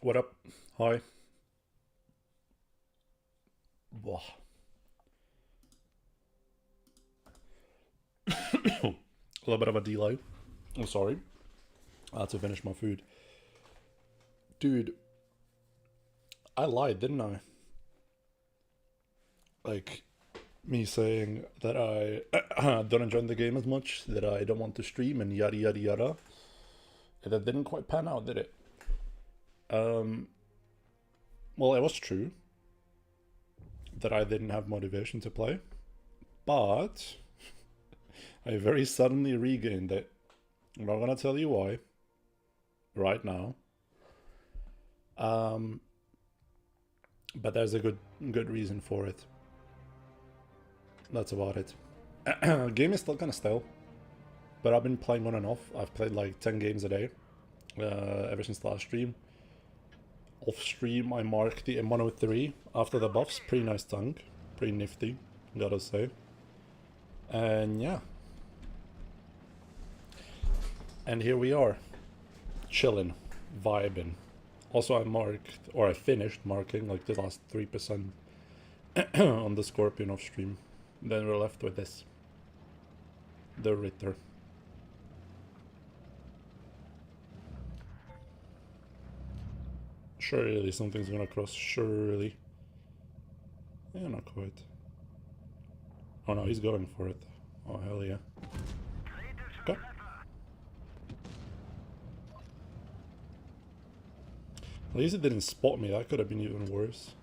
What up? Hi. Whoa. A little bit of a delay. I'm sorry. I had to finish my food. Dude, I lied, didn't I? Like, me saying that I don't enjoy the game as much, that I don't want to stream, and yada yada yada. That didn't quite pan out, did it? Um, well, it was true that I didn't have motivation to play, but I very suddenly regained it. I'm not gonna tell you why right now. Um, but there's a good reason for it. That's about it. Game is still kind of stale, but I've been playing on and off. I've played like 10 games a day ever since the last stream. Off stream, I marked the M103 after the buffs. Pretty nice tank, pretty nifty, gotta say. And yeah, and here we are, chilling, vibing. Also, I marked, or I finished marking like the last 3% on the Scorpion off stream. Then we're left with this, the Ritter. Surely something's gonna cross, surely. Yeah, not quite. Oh no, he's going for it. Oh hell yeah. Okay. At least it didn't spot me, that could have been even worse.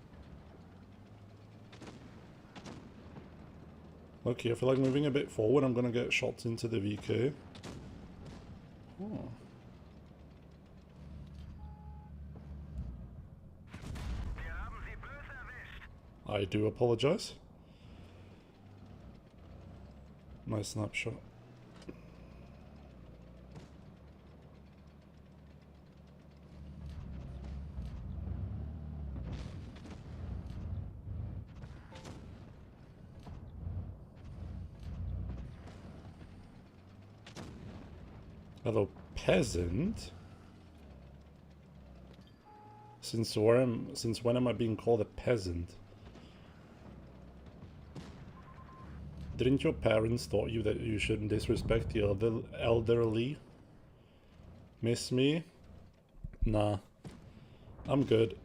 Okay, I feel like moving a bit forward, I'm gonna get shots into the VK. Oh. I do apologize. Nice snapshot. Hello, peasant? Since when am I being called a peasant? Didn't your parents taught you that you shouldn't disrespect the elderly? Miss me? Nah, I'm good.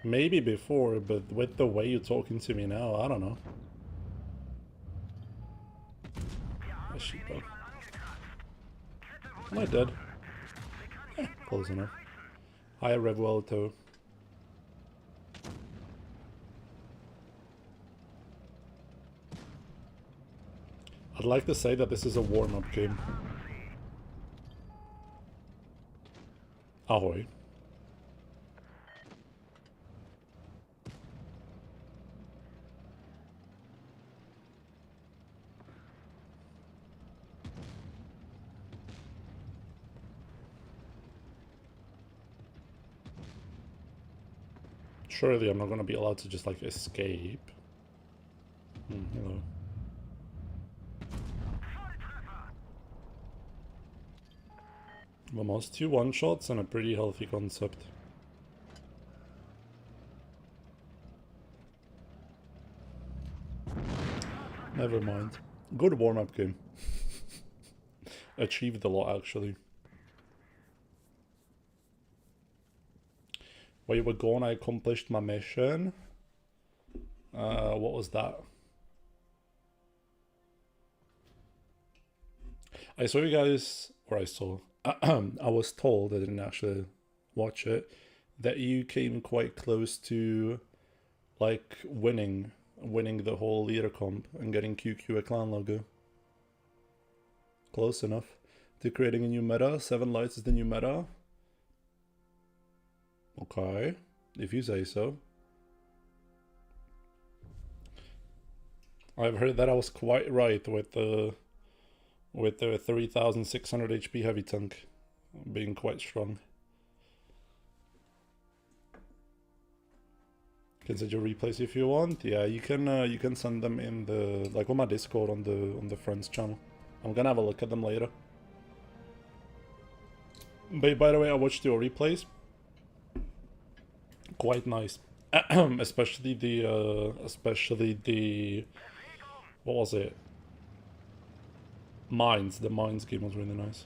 Maybe before, but with the way you're talking to me now, I don't know. A sheepo. Am I dead? Close enough. Hi, Revuelto. I'd like to say that this is a warm-up game. Ahoy. Surely I'm not gonna be allowed to just like escape. Hello. Almost 2 one-shots and a pretty healthy concept. Never mind. Good warm-up game. Achieved a lot, actually. While you were gone, I accomplished my mission. What was that? I saw you guys, or I saw, I was told, I didn't actually watch it, that you came quite close to, like, winning the whole leader comp and getting QQ a clan logo. Close enough to creating a new meta. 7 lights is the new meta. Okay, if you say so. I've heard that I was quite right with the 3600 HP heavy tank being quite strong. Can send your replays if you want. Yeah, you can send them in the on my Discord on the friends channel. I'm gonna have a look at them later. But by the way, I watched your replays. quite nice. especially the what was it? Mines. The Mines game was really nice.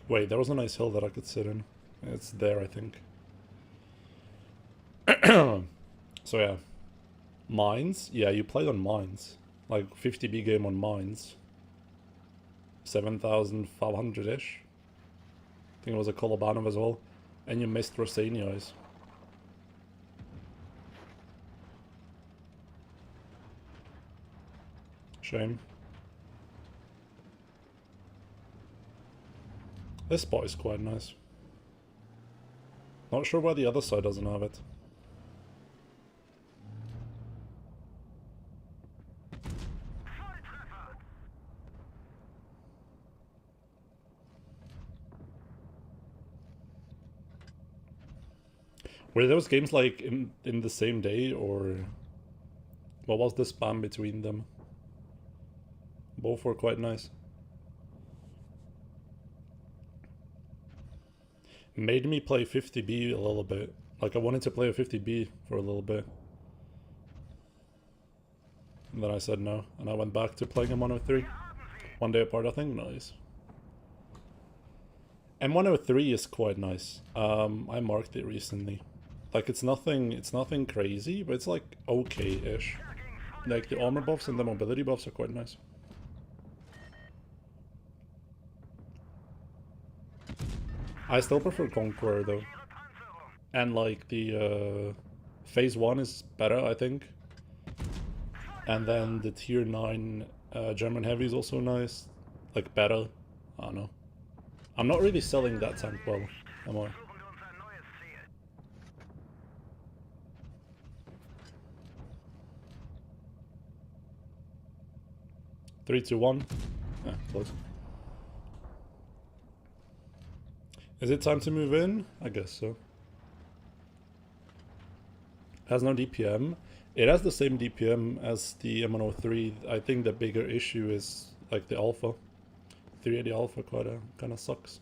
Wait, there was a nice hill that I could sit in. It's there, I think. So yeah. Mines? Yeah, you played on Mines. Like 50B game on Mines. 7,500-ish. I think it was a Kolobanov as well. And you missed Rossini's. Shame. This spot is quite nice. Not sure why the other side doesn't have it. Were those games like in the same day, or what was the span between them? Both were quite nice. Made me play 50B a little bit. Like I wanted to play a 50B for a little bit. And then I said no, and I went back to playing a 103. 1 day apart, I think. Nice. And 103 is quite nice. I marked it recently. Like it's nothing crazy, but it's like okay-ish. Like the armor buffs and the mobility buffs are quite nice. I still prefer Conqueror though. And like the phase 1 is better, I think. And then the tier 9 German heavy is also nice. Like better. I don't know. I'm not really selling that tank well, am I? Three, two, one. Ah, close. Is it time to move in? I guess so. Has no DPM. It has the same DPM as the M103. I think the bigger issue is like the alpha. 380 alpha kind of sucks.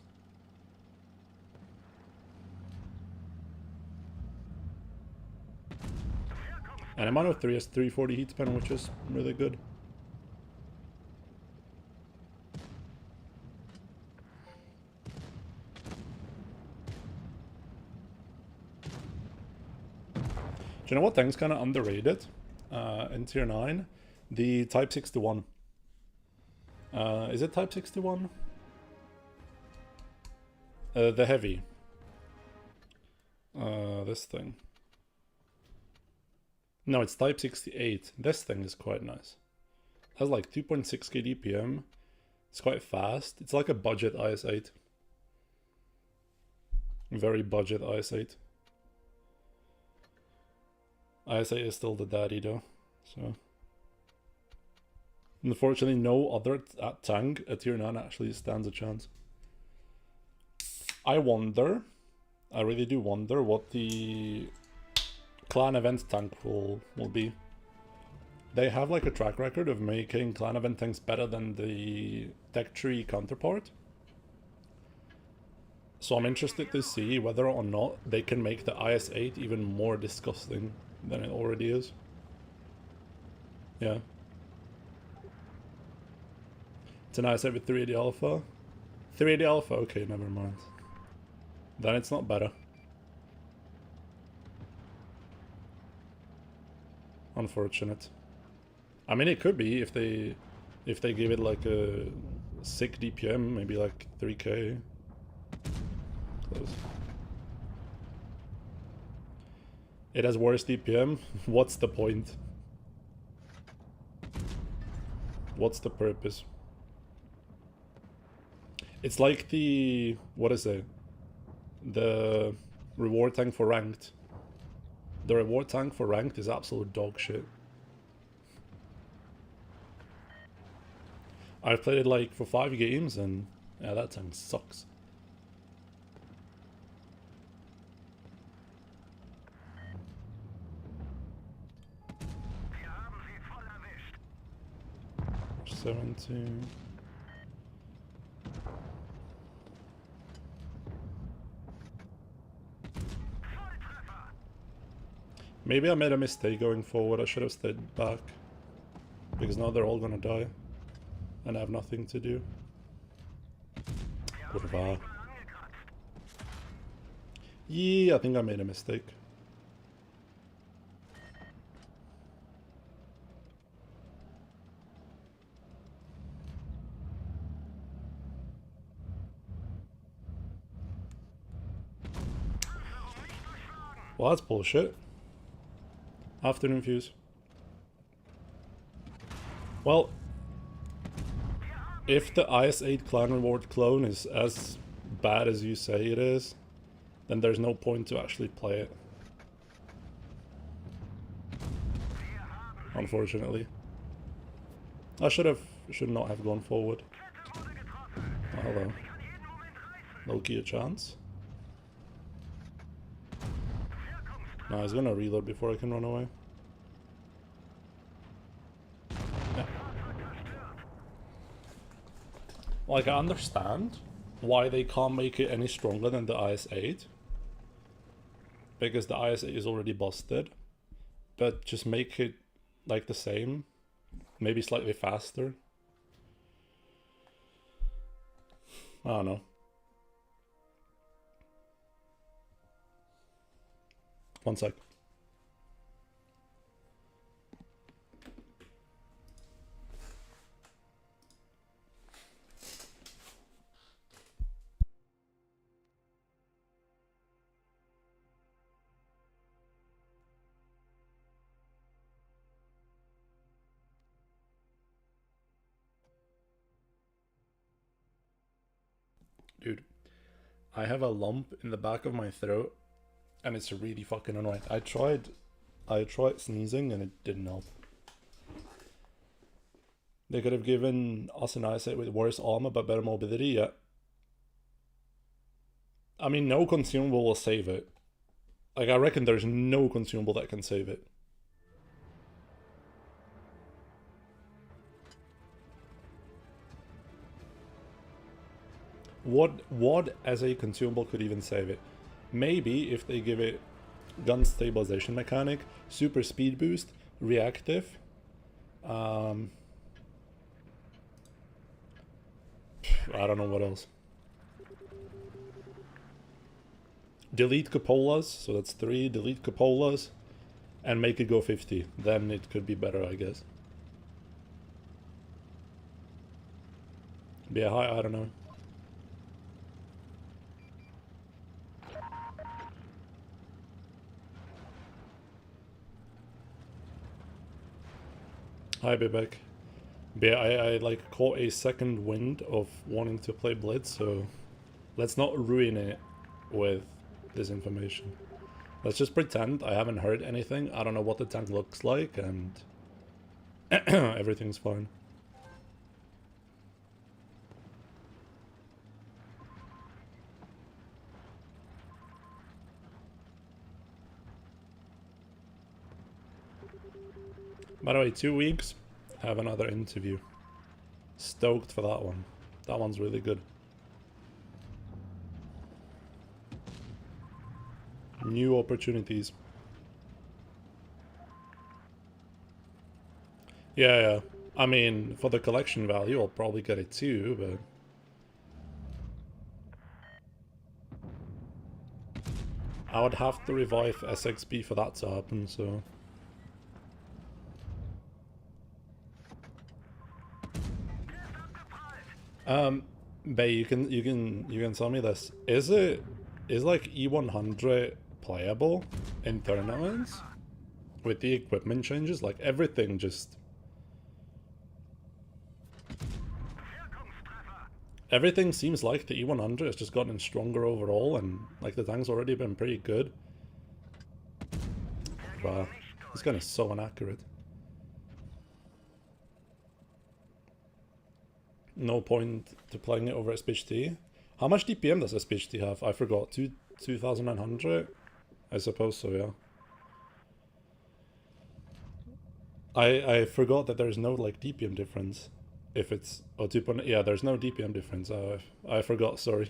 And M103 has 340 heat span, which is really good. Do you know what thing's kind of underrated in tier 9? The Type 61. Is it Type 61? The heavy. This thing. No, it's Type 68. This thing is quite nice. It has like 2.6k DPM. It's quite fast. It's like a budget IS-8. Very budget IS-8. IS-8 is still the daddy though, so. Unfortunately, no other tank at tier 9 actually stands a chance. I wonder, I really do wonder what the clan event tank will be. They have like a track record of making clan event tanks better than the tech tree counterpart. So I'm interested to see whether or not they can make the IS-8 even more disgusting than it already is. Yeah. It's an IS-8 with 380 alpha. 380 alpha, okay, never mind. Then it's not better. Unfortunate. I mean, it could be if they give it like a sick DPM, maybe like 3k. Close. It has worse DPM. What's the point? What's the purpose? It's like the... what is it? The reward tank for ranked. The reward tank for ranked is absolute dog shit. I've played it like for 5 games and yeah, that tank sucks. $17. Maybe I made a mistake going forward. I should have stayed back. Because now they're all gonna die. And I have nothing to do. Kurva. Yeah, I think I made a mistake. Well, that's bullshit. Afternoon fuse. Well, if the IS-8 clan reward clone is as bad as you say it is, then there's no point to actually play it. Unfortunately. I should not have gone forward. Oh, hello. Low-key a chance. No, he's gonna reload before I can run away. Yeah. Like, I understand why they can't make it any stronger than the IS-8. Because the IS-8 is already busted. But just make it, like, the same. Maybe slightly faster. I don't know. One sec. Dude, I have a lump in the back of my throat and it's really fucking annoying. I tried sneezing and it didn't help. They could have given us an IS-8 with worse armor but better mobility, yeah. I mean, no consumable will save it. Like, I reckon there's no consumable that can save it. What as a consumable could even save it? Maybe if they give it gun stabilization mechanic, super speed boost, reactive, I don't know what else. Delete cupolas, so that's 3, delete cupolas, and make it go 50. Then it could be better, I guess. But yeah, I don't know. Hi, Bibek. But yeah, I like caught a second wind of wanting to play Blitz, so let's not ruin it with this information. Let's just pretend I haven't heard anything. I don't know what the tank looks like, and everything's fine. By the way, 2 weeks, have another interview. Stoked for that one. That one's really good. New opportunities. Yeah. I mean, for the collection value, I'll probably get it too, but... I would have to revive SXP for that to happen, so... Bay, you can tell me this. Is like E100 playable in tournaments? With the equipment changes? Like everything just... Everything seems like the E100 has just gotten stronger overall, and like the tank's already been pretty good. Wow, this gun is so inaccurate. No point to playing it over SPHT. How much DPM does SPHT have? I forgot. 2,900? I suppose so, yeah. I forgot that there's no like DPM difference. If it's... Oh, 2. Yeah, there's no DPM difference. I forgot, sorry.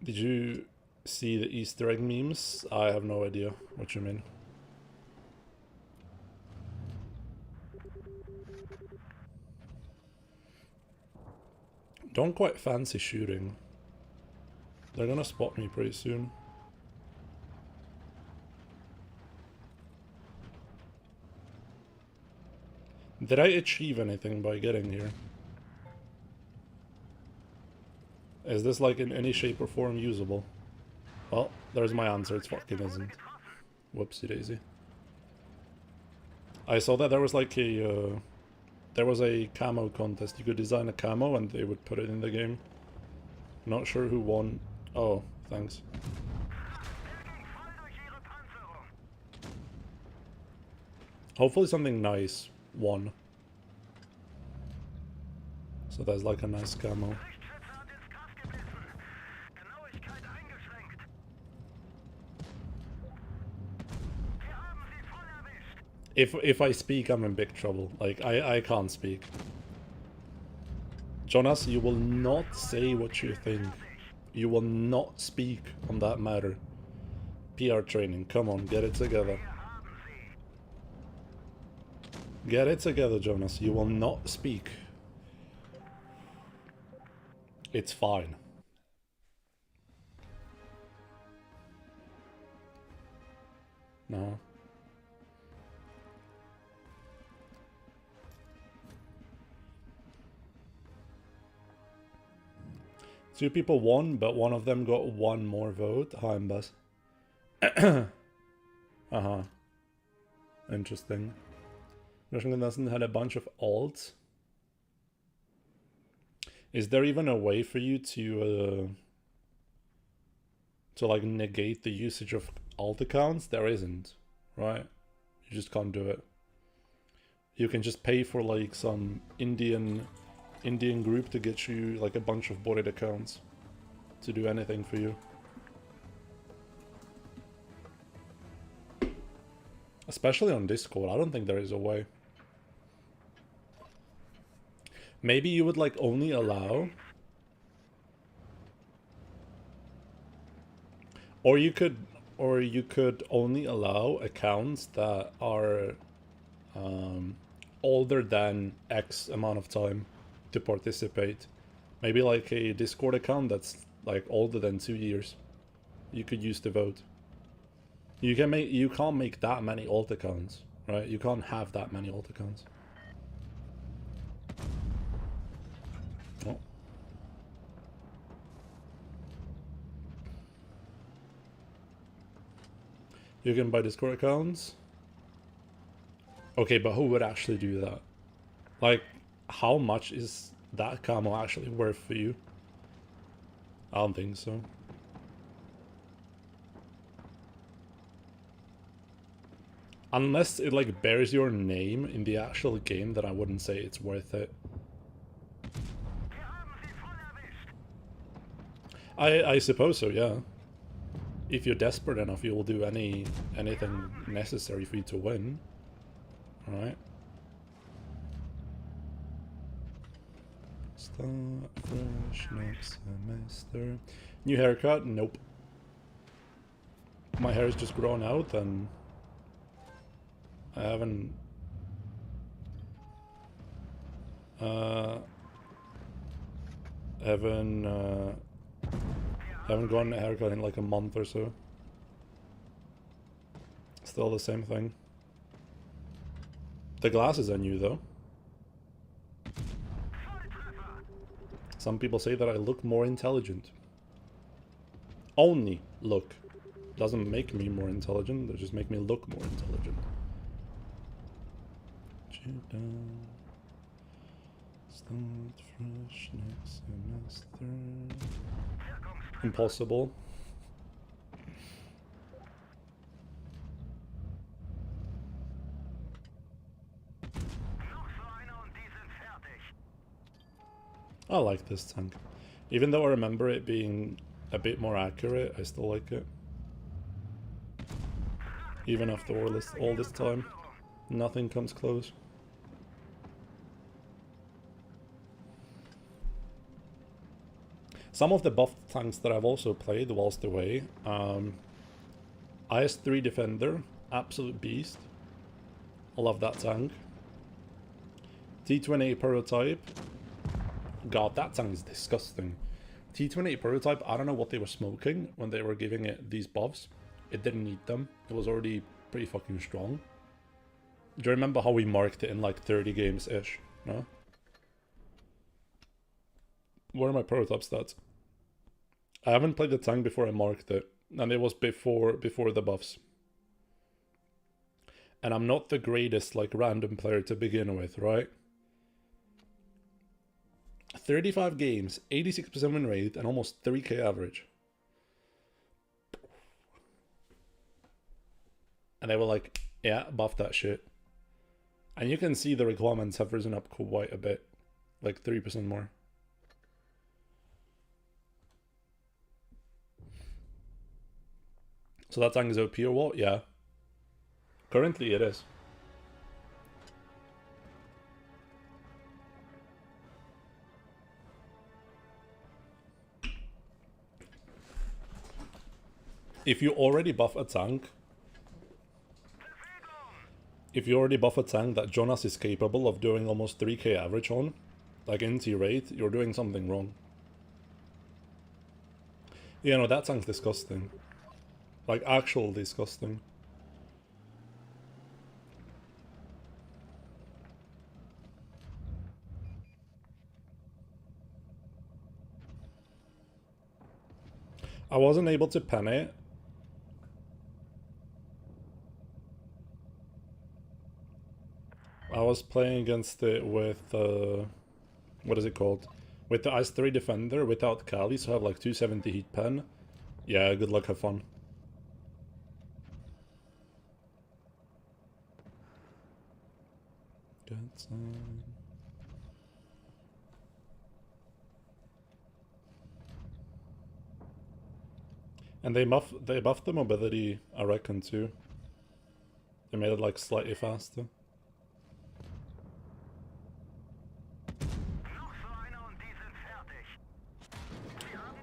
Did you see the Easter egg memes? I have no idea what you mean. Don't quite fancy shooting. They're gonna spot me pretty soon. Did I achieve anything by getting here? Is this like in any shape or form usable? Well, there's my answer, it's fucking isn't. Whoopsie daisy. I saw that there was like a camo contest. You could design a camo and they would put it in the game. Not sure who won. Oh, thanks. Hopefully something nice won. So there's like a nice camo. If I speak, I'm in big trouble. Like, I can't speak. Jonas, you will not say what you think. You will not speak on that matter. PR training, come on, get it together. Get it together, Jonas. You will not speak. It's fine. No. Two people won, but one of them got one more vote. Hi, Buzz. Uh-huh. Interesting. Russian doesn't had a bunch of alts. Is there even a way for you to like negate the usage of alt accounts? There isn't, right? You just can't do it. You can just pay for like some Indian group to get you like a bunch of botted accounts to do anything for you. Especially on Discord, I don't think there is a way. Maybe you would like only allow... Or you could only allow accounts that are older than X amount of time to participate. Maybe like a Discord account that's like older than 2 years. You could use to vote. You can't make that many alt accounts, right? You can't have that many alt accounts. Oh. You can buy Discord accounts. Okay, but who would actually do that? Like, how much is that camo actually worth for you? I don't think so. Unless it like bears your name in the actual game, then I wouldn't say it's worth it. I suppose so, yeah. If you're desperate enough, you will do anything necessary for you to win. Alright. Start fresh next semester. New haircut? Nope. My hair is just grown out and I haven't gotten a haircut in like a month or so. Still the same thing. The glasses are new though. Some people say that I look more intelligent. Only look. Doesn't make me more intelligent, they just make me look more intelligent. Start fresh next semester. Impossible. I like this tank. Even though I remember it being a bit more accurate, I still like it. Even after all this time, nothing comes close. Some of the buffed tanks that I've also played whilst away. IS-3 Defender, absolute beast. I love that tank. T-28 Prototype. God, that tank is disgusting. T-28 Prototype, I don't know what they were smoking when they were giving it these buffs. It didn't need them. It was already pretty fucking strong. Do you remember how we marked it in like 30 games-ish? No? What are my prototype stats? I haven't played the tank before I marked it. And it was before the buffs. And I'm not the greatest like random player to begin with, right? 35 games, 86% win rate, and almost 3k average. And they were like, yeah, buff that shit. And you can see the requirements have risen up quite a bit. Like 3% more. So that tank is OP or what? Yeah. Currently it is. If you already buff a tank... If you already buff a tank that Jonas is capable of doing almost 3k average on, like in T-rate, you're doing something wrong. Yeah, no, that tank's disgusting. Like, actual disgusting. I wasn't able to pen it. I was playing against it with, what is it called? With the IS-3 Defender without Kali, so I have like 270 heat pen. Yeah, good luck, have fun. And they buffed the mobility, I reckon, too. They made it like slightly faster.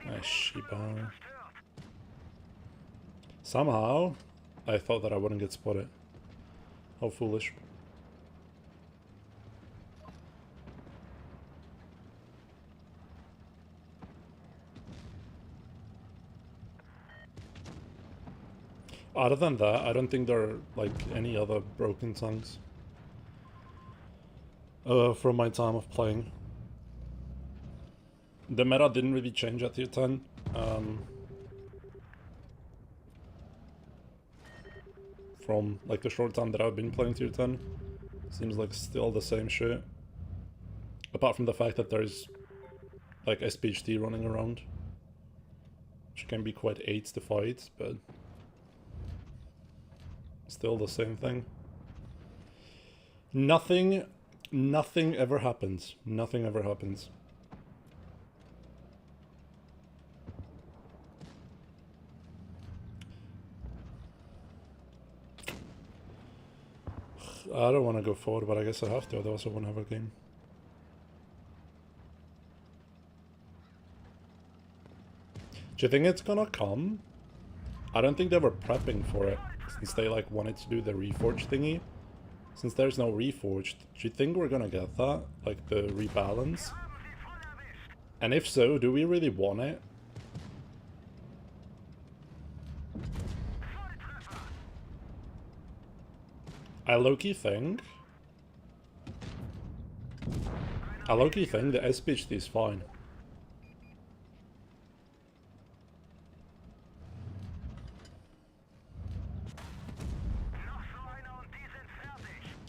Nice Shiba. Somehow, I thought that I wouldn't get spotted. How foolish. Other than that, I don't think there are like any other broken tanks from my time of playing. The meta didn't really change at tier 10. From like the short time that I've been playing tier 10. Seems like still the same shit. Apart from the fact that there's like SPHT running around. Which can be quite AIDS to fight, but still the same thing. Nothing ever happens. Nothing ever happens. I don't want to go forward, but I guess I have to, otherwise I won't have a game. Do you think it's gonna come? I don't think they were prepping for it, since they like wanted to do the reforged thingy. Since there's no reforged, do you think we're gonna get that? Like the rebalance? And if so, do we really want it? I low-key think the SPHT is fine.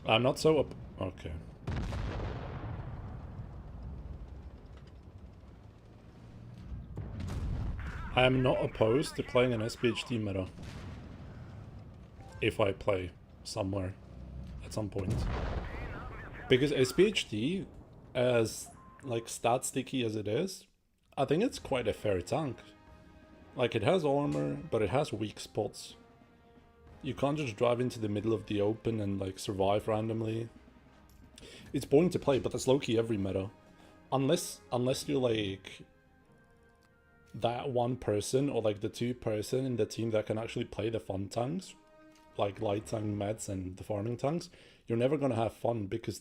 I'm not so up. Okay. I am not opposed to playing an SPHT meta. If I play somewhere at some point. Because SPHT, as like stat sticky as it is, I think it's quite a fair tank. Like it has armor, but it has weak spots. You can't just drive into the middle of the open and like survive randomly. It's boring to play, but that's low-key every meta. Unless you're like that one person or like the two person in the team that can actually play the fun tanks, like light tank meds and the farming tanks, you're never gonna have fun because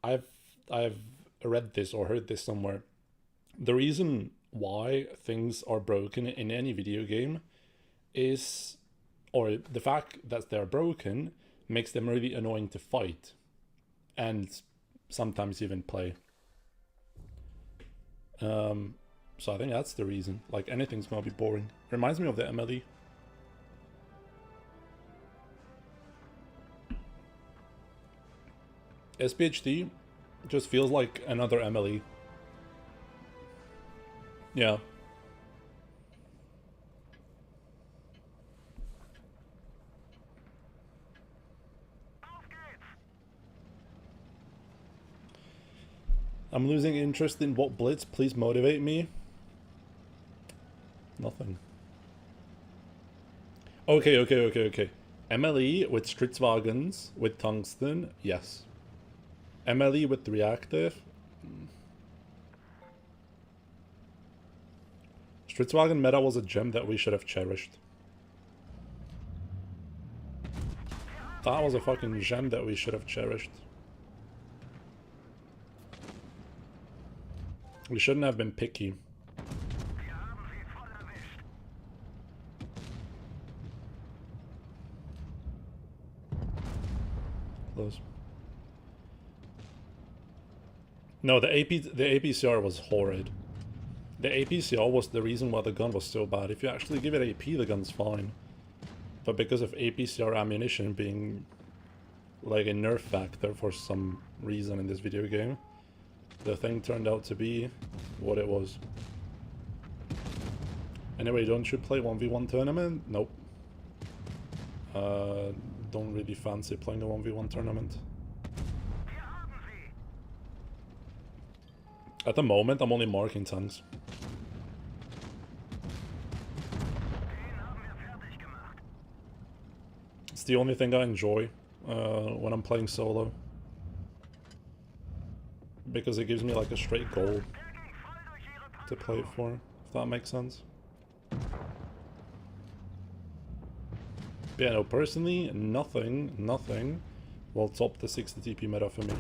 I've read this or heard this somewhere. The reason why things are broken in any video game is, or the fact that they're broken makes them really annoying to fight and sometimes even play. So I think that's the reason. Like, anything's gonna be boring. Reminds me of the MLE. SPHD just feels like another MLE. Yeah. I'm losing interest in what blitz. Please motivate me. Nothing. Okay. MLE with Stritzwagens, with Tungsten, yes. MLE with Reactive. Stritzwagen meta was a gem that we should have cherished. That was a fucking gem that we should have cherished. We shouldn't have been picky. Close. No, the APCR was horrid. The APCR was the reason why the gun was so bad. If you actually give it AP, the gun's fine. But because of APCR ammunition being like a nerf factor for some reason in this video game, the thing turned out to be what it was. Anyway, don't you play 1v1 tournament? Nope. Don't really fancy playing a 1v1 tournament. At the moment, I'm only marking tanks. It's the only thing I enjoy when I'm playing solo. Because it gives me like a straight goal to play it for, if that makes sense. But yeah, no, personally, nothing will top the 60 TP meta for me.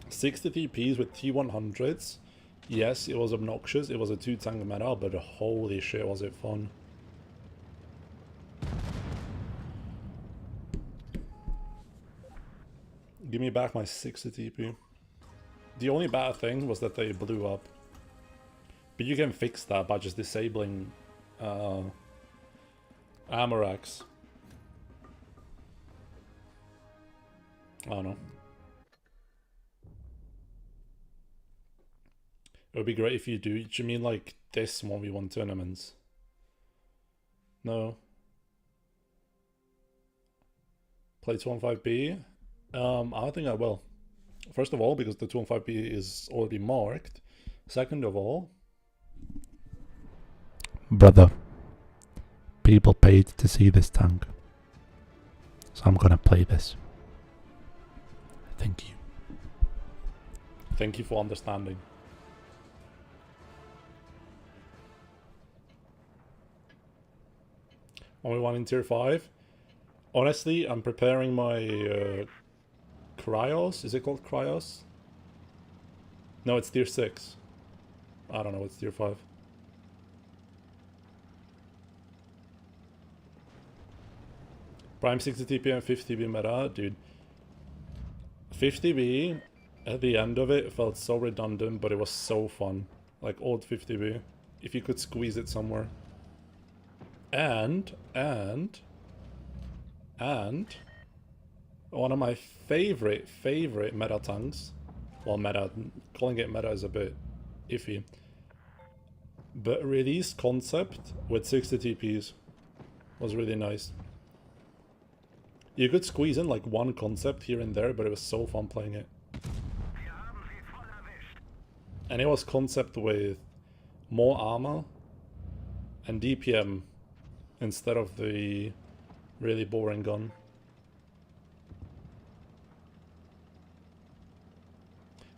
60 TPs with T100s, yes, it was obnoxious, it was a 2-tank meta, but holy shit was it fun. Give me back my 60 TP. The only bad thing was that they blew up. But you can fix that by just disabling Amorax. I don't know. It would be great if you do. Do you mean like this 1v1 tournaments? No. Play 215B? I don't think I will. First of all, because the 215B is already marked. Second of all... Brother, people paid to see this tank. So I'm gonna play this. Thank you. Thank you for understanding. Only one in tier 5. Honestly, I'm preparing my Cryos. Is it called Cryos? No, it's tier 6. I don't know, it's tier 5. Prime 60 TP and 50B meta, dude. 50B, at the end of it, felt so redundant, but it was so fun. Like old 50B, if you could squeeze it somewhere. And one of my favorite meta tanks, well, meta, calling it meta is a bit iffy, but release concept with 60 TPs was really nice. You could squeeze in like one concept here and there, but it was so fun playing it. And it was concept with more armor and DPM instead of the really boring gun.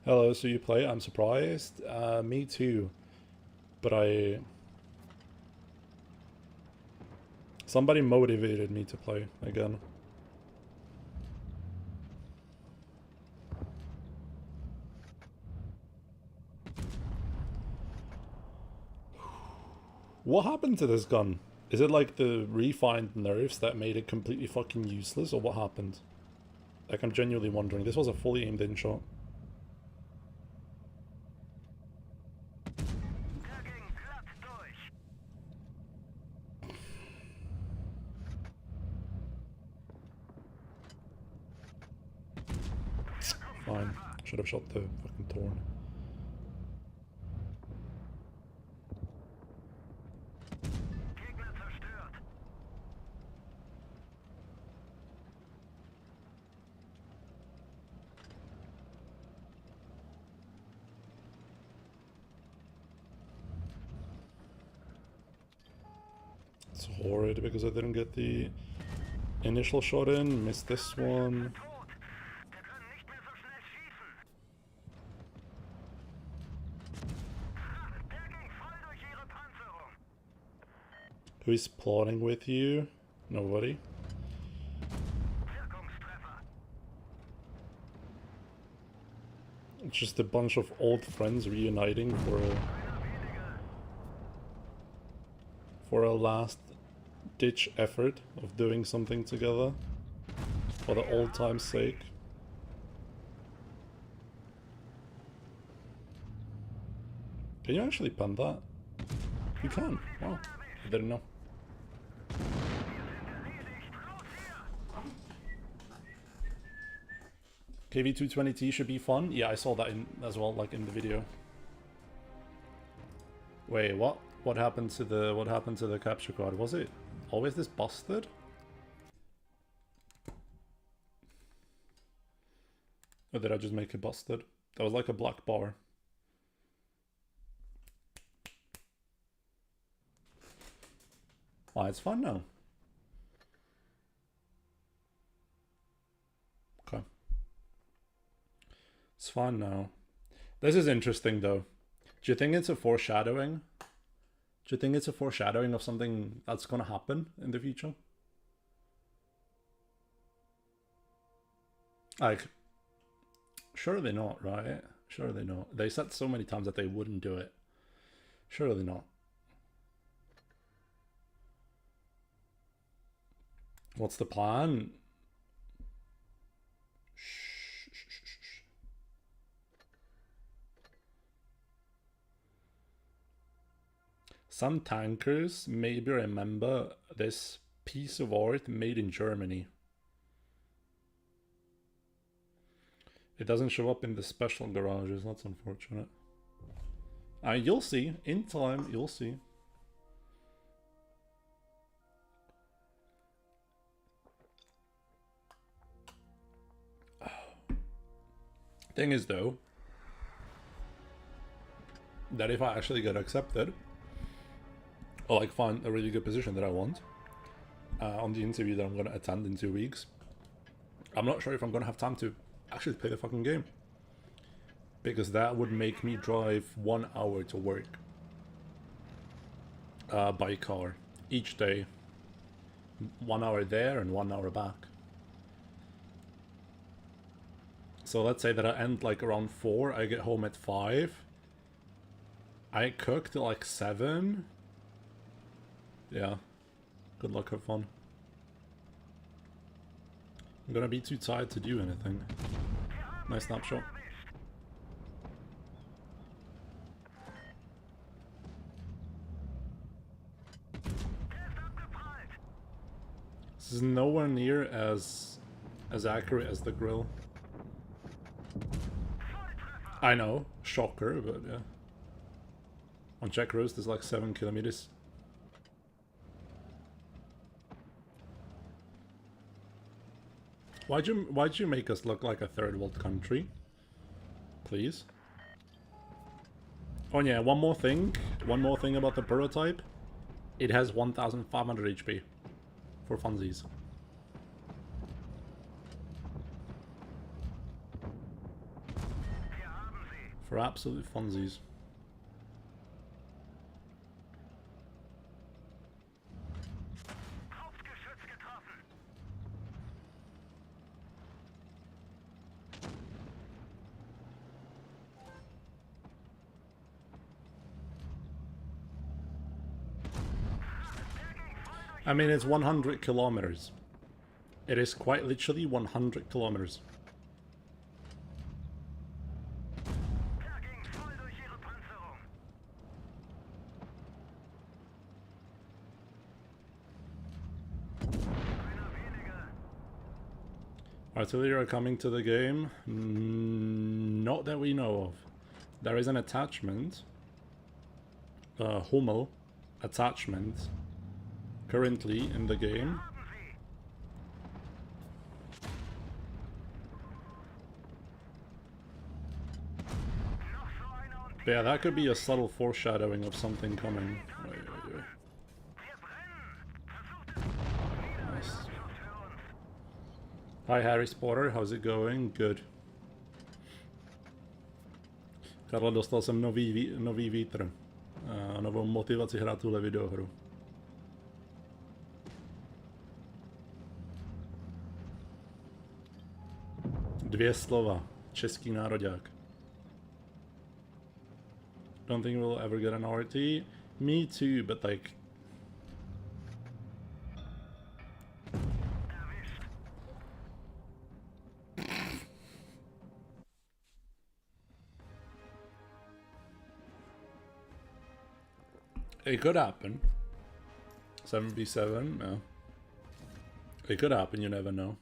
Hello, so you play? I'm surprised. Me too. But somebody motivated me to play again. What happened to this gun? Is it like the refined nerfs that made it completely fucking useless, or what happened? Like, I'm genuinely wondering. This was a fully aimed in shot. Fine. Should have shot the fucking Torn. It's horrid because I didn't get the initial shot in, missed this one. Who's plotting with you? Nobody. It's just a bunch of old friends reuniting for a last ditch effort of doing something together for the old time's sake. Can you actually pen that? You can. Wow. I didn't know. KV220T should be fun. Yeah, I saw that in as well, like in the video. Wait, what? What happened to the capture card? Was it always this busted? Or did I just make it busted? That was like a black bar. Why, it's fine now. Okay. It's fine now. This is interesting though. Do you think it's a foreshadowing? Do you think it's a foreshadowing of something that's gonna happen in the future? Like, surely not, right? Surely not. They said so many times that they wouldn't do it. Surely not. What's the plan? Some tankers maybe remember this piece of art made in Germany. It doesn't show up in the special garages, that's unfortunate. You'll see. In time, you'll see. Thing is though, that if I actually get accepted, or like find a really good position that I want, on the interview that I'm going to attend in 2 weeks, I'm not sure if I'm going to have time to actually play the fucking game. Because that would make me drive 1 hour to work. By car. Each day. 1 hour there and 1 hour back. So let's say that I end like around 4, I get home at 5. I cook till like 7. Yeah. Good luck, have fun. I'm gonna be too tired to do anything. Nice snapshot. This is nowhere near as accurate as the grill. I know, shocker, but yeah. On Czech Roast there's like 7 kilometers. Why'd you make us look like a third world country? Please. Oh yeah, one more thing about the prototype. It has 1500 HP. For funsies. For absolute funsies. I mean, it's 100 kilometers. It is quite literally 100 kilometers. Artillery are coming to the game? Not that we know of. There is an attachment, Hummel attachment, currently in the game. But yeah, that could be a subtle foreshadowing of something coming. Wait. Nice. Hi Harry Spotter, how's it going? Good. Karla, dostal jsem nový vítr. Novou motivaci hrát tuhle videohru. Dvě slova. Český nároďák. Don't think we'll ever get an RT. Me too, but like... It could happen. 7v7, yeah. It could happen, you never know.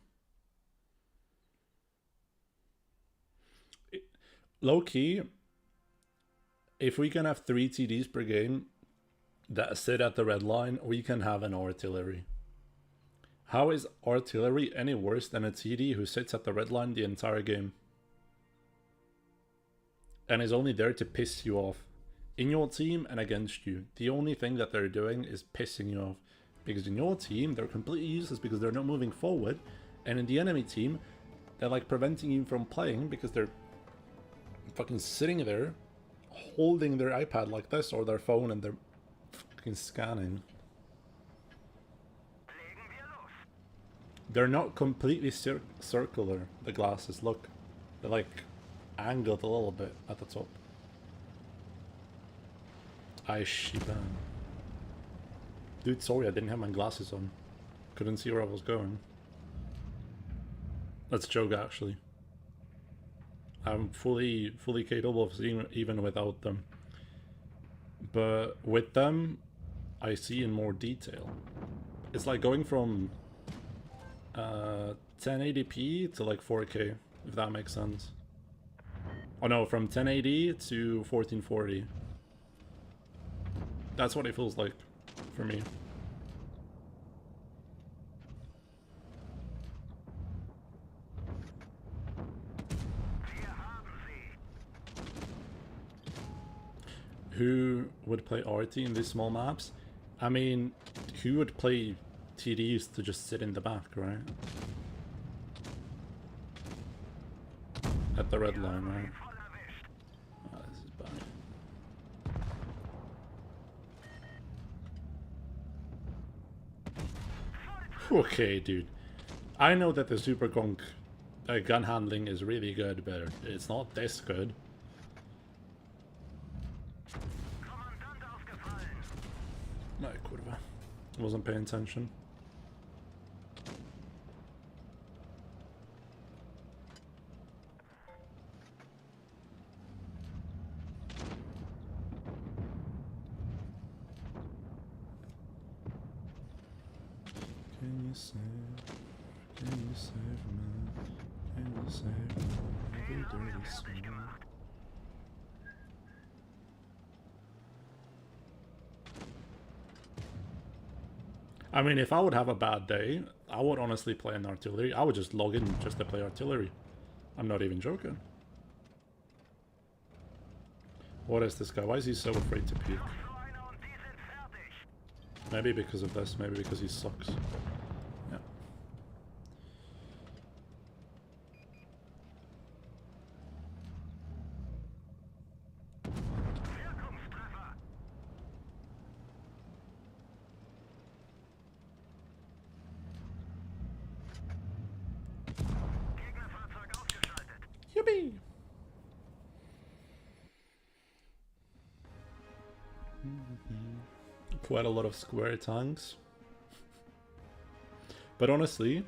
Low-key, if we can have 3 TDs per game that sit at the red line, we can have an artillery. How is artillery any worse than a TD who sits at the red line the entire game? And is only there to piss you off. In your team and against you. The only thing that they're doing is pissing you off. Because in your team, they're completely useless because they're not moving forward. And in the enemy team, they're like preventing you from playing because they're fucking sitting there, holding their iPad like this or their phone, and they're fucking scanning. They're not completely circular, the glasses. Look, they're like angled a little bit at the top. I shiban. Dude, sorry, I didn't have my glasses on. Couldn't see where I was going. That's a joke, actually. I'm fully capable of seeing even without them. But with them, I see in more detail. It's like going from 1080p to like 4K, if that makes sense. Oh no, from 1080 to 1440. That's what it feels like for me. Who would play RT in these small maps? I mean, who would play TDs to just sit in the back, right? At the red line, right? Oh, this is bad. Okay, dude. I know that the Super Gonk gun handling is really good, but it's not this good. No, kurwa. Wasn't paying attention. Can you save me? Can you save me? Every dirty soul. I mean, if I would have a bad day, I would honestly play an artillery. I would just log in just to play artillery. I'm not even joking. What is this guy? Why is he so afraid to peek? Maybe because of this, maybe because he sucks. Yeah. Whoopee! Quite a lot of square tanks. But honestly,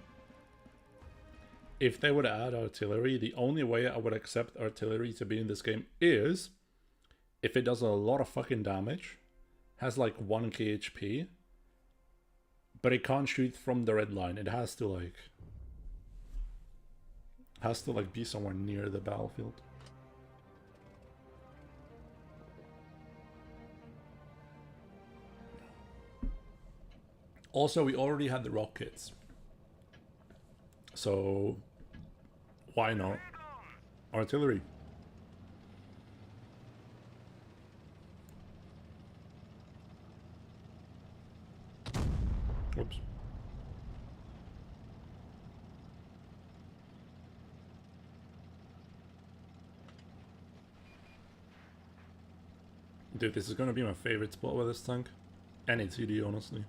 if they would add artillery, the only way I would accept artillery to be in this game is if it does a lot of fucking damage, has like 1k HP, but it can't shoot from the red line. It has to like be somewhere near the battlefield. Also, we already had the rockets, so why not artillery? Whoops. Dude, this is gonna be my favorite spot with this tank. Any TD, honestly.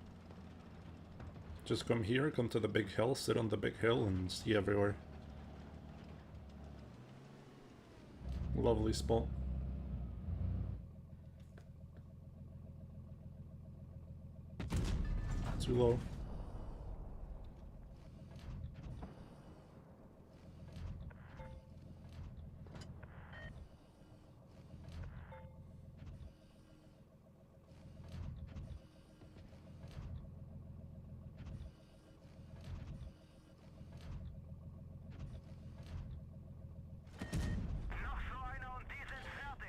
Just come here, come to the big hill, sit on the big hill, and see everywhere. Lovely spot. Too low.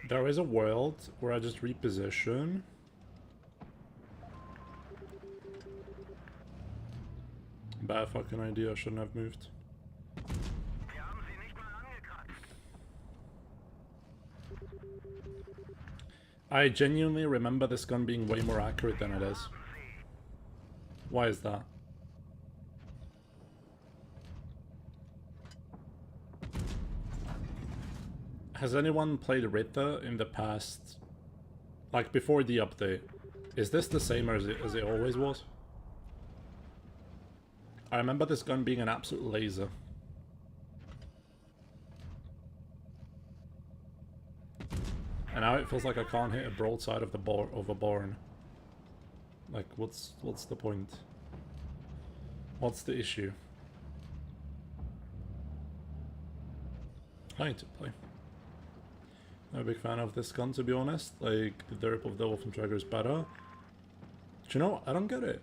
There is a world where I just reposition. Bad fucking idea, I shouldn't have moved. I genuinely remember this gun being way more accurate than it is. Why is that? Has anyone played Ritter in the past, like before the update? Is this the same as it always was? I remember this gun being an absolute laser. And now it feels like I can't hit a broadside of a barn. Like, what's the point? What's the issue? I need to play. I'm a big fan of this gun, to be honest. Like, the derp of the Wolfen Traeger is better. Do you know, I don't get it.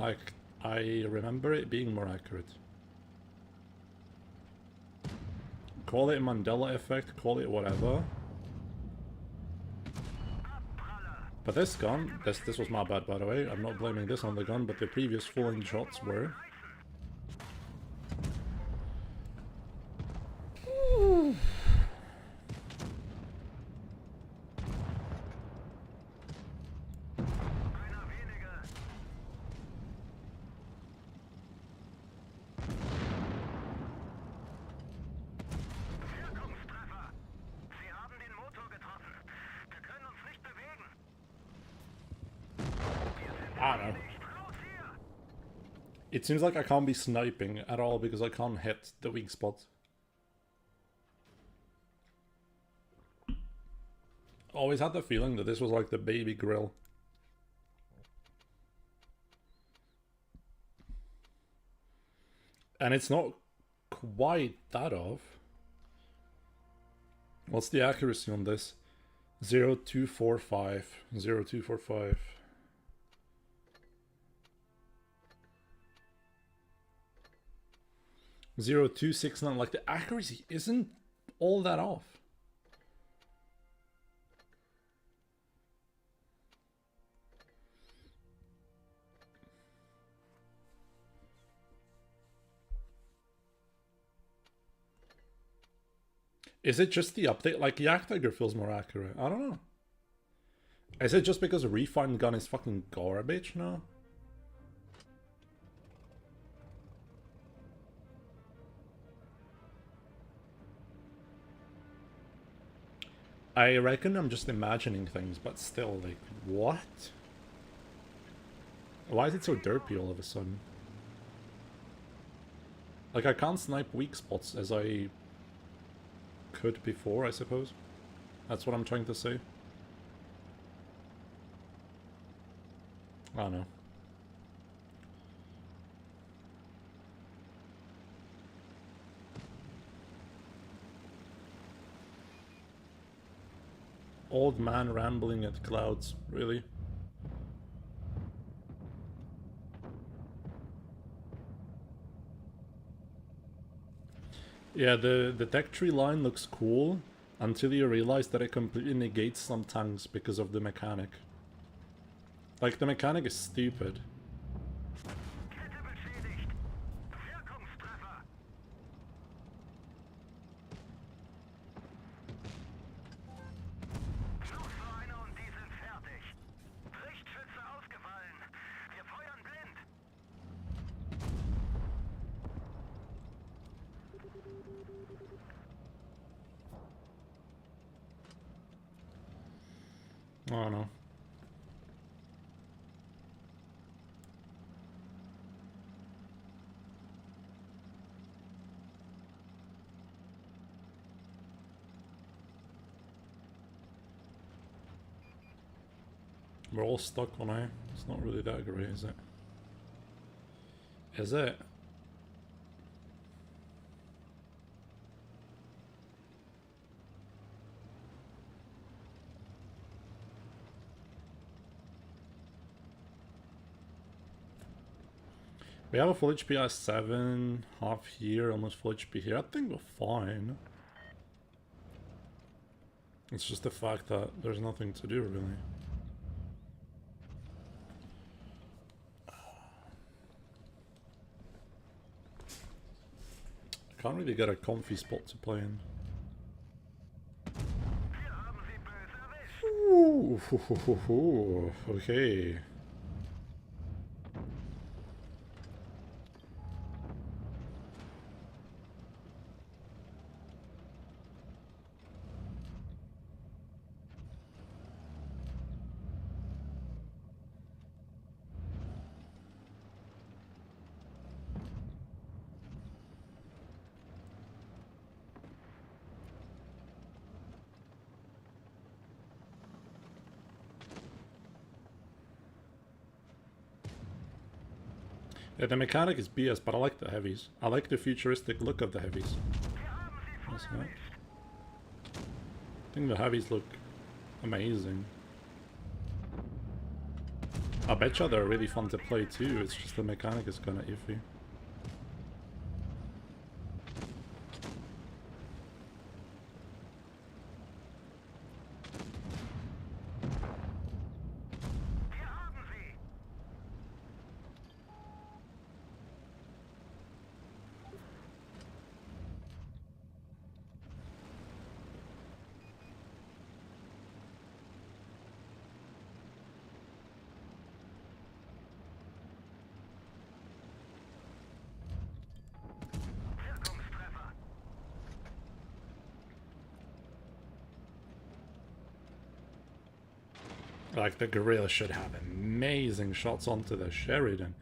Like, I remember it being more accurate. Call it a Mandela effect, call it whatever. But this gun, this was my bad, by the way. I'm not blaming this on the gun, but the previous falling shots were. It seems like I can't be sniping at all because I can't hit the weak spot. Always had the feeling that this was like the baby grill. And it's not quite that off. What's the accuracy on this? 0245. 0245. 0269, like the accuracy isn't all that off. Is it just the update? Like, Jagdtiger feels more accurate. I don't know. Is it just because a refined gun is fucking garbage now? I reckon I'm just imagining things, but still, like, what? Why is it so derpy all of a sudden? Like, I can't snipe weak spots as I could before, I suppose. That's what I'm trying to say. I don't know. Old man rambling at clouds, really? Yeah, the tech tree line looks cool until you realize that it completely negates some tanks because of the mechanic. Like, the mechanic is stupid. I don't know. We're all stuck on A. It's not really that great, is it? Is it? We have a full HP at 7, half here, almost full HP here. I think we're fine. It's just the fact that there's nothing to do, really. I can't really get a comfy spot to play in. Ooh, okay. Yeah, the mechanic is BS, but I like the heavies. I like the futuristic look of the heavies. That's right. I think the heavies look amazing. I betcha they're really fun to play too, it's just the mechanic is kinda iffy. Like, the gorilla should have amazing shots onto the Sheridan.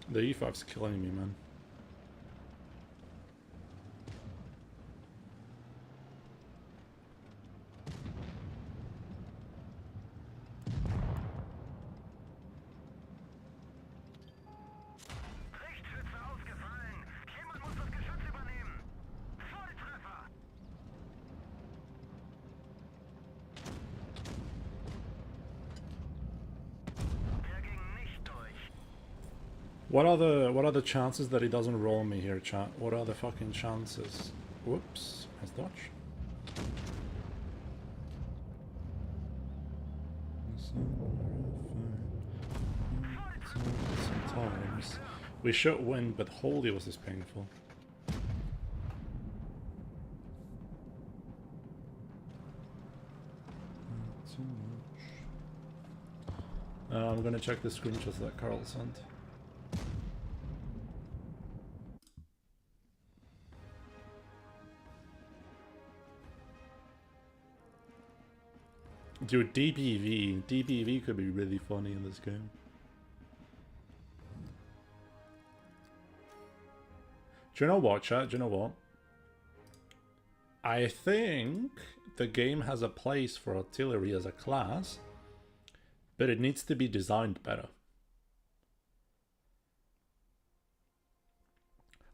The E5's killing me, man. What are the chances that he doesn't roll me here, chat? What are the fucking chances? Whoops, nice dodge. Sometimes we should win, but holy was this painful. Too much. I'm gonna check the screenshots that Carl sent. Dude, DPV. DPV could be really funny in this game. Do you know what, chat? Do you know what? I think the game has a place for artillery as a class, but it needs to be designed better.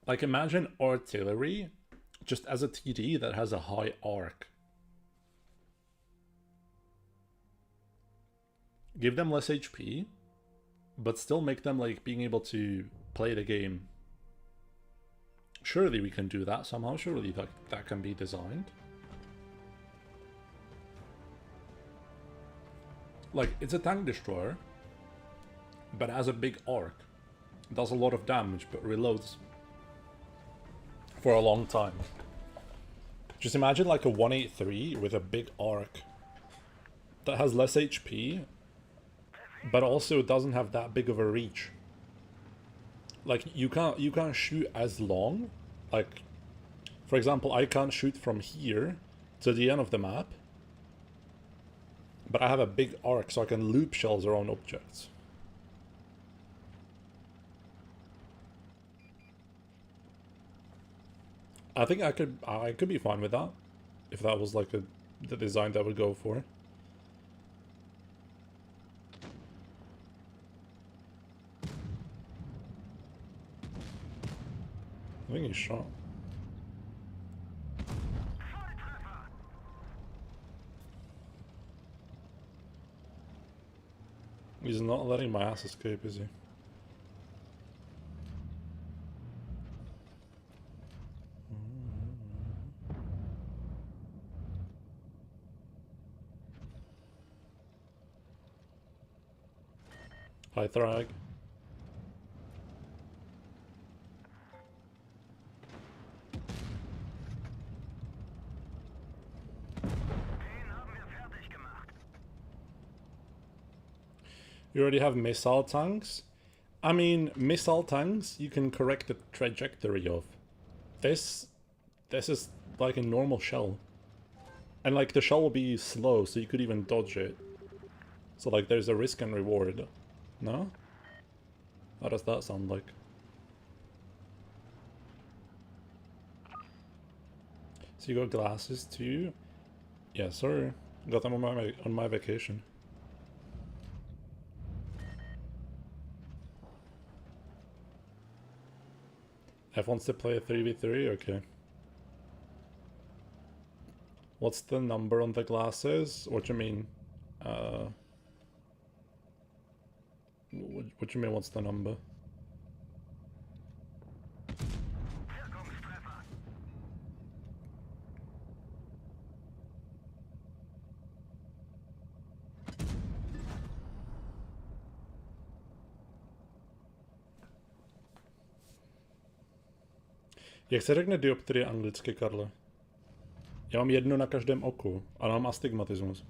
Like, imagine artillery just as a TD that has a high arc. Give them less HP, but still make them, like, being able to play the game. Surely we can do that somehow. Surely that can be designed. Like, it's a tank destroyer, but has a big arc. Does a lot of damage, but reloads for a long time. Just imagine like a 183 with a big arc that has less HP, but also doesn't have that big of a reach. Like, you can't shoot as long. Like, for example, I can't shoot from here to the end of the map, but I have a big arc, so I can loop shells around objects. I think I could be fine with that, if that was like the design that I would go for. I think he's shot. He's not letting my ass escape, is he? Hi, Thrag. You already have missile tanks? I mean, missile tanks you can correct the trajectory of. This is like a normal shell. And like the shell will be slow, so you could even dodge it. So like there's a risk and reward. No? How does that sound like? So you got glasses too? Yeah, sir. Got them on my vacation. F wants to play a 3v3? Okay. What's the number on the glasses? What do you mean? What do you mean, what's the number? Jak se řekne dioptrie anglicky, Karle? Já mám jedno na každém oku a mám astigmatismus.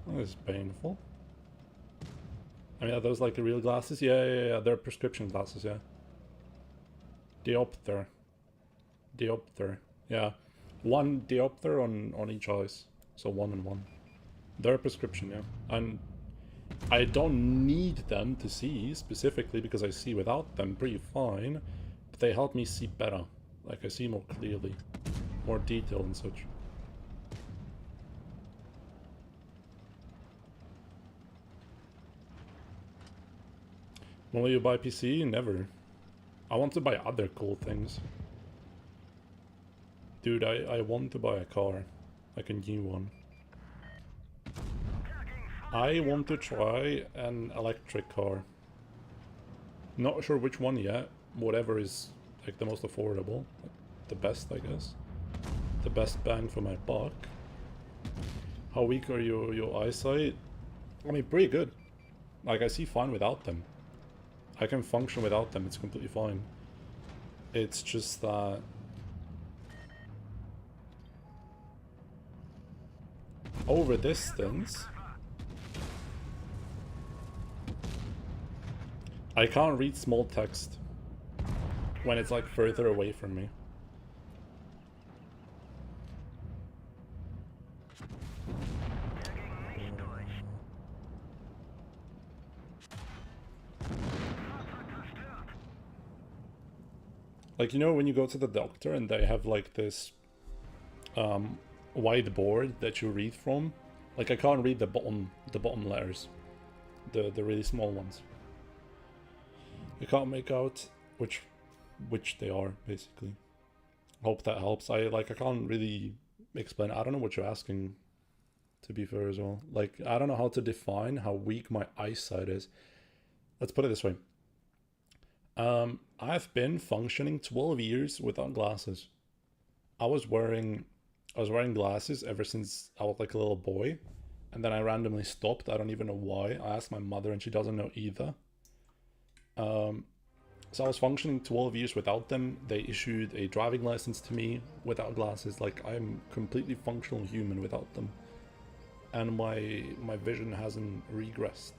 That is painful. I mean, are those like the real glasses? Yeah, they're prescription glasses, yeah. Diopter. Diopter. Yeah. One diopter on each eyes. So 1 and 1. They're prescription, yeah. And I don't need them to see specifically because I see without them pretty fine. But they help me see better. Like I see more clearly. More detail and such. When will you buy PC? Never. I want to buy other cool things. Dude, I want to buy a car. Like a new one. I want to try an electric car. Not sure which one yet. Whatever is like the most affordable. The best, I guess. The best bang for my buck. How weak are your eyesight? I mean, pretty good. Like, I see fine without them. I can function without them, it's completely fine. It's just that... over distance. I can't read small text when it's like further away from me. Like, you know, when you go to the doctor and they have like this whiteboard that you read from, like I can't read the bottom letters, the really small ones. I can't make out which they are, basically. Hope that helps. I can't really explain. I don't know what you're asking, to be fair as well. Like, I don't know how to define how weak my eyesight is. Let's put it this way. I've been functioning 12 years without glasses. I was wearing glasses ever since I was like a little boy, and then I randomly stopped. I don't even know why. I asked my mother and she doesn't know either. So I was functioning 12 years without them. They issued a driving license to me without glasses. Like, I'm completely functional human without them. And my vision hasn't regressed.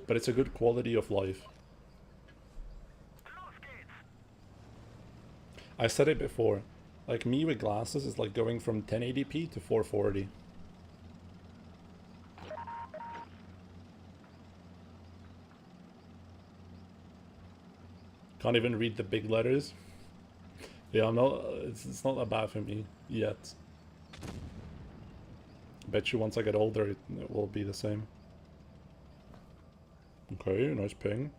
But it's a good quality of life. I said it before. Like, me with glasses is like going from 1080p to 440. Can't even read the big letters. Yeah, I'm not. It's not that bad for me yet. Bet you once I get older, it will be the same. Okay, nice ping.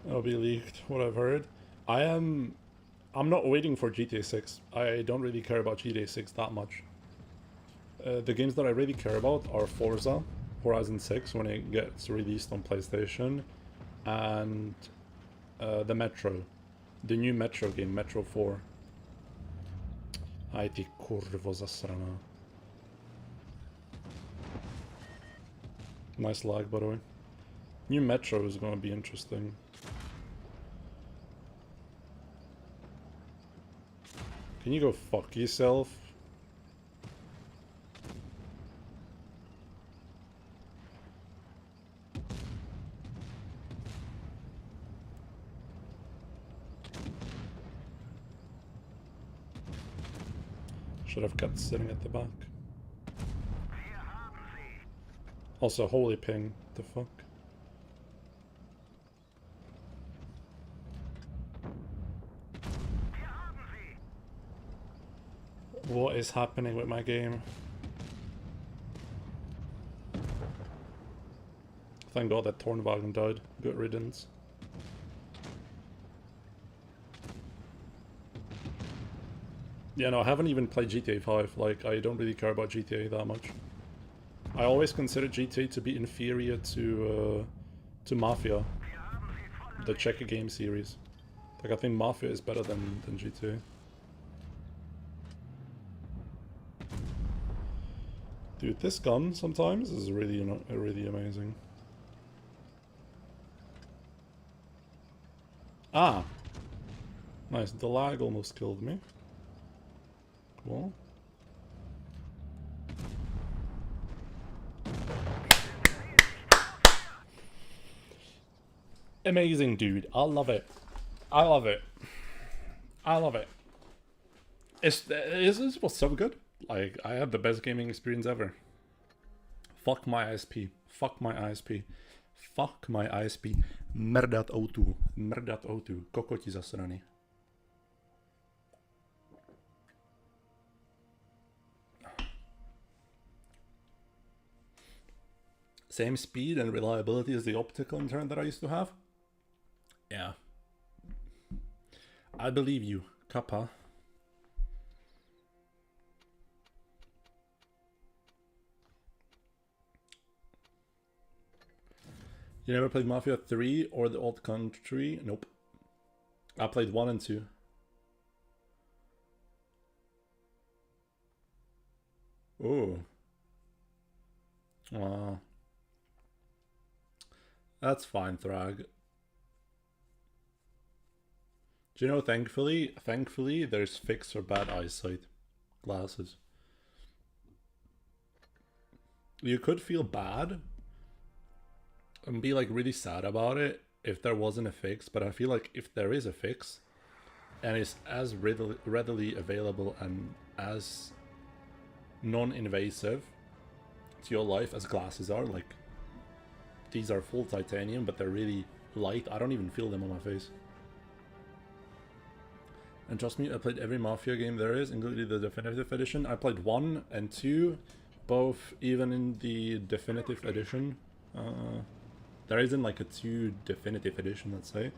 It'll be leaked, what I've heard. I'm not waiting for GTA 6. I don't really care about GTA 6 that much. The games that I really care about are Forza Horizon 6 when it gets released on PlayStation, and the Metro. The new Metro game, Metro 4. Aj ty kurwo zasrana. Nice lag, by the way. New Metro is gonna be interesting. Can you go fuck yourself? Should have kept sitting at the back. Also, holy ping. The fuck? What is happening with my game? Thank God that Tornwagen died. Good riddance. Yeah, no, I haven't even played GTA 5. Like, I don't really care about GTA that much. I always consider GTA to be inferior to Mafia, the Czech game series. Like, I think Mafia is better than GTA. Dude, this gun sometimes is really, really amazing. Ah! Nice, the lag almost killed me. Cool. Amazing, dude. I love it. I love it. I love it. It was so good. Like, I had the best gaming experience ever. Fuck my ISP. Fuck my ISP. Fuck my ISP. Mrdat O2. Mrdat O2. Kokoti zasraný. Same speed and reliability as the optical internet that I used to have? Yeah. I believe you, Kappa. You never played Mafia 3 or the Old Country? Nope. I played 1 and 2. Ooh. That's fine, Thrag. Do you know, thankfully, there's fixed for bad eyesight glasses. You could feel bad and be like really sad about it if there wasn't a fix, but I feel like if there is a fix and it's as readily available and as non-invasive to your life as glasses are, like these are full titanium but they're really light, I don't even feel them on my face. And trust me, I played every Mafia game there is, including the Definitive Edition. I played 1 and 2, both even in the Definitive Edition. There isn't like a 2 Definitive Edition, let's say.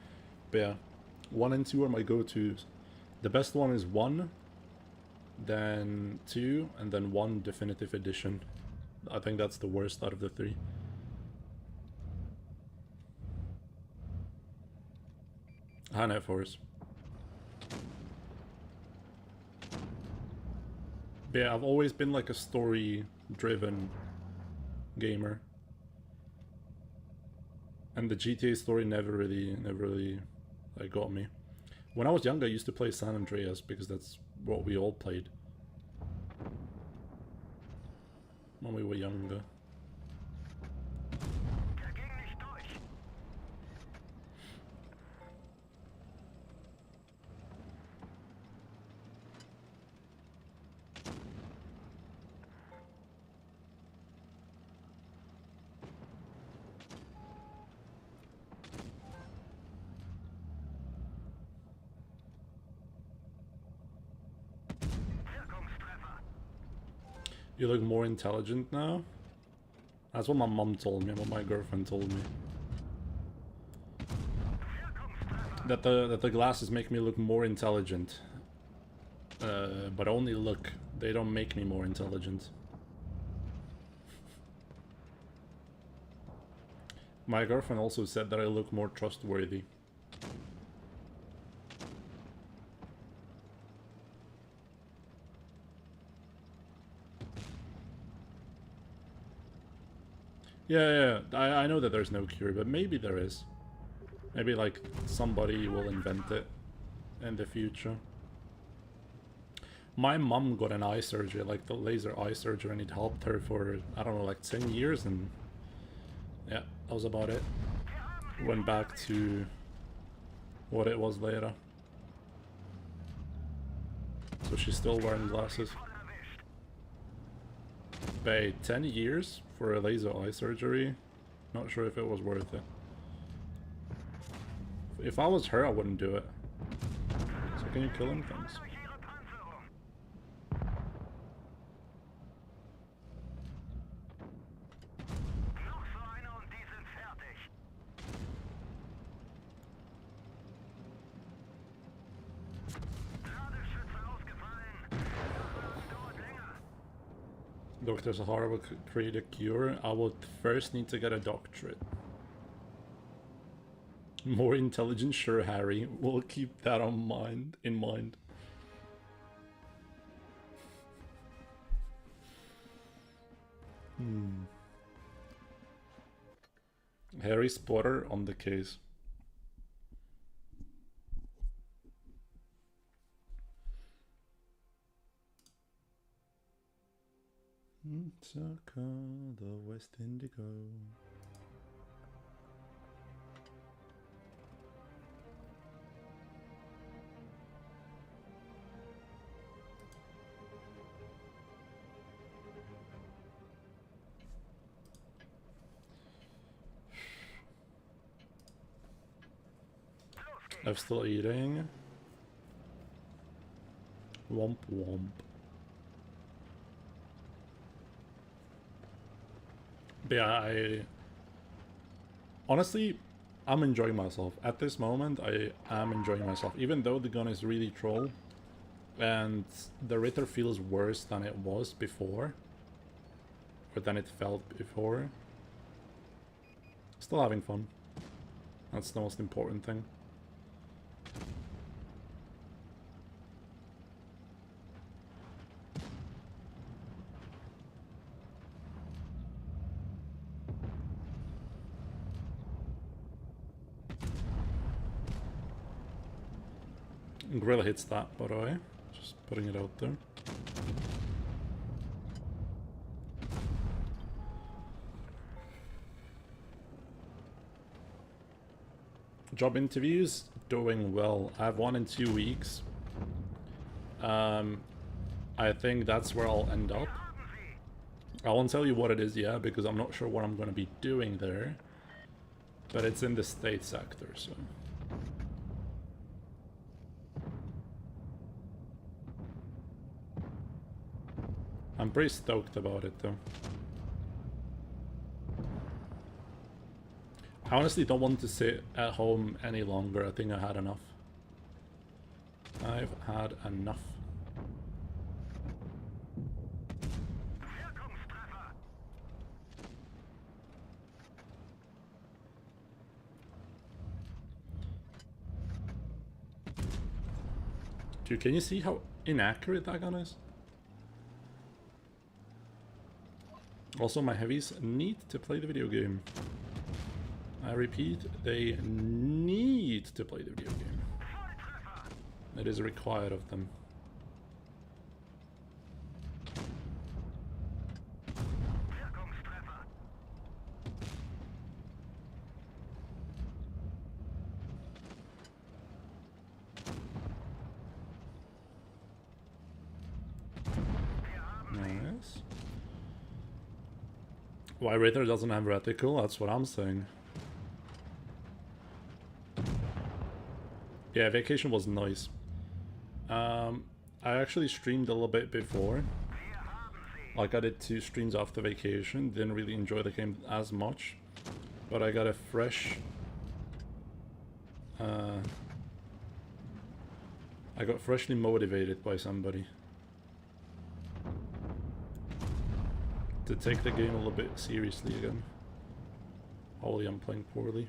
But yeah, 1 and 2 are my go-tos. The best one is 1, then 2, and then 1 Definitive Edition. I think that's the worst out of the 3. High Force. But yeah, I've always been like a story-driven gamer, and the GTA story never really like got me. When I was younger, I used to play San Andreas because that's what we all played when we were younger. You look more intelligent now? That's what my mom told me, what my girlfriend told me. That the glasses make me look more intelligent. But only look. They don't make me more intelligent. My girlfriend also said that I look more trustworthy. Yeah, I know that there's no cure, but maybe there is. Maybe, like, somebody will invent it in the future. My mom got an eye surgery, like the laser eye surgery, and it helped her for, I don't know, like 10 years, and yeah, that was about it. Went back to what it was later. So she's still wearing glasses. But 10 years for a laser eye surgery? Not sure if it was worth it. If I was her, I wouldn't do it. So can you kill him? Thanks. Dr. Sahara would create a cure. I would first need to get a doctorate. More intelligent, sure, Harry. We'll keep that in mind. Harry Potter on the case. Saka, the West Indigo. I'm still eating. Womp womp. But yeah, honestly, I'm enjoying myself. At this moment, I am enjoying myself. Even though the gun is really troll, and the Ritter feels worse than it was before, or than it felt before. Still having fun. That's the most important thing. Grill hits that, by the way. Just putting it out there. Job interviews, doing well. I have one in 2 weeks. I think that's where I'll end up. I won't tell you what it is yet because I'm not sure what I'm going to be doing there. But it's in the state sector, so... I'm pretty stoked about it, though. I honestly don't want to sit at home any longer. I think I had enough. I've had enough. Dude, can you see how inaccurate that gun is? Also, my heavies need to play the video game. I repeat, they need to play the video game. It is required of them. Nice. Why Ritter doesn't have reticle? That's what I'm saying. Yeah, vacation was nice. I actually streamed a little bit before. Like I did 2 streams after vacation. Didn't really enjoy the game as much. But I got a fresh... I got freshly motivated by somebody. To take the game a little bit seriously again. Holy, I'm playing poorly.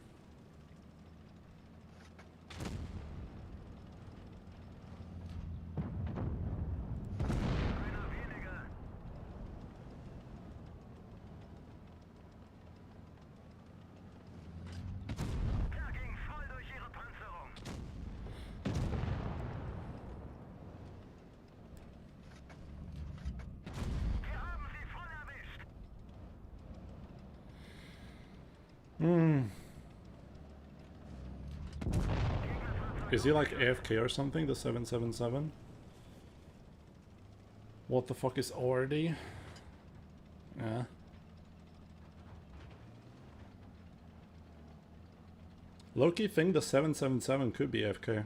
Is he like AFK or something, the 777? What the fuck is already? Yeah. Low-key think the 777 could be AFK.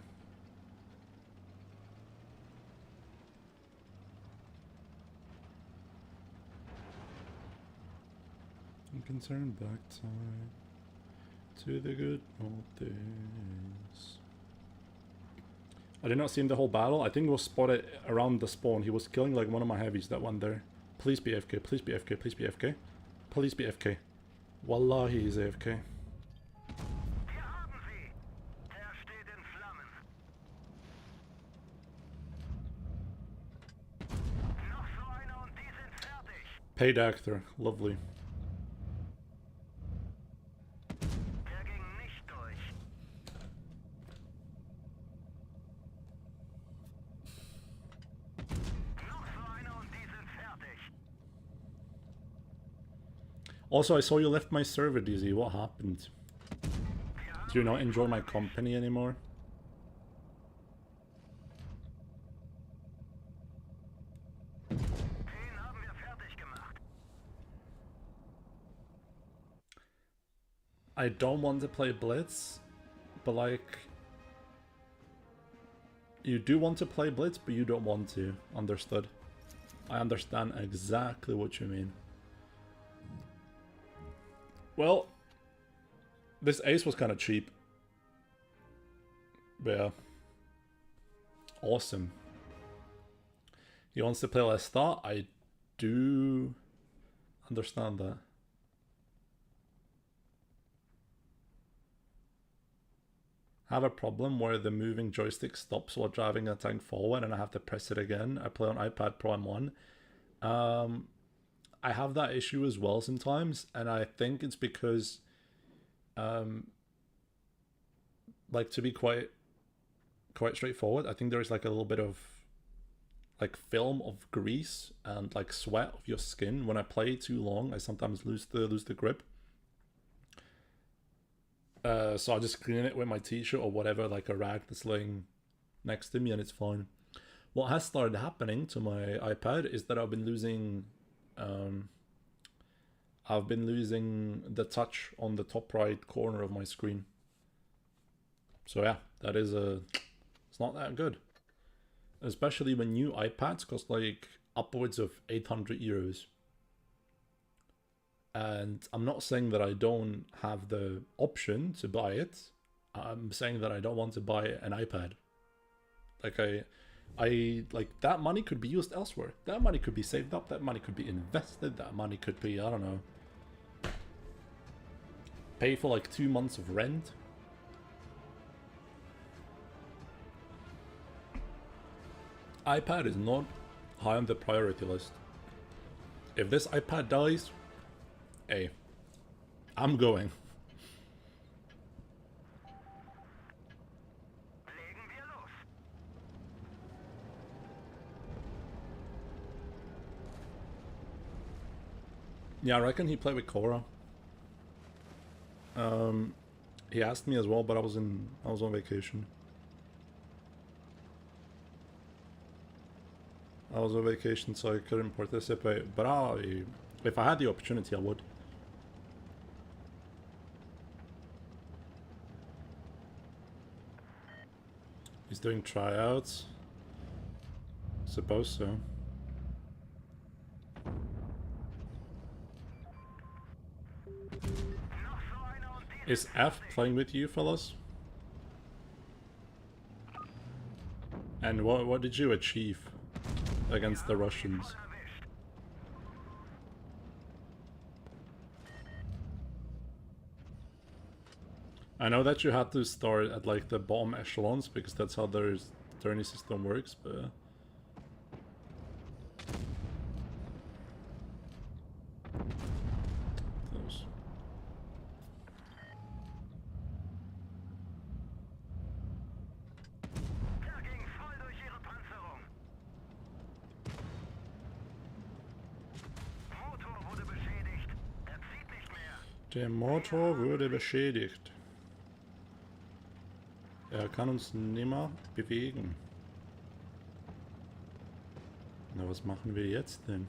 I'm concerned back time to the good old days. I did not see him the whole battle. I think he was spotted around the spawn. He was killing like one of my heavies that one there. Please be AFK, please be AFK, please be AFK. Please be AFK. Wallahi, he's AFK. Paid actor, lovely. Also, I saw you left my server, DZ. What happened? Do you not enjoy my company anymore? I don't want to play Blitz, but like... You do want to play Blitz, but you don't want to. Understood. I understand exactly what you mean. Well, this ace was kind of cheap. But yeah. Awesome. He wants to play less start. I do understand that. Have a problem where the moving joystick stops while driving a tank forward and I have to press it again. I play on iPad Pro M1. I have that issue as well sometimes, and I think it's because, like, to be quite quite straightforward. I think there is like a little bit of like film of grease and like sweat of your skin. When I play too long, I sometimes lose the grip. So I just clean it with my t-shirt or whatever, like a rag that's laying next to me, and it's fine. What has started happening to my iPad is that I've been losing the touch on the top right corner of my screen. So yeah, that is it's not that good. Especially when new iPads cost like upwards of 800 euros. And I'm not saying that I don't have the option to buy it. I'm saying that I don't want to buy an iPad. Like I like that money could be used elsewhere. That money could be saved up. That money could be invested. That money could be, I don't know, pay for like 2 months of rent. iPad is not high on the priority list. If this iPad dies, hey, I'm going. Yeah, I reckon he played with Cora. He asked me as well, but I was on vacation. I was on vacation, so I couldn't participate. But if I had the opportunity, I would. He's doing tryouts. Suppose so. Is F playing with you, fellas? And what did you achieve against the Russians? I know that you had to start at like the bottom echelons because that's how their tourney system works, but those. Der Motor wurde beschädigt. Er kann uns nimmer bewegen. Na, was machen wir jetzt denn?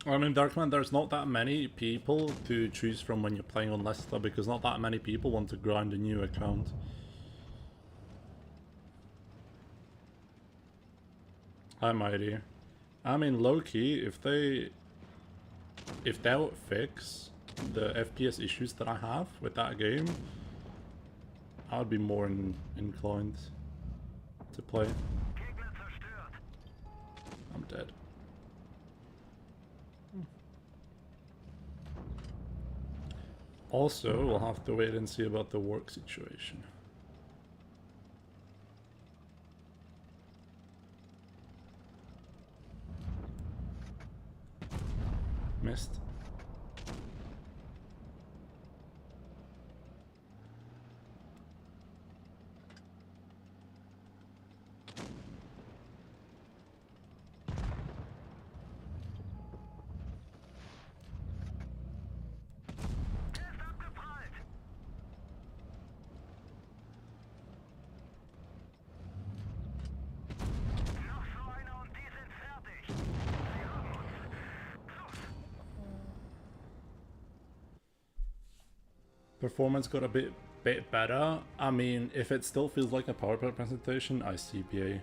I mean, Darkman, there's not that many people to choose from when you're playing on Leicester because not that many people want to grind a new account. Hi, Mighty. I mean, low-key, if they would fix the FPS issues that I have with that game, I would be more inclined to play. I'm dead. Also, we'll have to wait and see about the work situation. Missed. Performance got a bit better. I mean, if it still feels like a PowerPoint presentation, I CPA.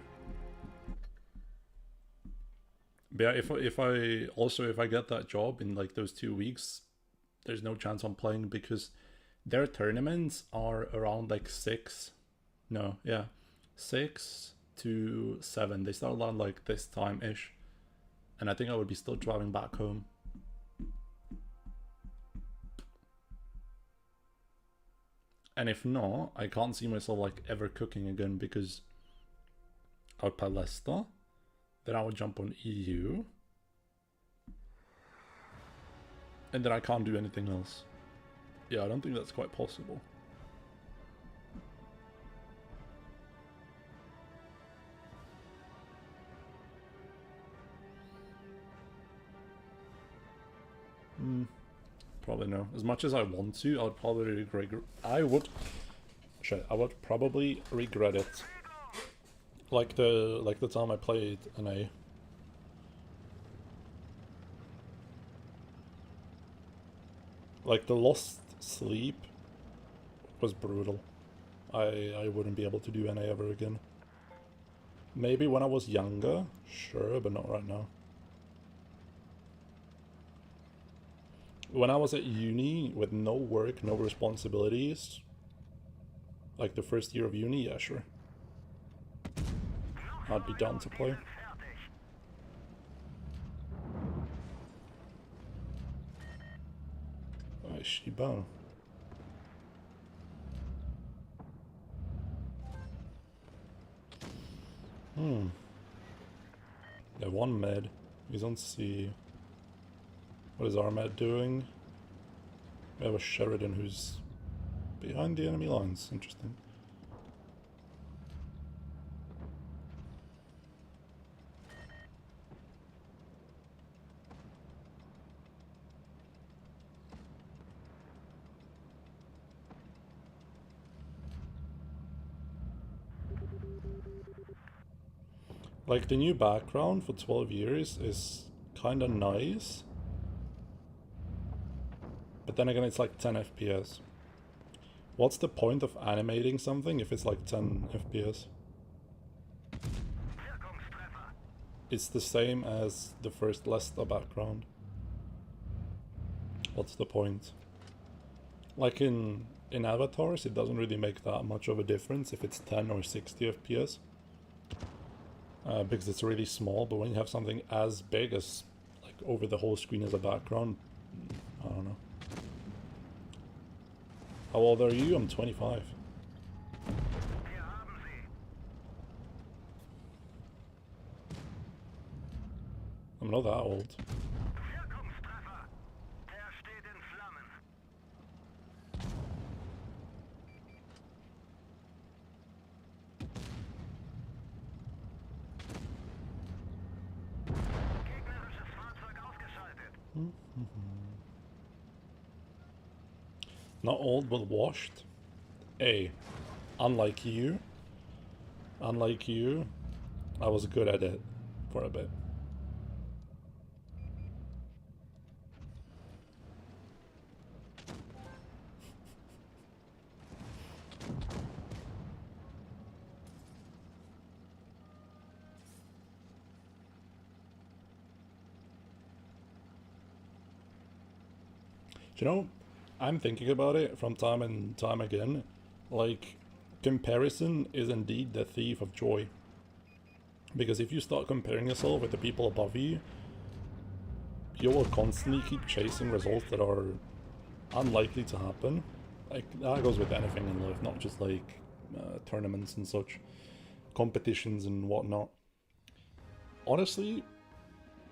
But yeah, if I get that job in like those 2 weeks, there's no chance I'm playing because Their tournaments are around like 6. No, yeah. 6 to 7. They start around like this time ish. And I think I would be still driving back home. And if not, I can't see myself like ever cooking again because I would play Leicester. Then I would jump on EU. And then I can't do anything else. Yeah, I don't think that's quite possible. Probably no. As much as I want to, I would probably regret. I would probably regret it. Like the time I played NA. Like the lost sleep was brutal. I wouldn't be able to do NA ever again. Maybe when I was younger, sure, but not right now. When I was at uni with no work, no responsibilities, like the first year of uni, yeah, sure. I'd be down to play. Shiba. They have one med. He's on C. What is our med doing? We have a Sheridan who's behind the enemy lines. Interesting. Like, the new background for 12 years is kinda nice. But then again, it's like 10 FPS. What's the point of animating something if it's like 10 FPS? It's the same as the first Leicester background. What's the point? Like in avatars, it doesn't really make that much of a difference if it's 10 or 60 FPS. Because it's really small, but when you have something as big as, like, over the whole screen as a background, I don't know. How old are you? I'm 25. I'm not that old. Not old, but washed. Hey, unlike you, I was good at it for a bit. Do you know, I'm thinking about it from time and time again. Like, comparison is indeed the thief of joy. Because if you start comparing yourself with the people above you, you will constantly keep chasing results that are unlikely to happen. Like, that goes with anything in life, not just like tournaments and such, competitions and whatnot. Honestly,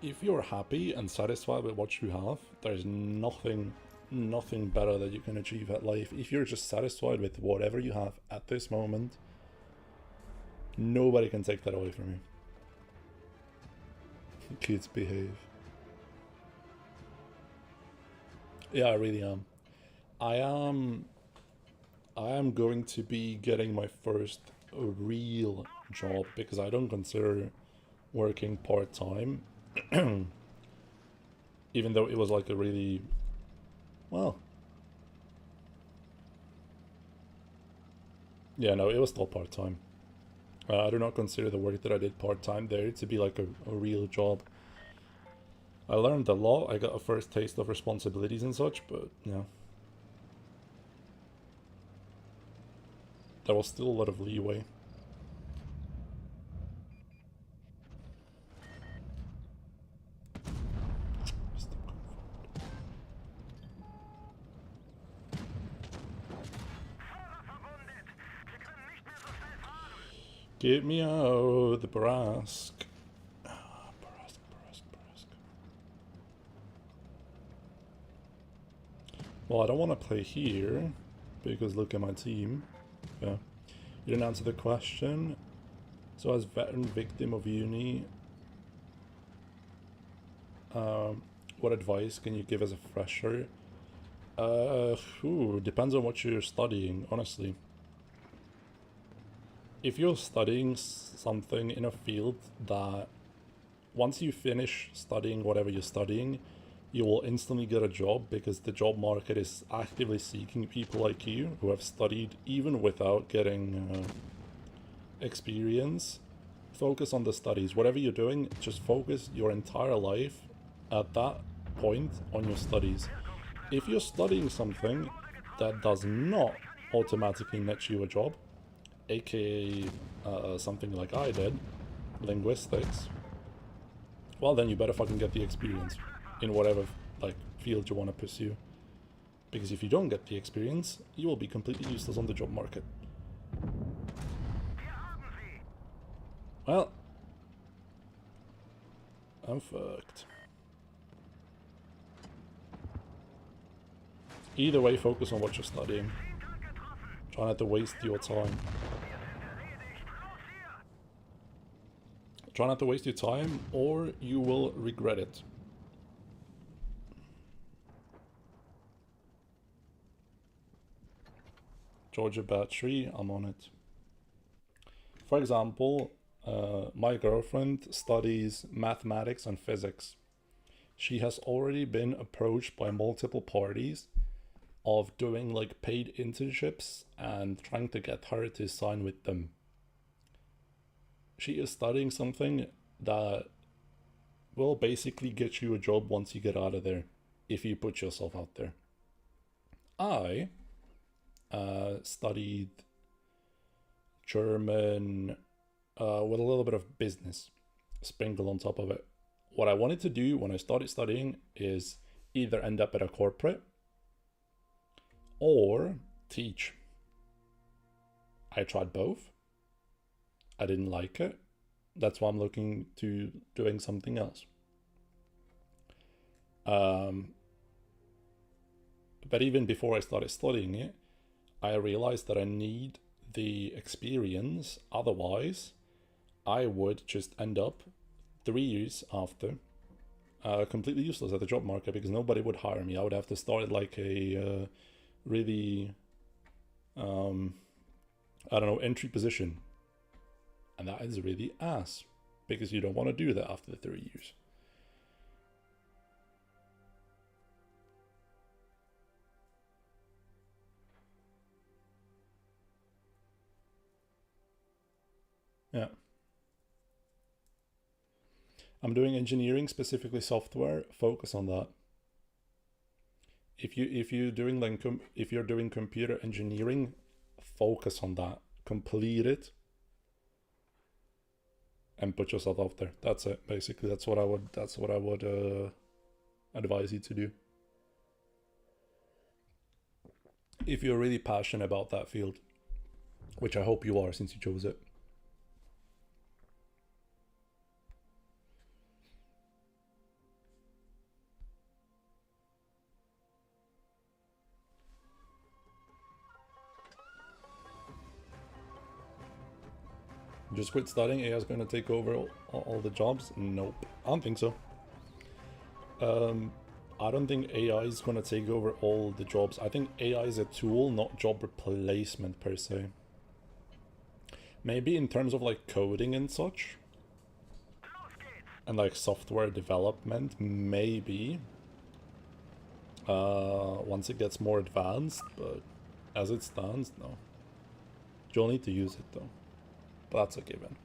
if you're happy and satisfied with what you have, there's nothing better that you can achieve at life. If you're just satisfied with whatever you have at this moment, nobody can take that away from you. Kids behave. Yeah, I really am. I am going to be getting my first real job because I don't consider working part-time. Even though it was like a really, well, yeah, no, it was still part-time. I do not consider the work that I did part-time there to be like a real job. I learned a lot, I got a first taste of responsibilities and such, but yeah. there was still a lot of leeway. Get me out the Brask. Brask. Well, I don't want to play here, because look at my team. Yeah. You didn't answer the question. So as veteran victim of uni, what advice can you give as a fresher? Depends on what you're studying, honestly. If you're studying something in a field that once you finish studying whatever you're studying, you will instantly get a job, because the job market is actively seeking people like you who have studied even without getting experience. Focus on the studies. Whatever you're doing, just focus your entire life at that point on your studies. If you're studying something that does not automatically net you a job, aka something like I did, linguistics, well then you better fucking get the experience in whatever like field you want to pursue. Because if you don't get the experience, you will be completely useless on the job market. Well, I'm fucked. Either way, focus on what you're studying. Try not to waste your time. Try not to waste your time, or you will regret it. Georgia Battery, I'm on it. For example, my girlfriend studies mathematics and physics. She has already been approached by multiple parties of doing like paid internships and trying to get her to sign with them. She is studying something that will basically get you a job once you get out of there, if you put yourself out there. I studied German with a little bit of business sprinkled on top of it. What I wanted to do when I started studying is either end up at a corporate or teach. I tried both. I didn't like it. That's why I'm looking to doing something else. But even before I started studying it, I realized that I need the experience. Otherwise, I would just end up 3 years after completely useless at the job market, because nobody would hire me. I would have to start like a really, I don't know, entry position. And that is really ass, because you don't want to do that after the 3 years. Yeah. I'm doing engineering, specifically software. Focus on that. If you're doing like if you're doing computer engineering, focus on that. Complete it. And put yourself out there. That's it. Basically, that's what I would advise you to do. If you're really passionate about that field, which I hope you are, since you chose it. Just quit studying, AI is going to take over all the jobs? Nope. I don't think so. I don't think AI is going to take over all the jobs. I think AI is a tool, not job replacement per se. Maybe in terms of like coding and such, and like software development, maybe. Once it gets more advanced, but as it stands, no. You'll need to use it though. That's a given.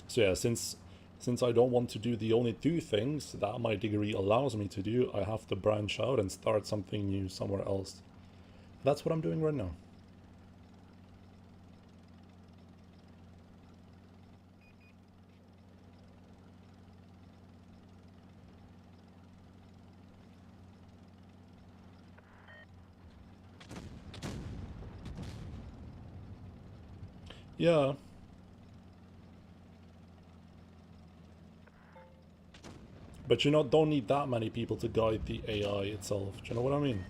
So yeah, since I don't want to do the only two things that my degree allows me to do, I have to branch out and start something new somewhere else. That's what I'm doing right now. Yeah. But you know, don't need that many people to guide the AI itself. Do you know what I mean?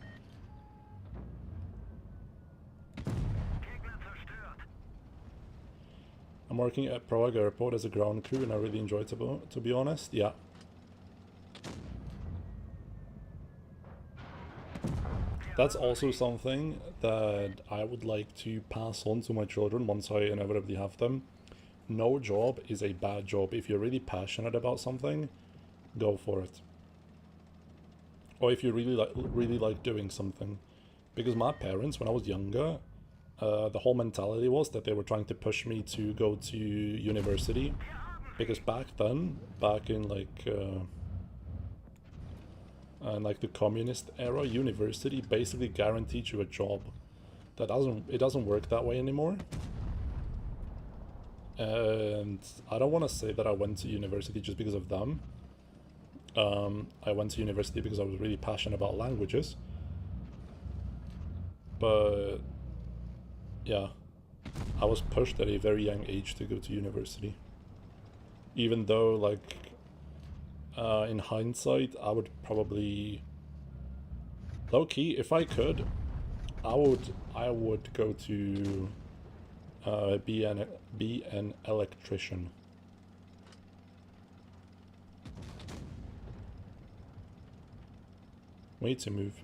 I'm working at Prague Airport as a ground crew and I really enjoy it, to be honest. Yeah. That's also something that I would like to pass on to my children once I inevitably have them. No job is a bad job. If you're really passionate about something, go for it. Or if you really like doing something. Because my parents, when I was younger, the whole mentality was that they were trying to push me to go to university. Because back then, back in like the communist era, university basically guaranteed you a job. It doesn't work that way anymore. And I don't want to say that I went to university just because of them. I went to university because I was really passionate about languages. But yeah, I was pushed at a very young age to go to university. Even though, like, in hindsight, I would probably, low key, if I could, I would go to be an electrician. Wait to move.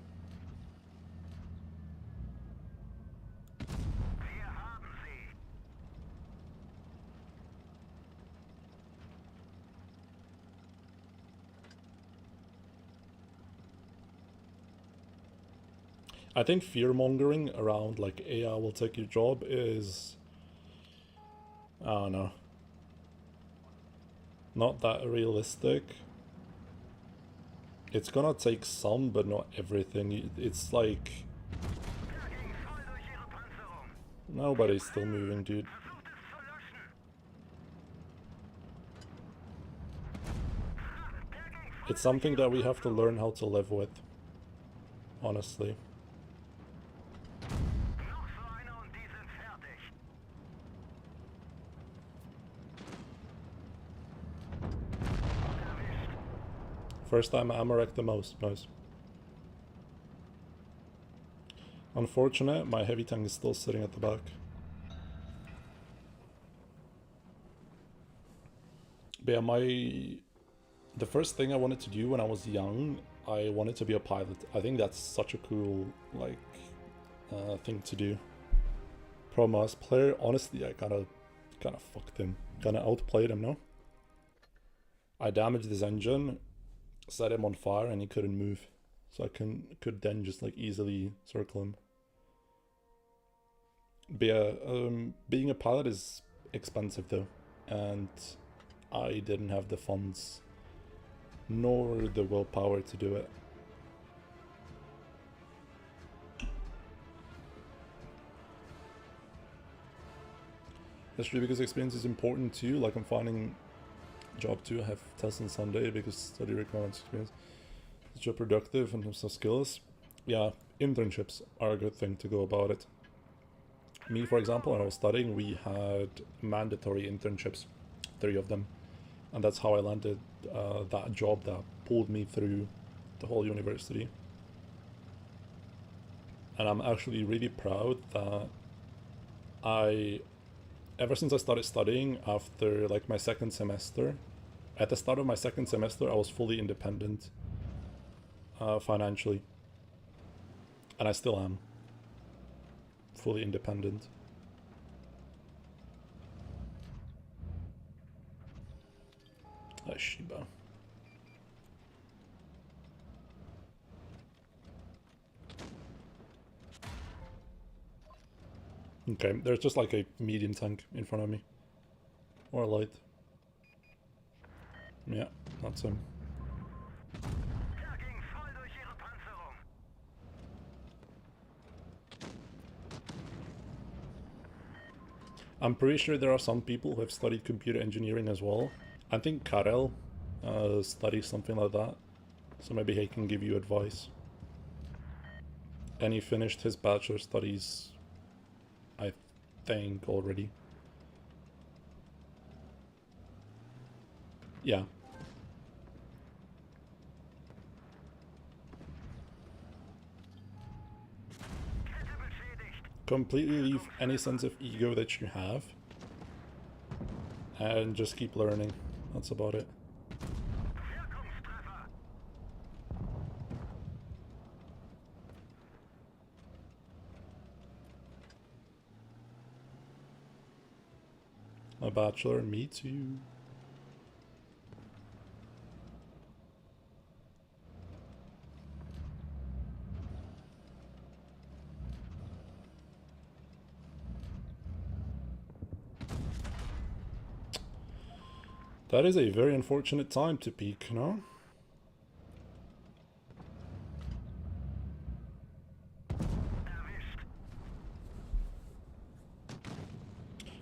I think fear-mongering around, like, AI will take your job is, I don't know, not that realistic. It's gonna take some, but not everything. It's like, nobody's still moving, dude. It's something that we have to learn how to live with, honestly. First time ammo wrecked the most. Nice. Unfortunate, my heavy tank is still sitting at the back. But yeah, the first thing I wanted to do when I was young, I wanted to be a pilot. I think that's such a cool, like, thing to do. Pro mouse player, honestly, I kind of fucked him. Kind of outplayed him, no? I damaged his engine, set him on fire, and he couldn't move. So I could then just, like, easily circle him. But yeah, being a pilot is expensive though, and I didn't have the funds nor the willpower to do it. That's true, because experience is important too. Like, I'm finding job 2, I have tests on Sunday because study requirements experience. It's job productive in terms of skills. Yeah, internships are a good thing to go about it. Me, for example, when I was studying, we had mandatory internships, 3 of them. And that's how I landed that job that pulled me through the whole university. And I'm actually really proud that ever since I started studying after like my second semester, at the start of my second semester, I was fully independent financially. And I still am fully independent. Shiba. Okay, there's just like a medium tank in front of me. Or a light. Yeah, that's him. I'm pretty sure there are some people who have studied computer engineering as well. I think Karel studies something like that, so maybe he can give you advice. And he finished his bachelor studies, I think, already. Yeah. Completely leave any sense of ego that you have and just keep learning. That's about it. A bachelor, me too. That is a very unfortunate time to peak, no?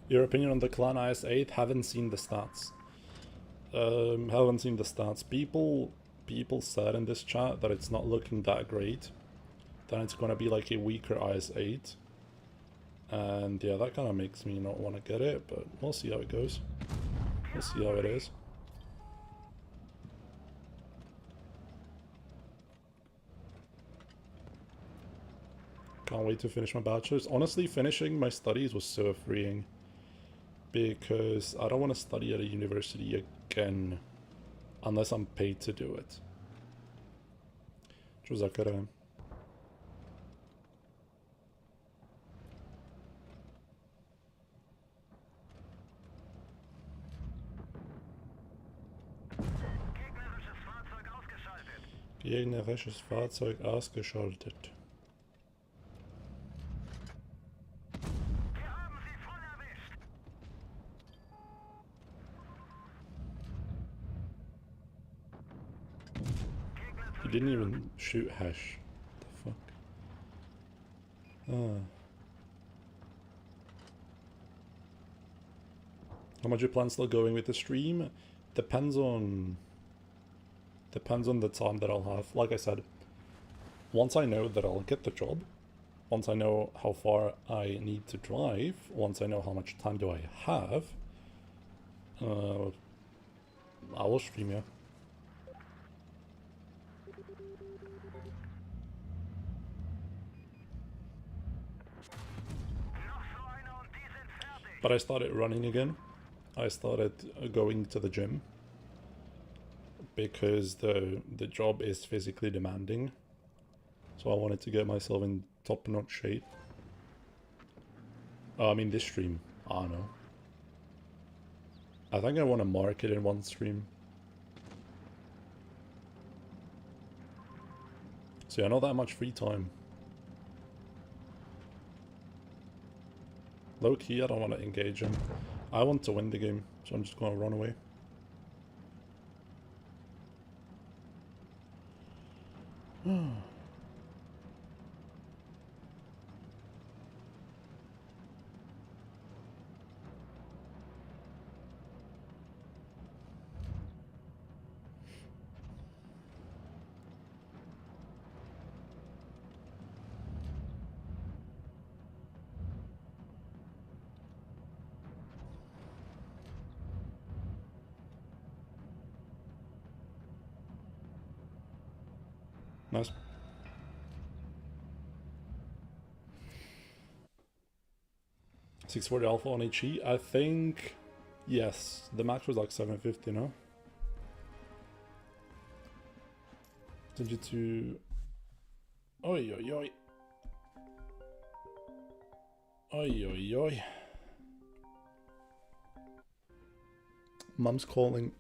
Your opinion on the Clan IS-8? Haven't seen the stats. Haven't seen the stats. People said in this chat that it's not looking that great. Then it's gonna be like a weaker IS-8. And yeah, that kind of makes me not want to get it, but we'll see how it goes. We'll see how it is. Can't wait to finish my bachelor's. Honestly, finishing my studies was so freeing. Because I don't want to study at a university again. Unless I'm paid to do it. شو ذاكرها. Gegnerisches Fahrzeug ausgeschaltet. He didn't even shoot Hash. What the fuck? Ah. How much you plan still going with the stream? Depends on the time that I'll have. Like I said, once I know that I'll get the job, once I know how far I need to drive, once I know how much time do I have, I will stream, yeah. But I started running again. I started going to the gym because the job is physically demanding. So I wanted to get myself in top-notch shape. I mean, this stream, I don't know. I think I want to mark it in one stream. So yeah, not that much free time. Low key, I don't want to engage him. I want to win the game, so I'm just going to run away. Nice. 640 alpha on HE. I think, yes, the max was like 750, no? Genjutsu. Oi, oi, oi. Oi, oi, oi. Mum's calling.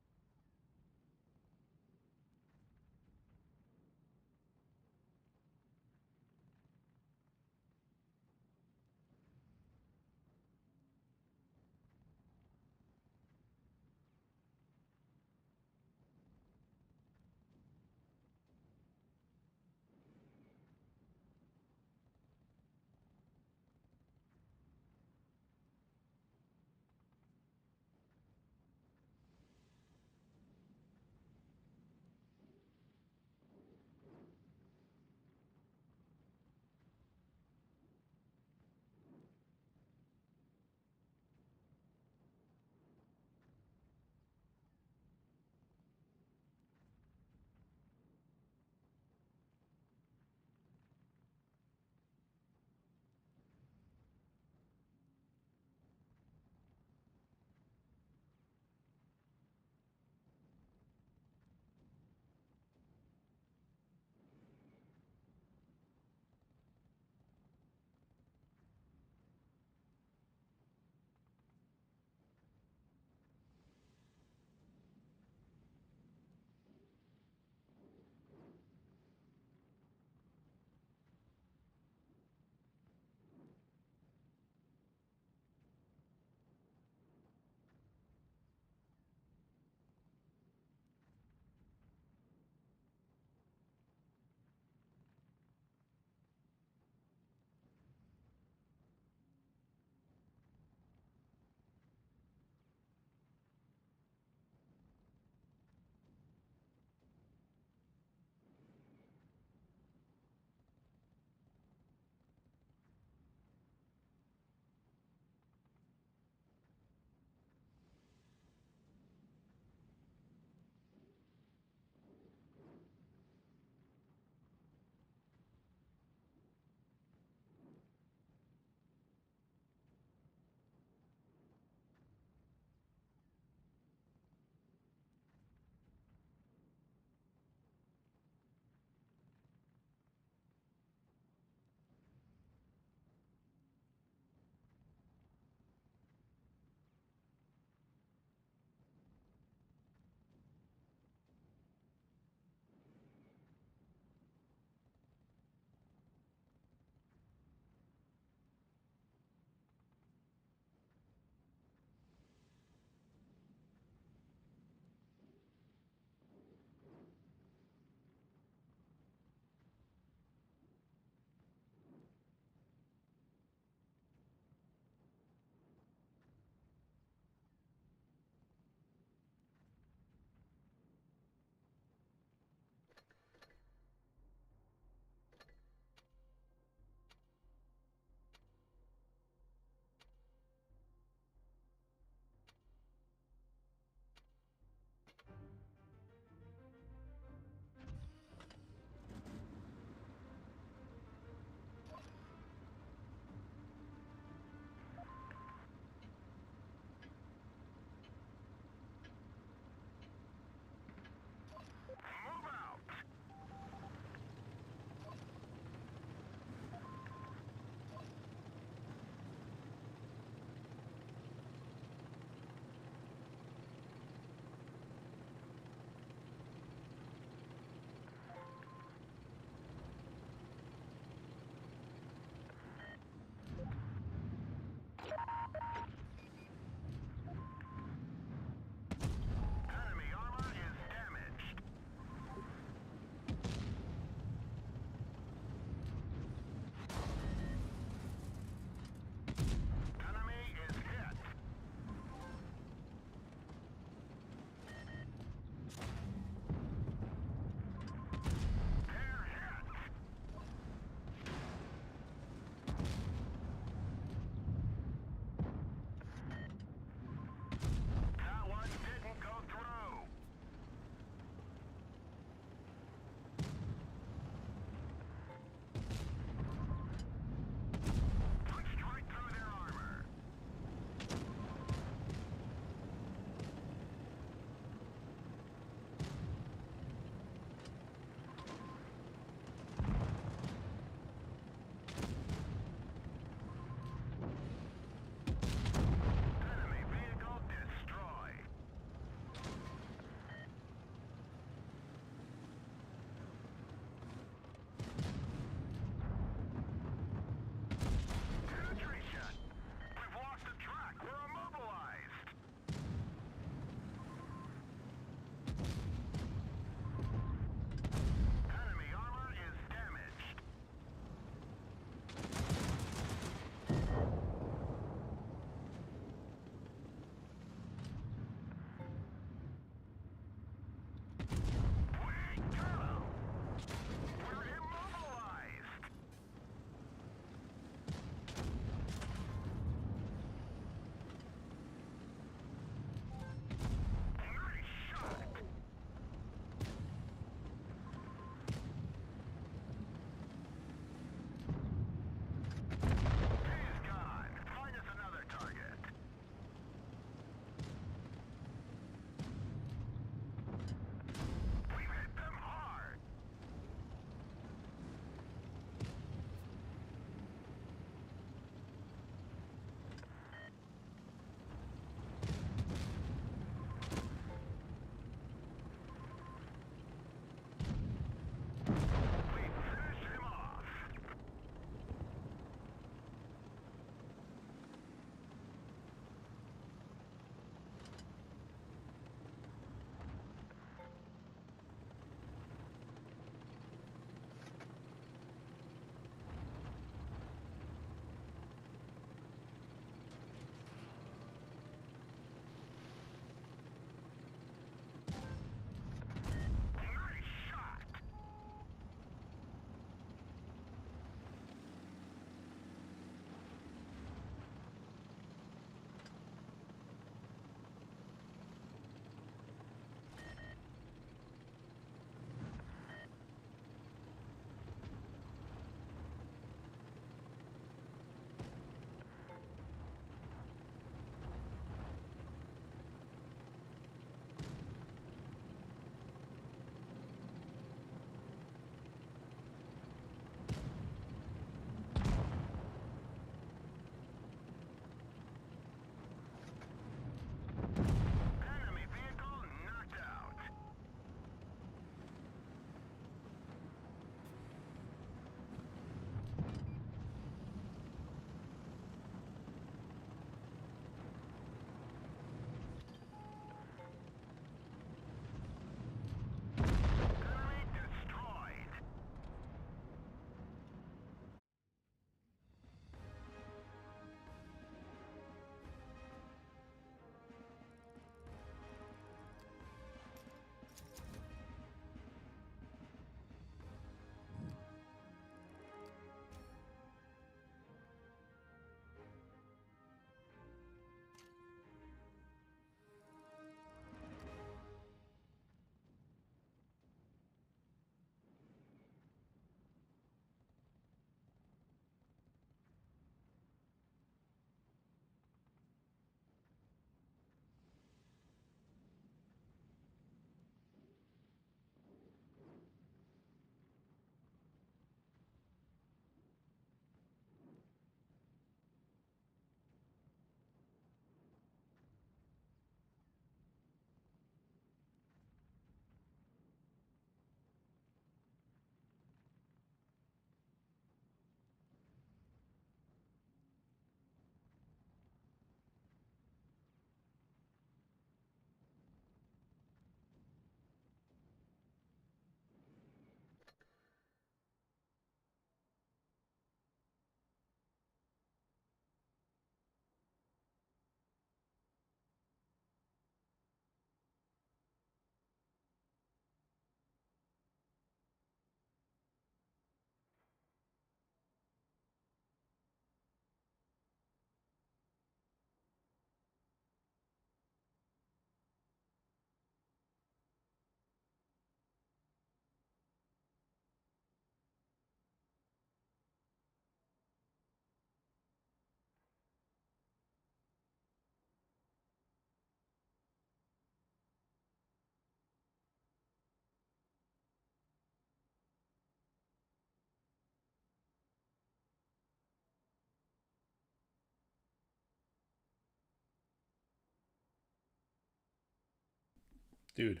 Dude.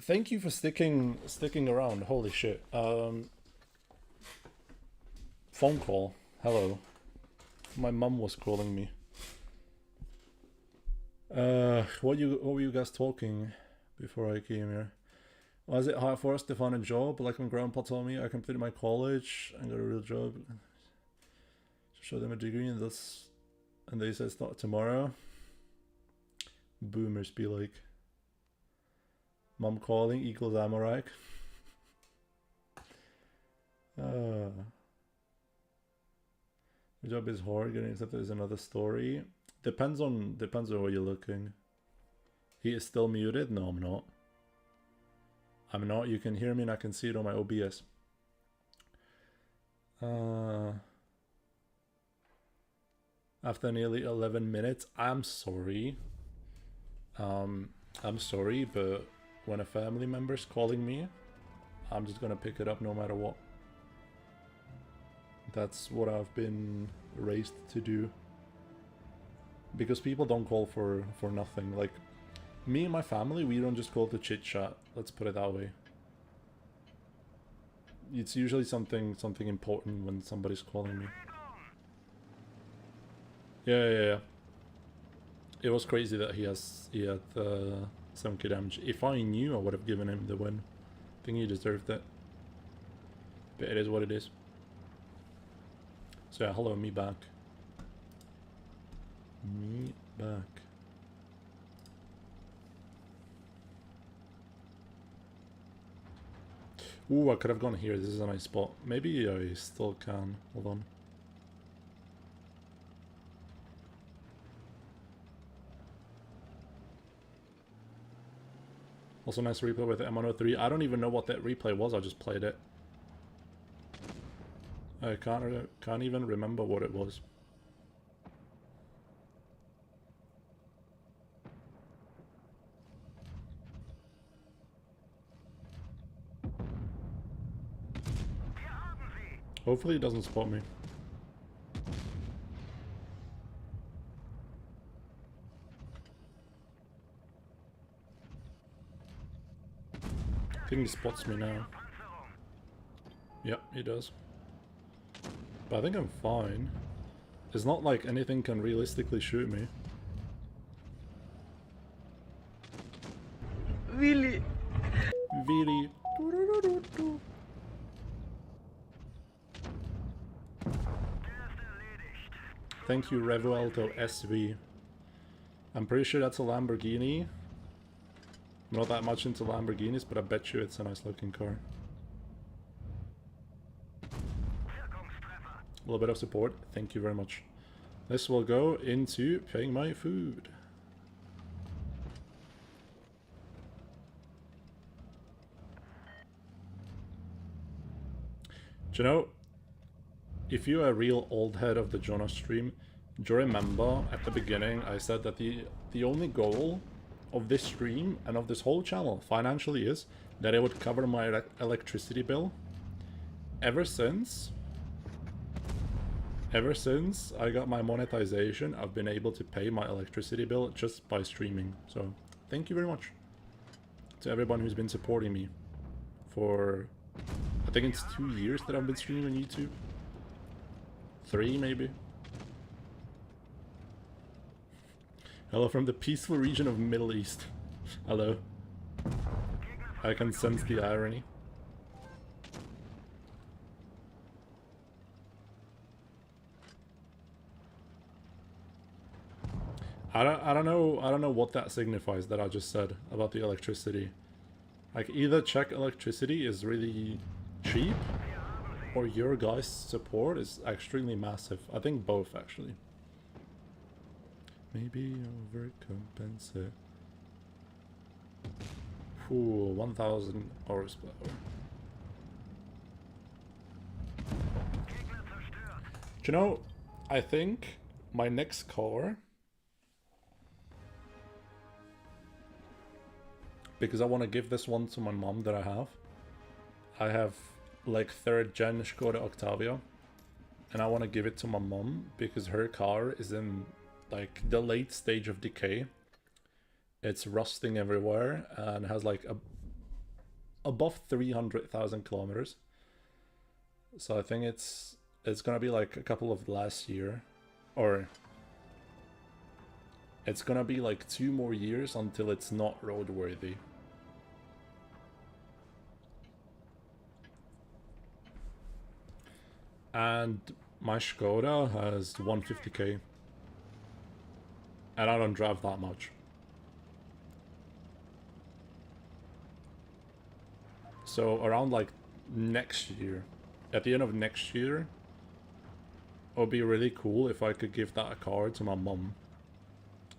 Thank you for sticking around. Holy shit. Phone call. Hello. My mum was calling me. What were you guys talking before I came here? Was it hard for us to find a job? Like when Grandpa told me I completed my college and got a real job. Show them a degree and they said start tomorrow. Boomers be like. Mom calling equals Amarak. The job is hard. Getting accepted is another story. Depends on where you're looking. He is still muted. No, I'm not. I'm not. You can hear me and I can see it on my OBS. After nearly 11 minutes, I'm sorry. I'm sorry, but when a family member's calling me, I'm just gonna pick it up no matter what. That's what I've been raised to do. Because people don't call for nothing. Like, me and my family, we don't just call to chit chat. Let's put it that way. It's usually something important when somebody's calling me. Yeah. It was crazy that he had 7k damage. If I knew, I would have given him the win. I think he deserved it. But it is what it is. So yeah, hello, me back. Me back. Ooh, I could have gone here. This is a nice spot. Maybe I still can. Hold on. Also nice replay with M103. I don't even know what that replay was. I just played it. I can't even remember what it was. Hopefully it doesn't spot me. I think he spots me now. Yep, he does. But I think I'm fine. It's not like anything can realistically shoot me. Really? Really? Thank you, Revuelto SV. I'm pretty sure that's a Lamborghini. I'm not that much into Lamborghinis, but I bet you it's a nice looking car. A little bit of support. Thank you very much. This will go into paying my food. Do you know, if you're a real old head of the Jonas stream, do you remember at the beginning I said that the only goal of this stream and of this whole channel financially is that it would cover my electricity bill? Ever since I got my monetization, I've been able to pay my electricity bill just by streaming. So thank you very much to everyone who's been supporting me for, I think it's 2 years that I've been streaming on YouTube. 3 maybe. Hello from the peaceful region of Middle East. Hello. I can sense the irony. I don't know what that signifies that I just said about the electricity. Like, either check electricity is really cheap, or your guys' support is extremely massive. I think both, actually. Maybe overcompensate. Ooh, 1000 horsepower. Do you know, I think my next car, because I want to give this one to my mom that I have like 3rd gen Skoda Octavia, and I want to give it to my mom because her car is in like the late stage of decay, It's rusting everywhere and has like above 300,000 kilometers. So I think it's gonna be like a couple of last year, or it's gonna be like 2 more years until it's not roadworthy. And my Skoda has 150k, and I don't drive that much. So around like next year, at the end of next year, it would be really cool if I could give that a car to my mum,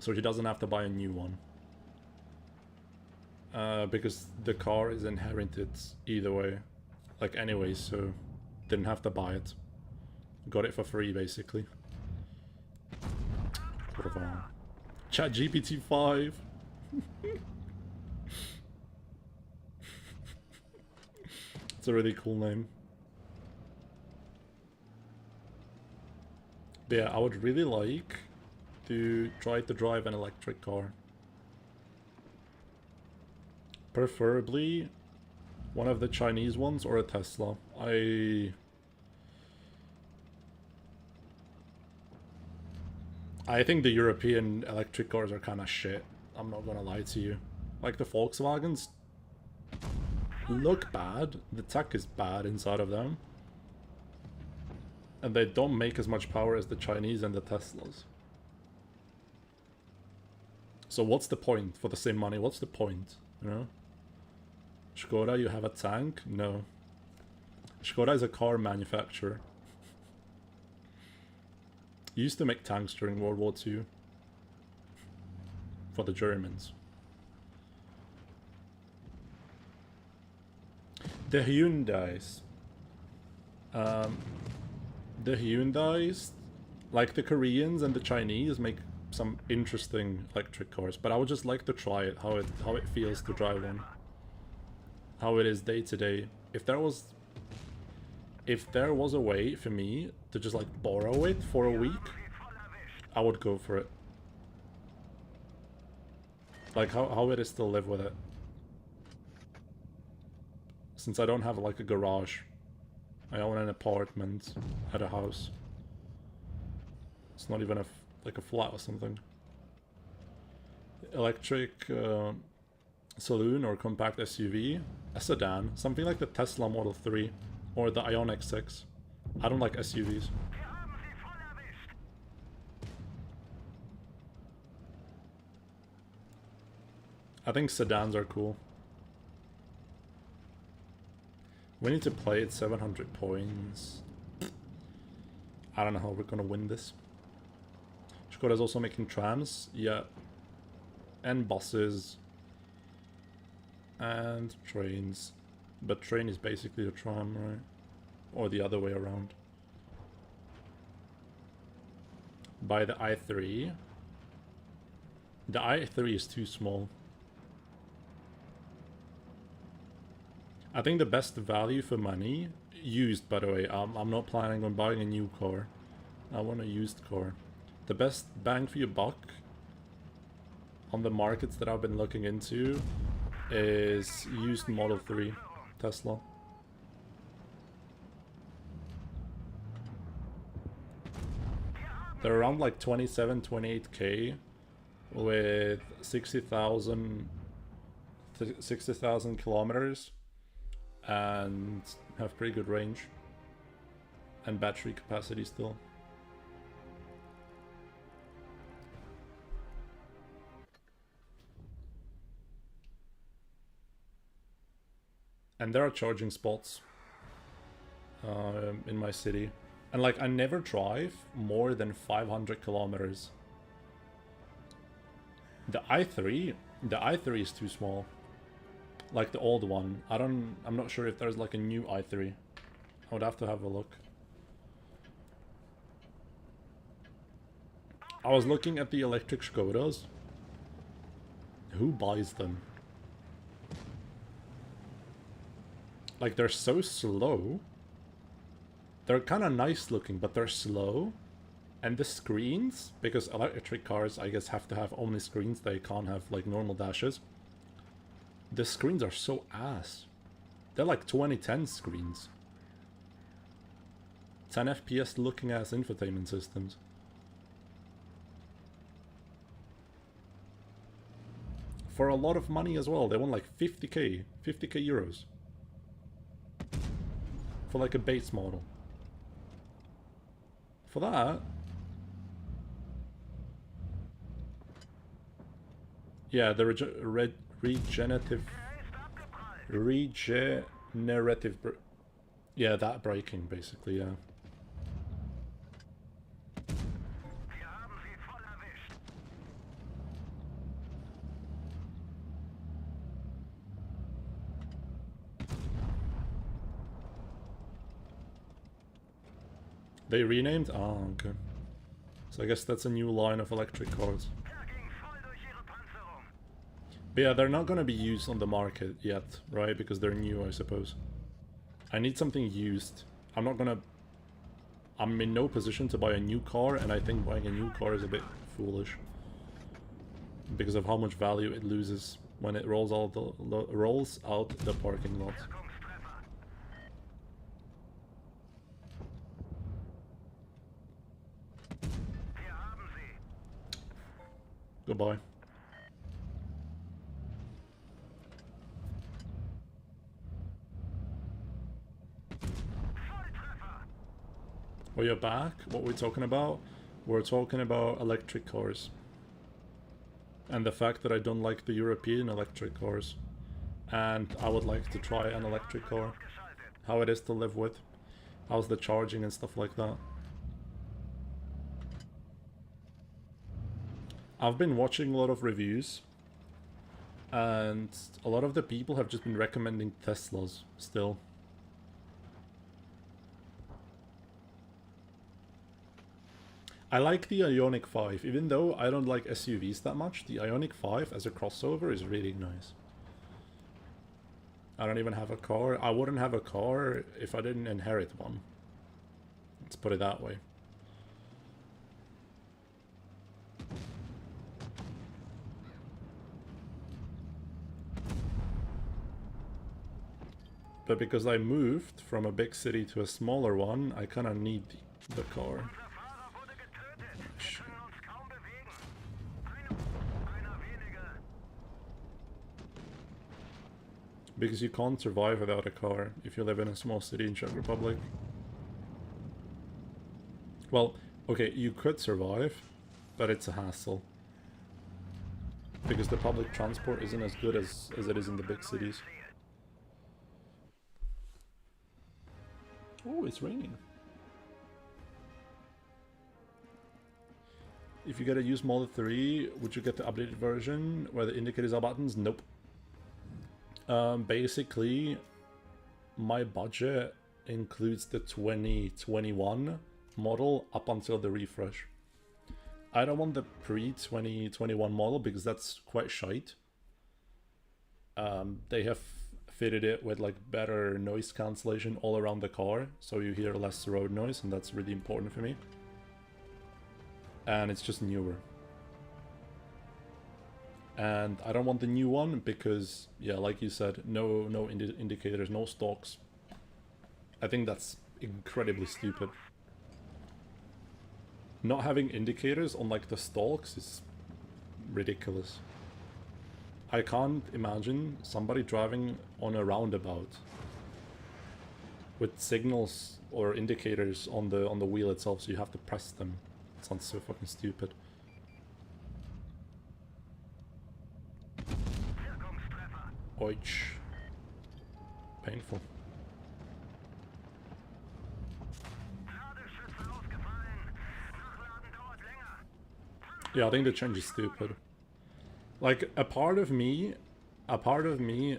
so she doesn't have to buy a new one. Because the car is inherited either way, like anyway, so didn't have to buy it. Got it for free, basically. Chat GPT 5. It's a really cool name. But yeah, I would really like to try to drive an electric car. Preferably one of the Chinese ones or a Tesla. I think the European electric cars are kind of shit. I'm not gonna lie to you. Like the Volkswagens look bad. The tech is bad inside of them. And they don't make as much power as the Chinese and the Teslas. So what's the point for the same money? What's the point, you know? Skoda, you have a tank? No. Skoda is a car manufacturer. Used to make tanks during World War II. For the Germans. The Hyundais. The Hyundais, like the Koreans and the Chinese, make some interesting electric cars, but I would just like to try it, how it feels to drive one. How it is day to day. If there was a way for me to just like borrow it for a week, I would go for it. Like how it is to live with it. Since I don't have like a garage. I own an apartment at a house. It's not even like a flat or something. Electric saloon or compact SUV. A sedan. Something like the Tesla Model 3 or the Ioniq 6. I don't like SUVs. I think sedans are cool. We need to play at 700 points. I don't know how we're gonna win this. Skoda's also making trams, yeah. And buses. And trains. But train is basically a tram, right? Or the other way around. Buy the i3. The i3 is too small. I think the best value for money, used by the way, I'm not planning on buying a new car. I want a used car. The best bang for your buck on the markets that I've been looking into is used Model 3 Tesla. They're around like 27, 28k with 60,000 kilometers. And have pretty good range and battery capacity still. And there are charging spots in my city, and like I never drive more than 500 kilometers. The i3 is too small. Like the old one. I'm not sure if there's like a new i3. I would have to have a look. I was looking at the electric Skodas. Who buys them? Like they're so slow. They're kind of nice looking, but they're slow. And the screens, because electric cars, I guess, have to have only screens, they can't have, like, normal dashes. The screens are so ass. They're like 2010 screens. 10 FPS looking ass infotainment systems. For a lot of money as well. They want like 50k euros. For like a base model. For that... Yeah, the regenerative... Yeah, that braking, basically, yeah. They renamed? Ah, okay. So I guess that's a new line of electric cars. But yeah, they're not gonna be used on the market yet, right? Because they're new, I suppose. I need something used. I'm in no position to buy a new car, and I think buying a new car is a bit foolish. Because of how much value it loses when it rolls out the parking lot. Goodbye. Oh, you're back? What we're talking about? We're talking about electric cars. And the fact that I don't like the European electric cars. And I would like to try an electric car. How it is to live with. How's the charging and stuff like that. I've been watching a lot of reviews. And a lot of the people have just been recommending Teslas still. I like the Ioniq 5, even though I don't like SUVs that much. The Ioniq 5 as a crossover is really nice. I don't even have a car. I wouldn't have a car if I didn't inherit one. Let's put it that way. But because I moved from a big city to a smaller one, I kind of need the car. Because you can't survive without a car if you live in a small city in Czech Republic. Well, okay, you could survive, but it's a hassle. Because the public transport isn't as good as it is in the big cities. Oh, it's raining. If you get a used Model 3, would you get the updated version where the indicators are buttons? Nope. Basically, my budget includes the 2021 model up until the refresh. I don't want the pre-2021 model because that's quite shite. They have fitted it with like better noise cancellation all around the car, so you hear less road noise, and that's really important for me. And it's just newer. And I don't want the new one because, yeah, like you said, no indicators, no stalks. I think that's incredibly stupid. Not having indicators on like the stalks is ridiculous. I can't imagine somebody driving on a roundabout with signals or indicators on the wheel itself, so you have to press them. It sounds so fucking stupid. Oich. Painful. Yeah, I think the change is stupid. Like, a part of me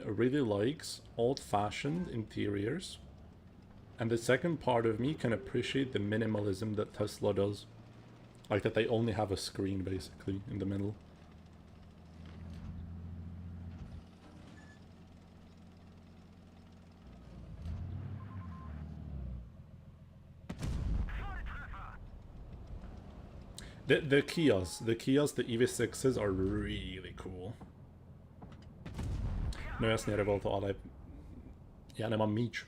really likes old-fashioned interiors. And the second part of me can appreciate the minimalism that Tesla does. Like that they only have a screen, basically, in the middle. The Kias, the EV6s are really cool. No jasně, Revolto, ale já nemám míč.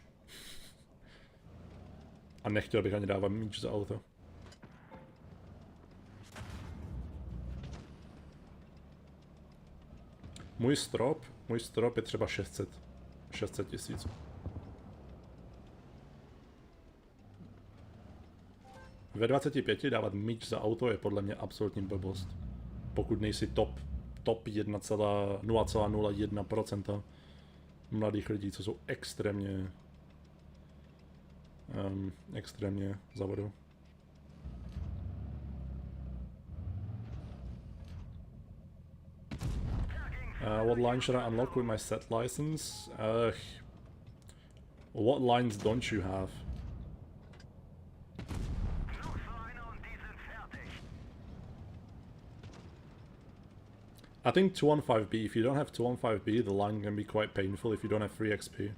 A nechtěl bych ani dávat míč za auto. Můj strop je třeba 600 tisíc. Ve 25 dávat míč za auto je podle mě absolutní blbost. Pokud nejsi top 0,01% mladých lidí, co jsou extrémně závodu. What line should I unlock with my set license? What lines don't you have? I think 215B, if you don't have 215B, the line can be quite painful if you don't have free XP.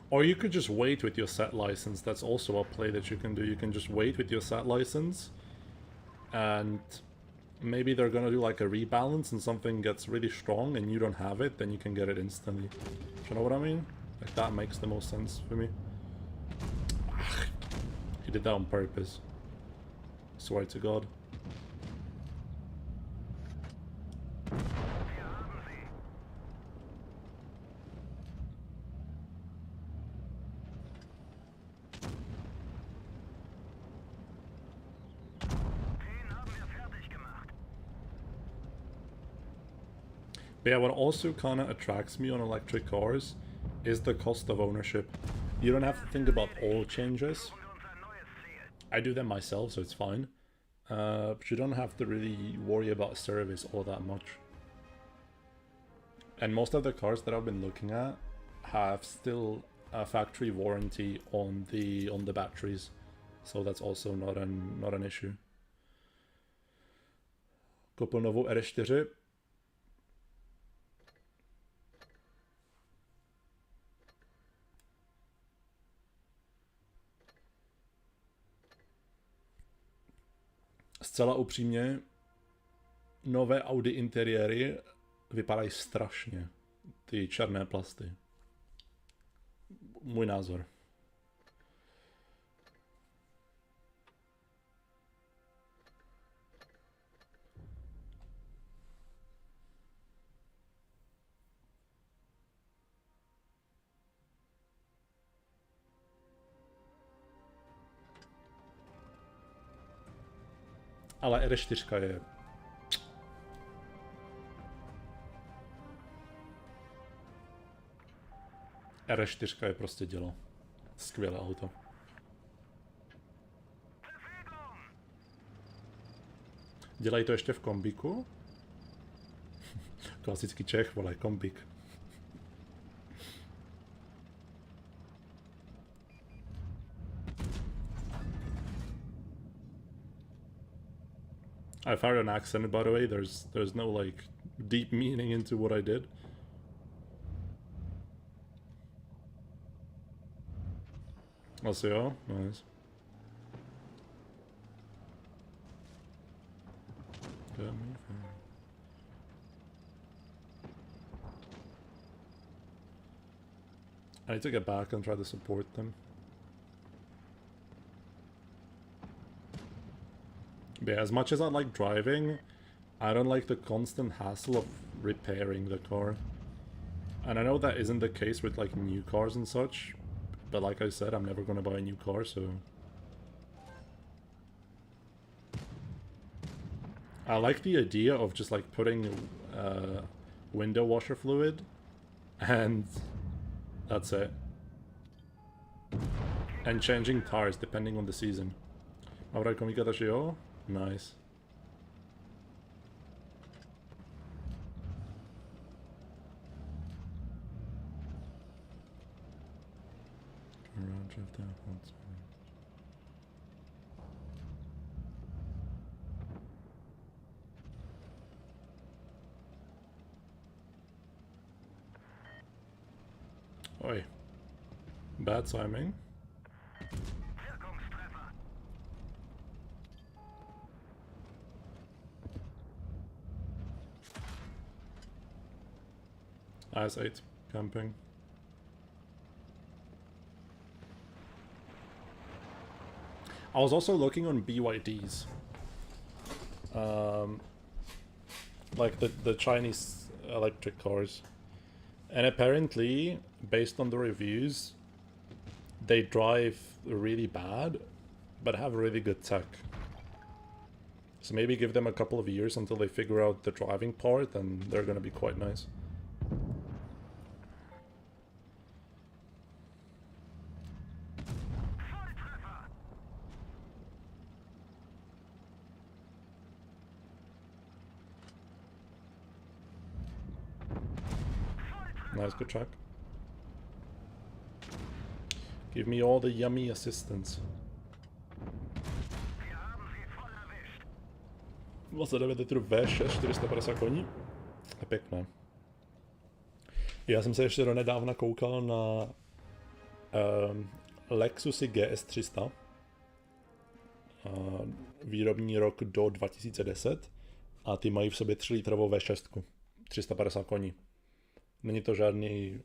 Or you could just wait with your set license. That's also a play that you can do. You can just wait with your set license, and maybe they're gonna do like a rebalance and something gets really strong and you don't have it, then you can get it instantly. Do you know what I mean? Like, that makes the most sense for me. Ugh, he did that on purpose. Swear to God. But yeah, what also kind of attracts me on electric cars is the cost of ownership. You don't have to think about oil changes. I do them myself, so it's fine. But you don't have to really worry about service all that much. And most of the cars that I've been looking at have still a factory warranty on the batteries, so that's also not an issue. Koupil novou R4. Zcela upřímně, nové Audi interiéry vypadají strašně. Ty černé plasty. Můj názor. Ale R4 je... R4 je prostě dělo. Skvělé auto. Dělají to ještě v kombíku? Klasický Čech, vole, kombík. I fired an accent, by the way. There's no like deep meaning into what I did. Also, yeah, nice. Got me. I need to get back and try to support them. But yeah, as much as I like driving, I don't like the constant hassle of repairing the car. And I know that isn't the case with like new cars and such, but like I said, I'm never gonna buy a new car, so... I like the idea of just like putting window washer fluid, and that's it. And changing tires depending on the season. Ahora con mi yo. Nice. Oi. Bad timing. Ice 8 camping. I was also looking on BYDs. Like the Chinese electric cars. And apparently, based on the reviews, they drive really bad, but have really good tech. So maybe give them a couple of years until they figure out the driving part, and they're gonna be quite nice. Nice, good track. Give me all the yummy assistance. Vlastně 9 litrů V6, 450 koní. Je pěkné. Já jsem se ještě donedávna koukal na Lexusy GS300. Výrobní rok do 2010. A ty mají v sobě 3-litrovou V6. 350 koní. Není to žádný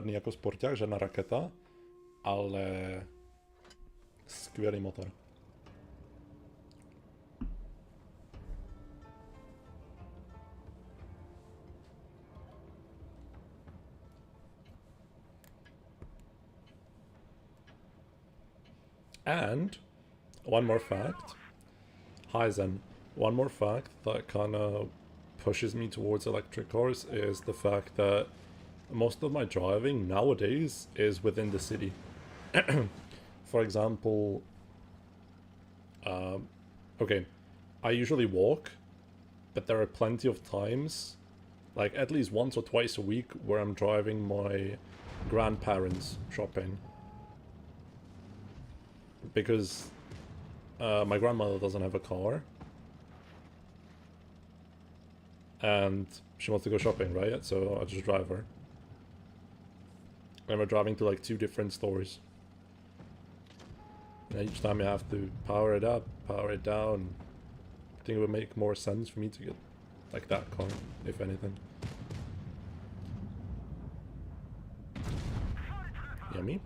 jako sporták, žádná raketa, ale skvělý motor. And one more fact. Hi Zen. One more fact that kind of pushes me towards electric cars is the fact that most of my driving nowadays is within the city. For example, okay, I usually walk, but there are plenty of times, like at least once or twice a week, where I'm driving my grandparents shopping. Because my grandmother doesn't have a car. And she wants to go shopping, right? So I just drive her. And we're driving to like 2 different stores. And each time you have to power it up, power it down. I think it would make more sense for me to get like that car, if anything. Yummy.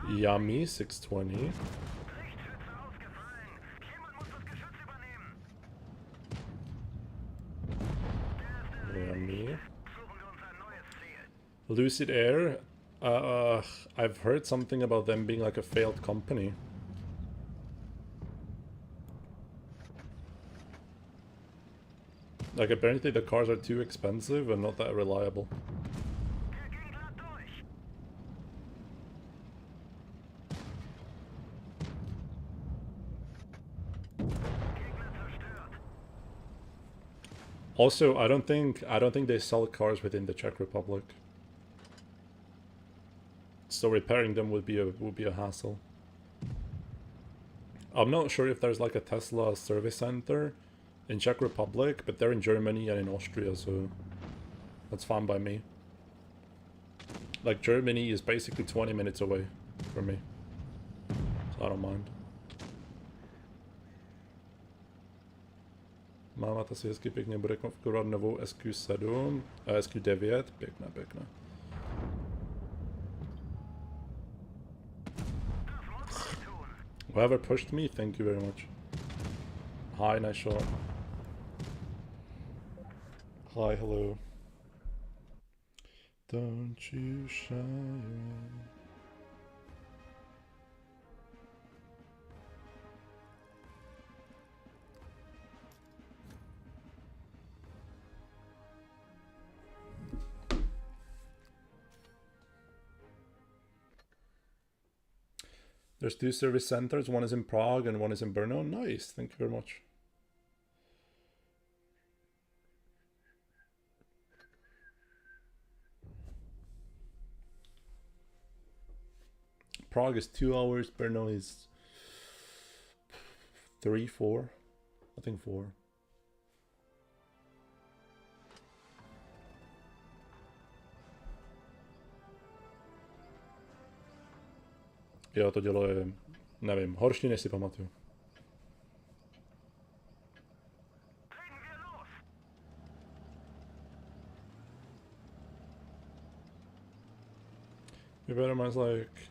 Yummy, 620. Yummy. Lucid Air. I've heard something about them being like a failed company. Like apparently the cars are too expensive and not that reliable. Also, I don't think they sell cars within the Czech Republic. So repairing them would be a hassle. I'm not sure if there's like a Tesla service center in Czech Republic, but they're in Germany and in Austria, so that's fine by me. Like Germany is basically 20 minutes away from me, so I don't mind. Máma ta si hezky pěkně bude konfigurovat novou SQ7, SQ9, pěkné, pěkné. Whoever pushed me, thank you very much. Hi, nice shot. Hi, hello. Don't you shy away. There's 2 service centers, one is in Prague and one is in Brno. Nice, thank you very much. Prague is 2 hours. Brno is 3, 4. I think 4. Jo, to dělo je, nevím, horší, než si pamatuju. Mine's like,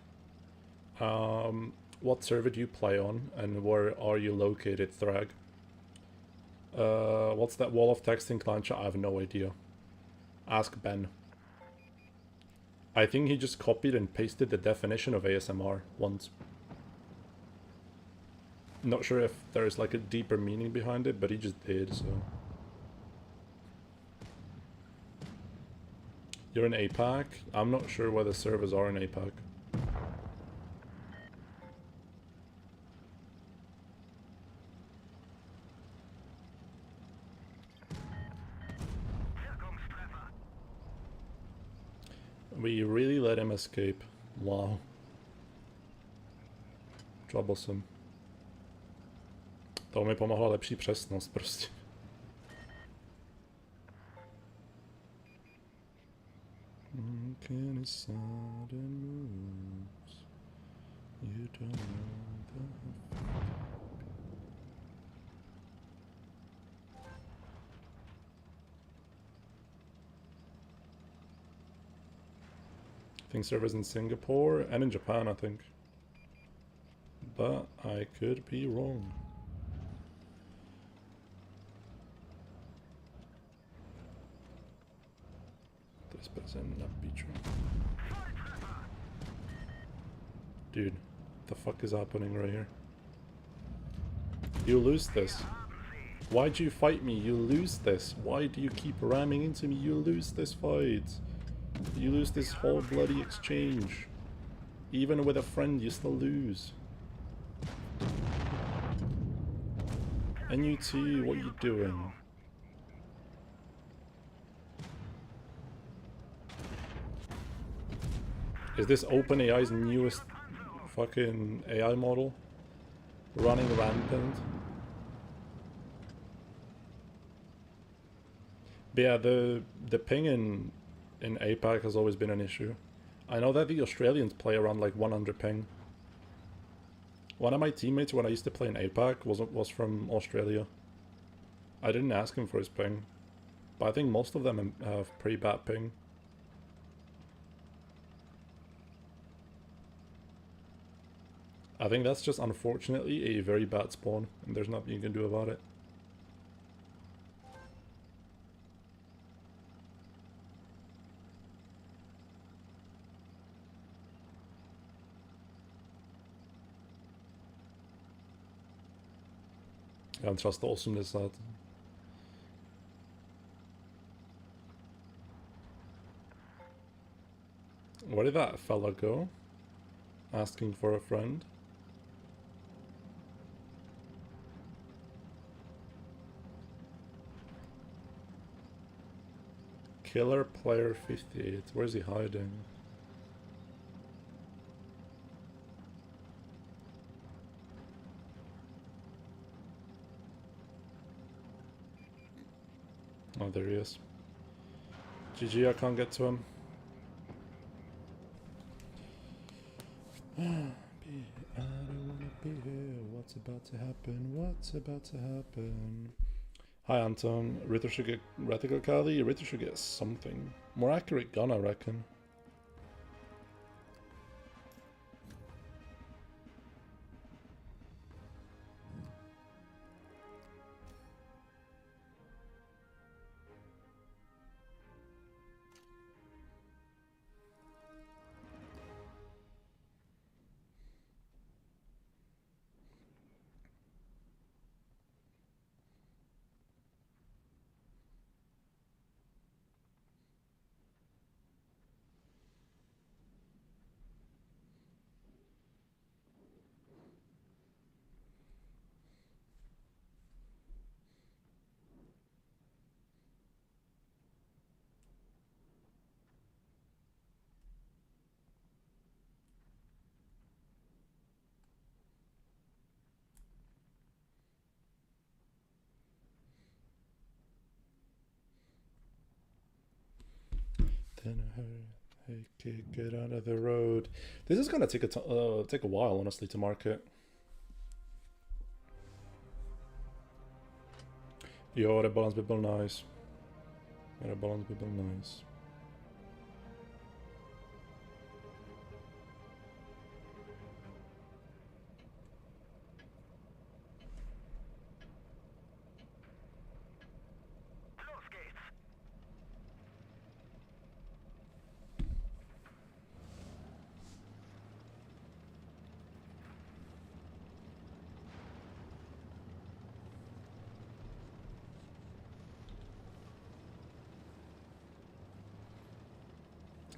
what server do you play on, and where are you located, Thrag? What's that wall of text in clan chat? I have no idea. Ask Ben. I think he just copied and pasted the definition of ASMR once. Not sure if there's like a deeper meaning behind it, but he just did, so. You're in APAC? I'm not sure where the servers are in APAC. We really let him escape. Wow. Troublesome. To mi pomohla lepší přesnost prostě. I think servers in Singapore and in Japan, I think. But I could be wrong. This doesn't not be true. Dude, what the fuck is happening right here? You lose this. Why'd you fight me? You lose this. Why do you keep ramming into me? You lose this fight. You lose this whole bloody exchange. Even with a friend, you still lose. And you too, what are you doing? Is this OpenAI's newest fucking AI model? Running rampant? But yeah, the ping in APAC has always been an issue. I know that the Australians play around like 100 ping. One of my teammates when I used to play in APAC was from Australia. I didn't ask him for his ping, but I think most of them have pretty bad ping. I think that's just unfortunately a very bad spawn, and there's nothing you can do about it. Ja, trust the awesomeness that. Where did that fella go? Asking for a friend? Killer player 58. Where's he hiding? Oh, there he is. GG, I can't get to him. I don't wanna be here. What's about to happen? What's about to happen? Hi Anton. Ritter should get reticle Kali. Ritter should get something. More accurate gun, I reckon. Then I heard, hey kid, get out of the road. This is gonna take a while, honestly, to market. Jo, de balans by byl nice. De balans by byl nice.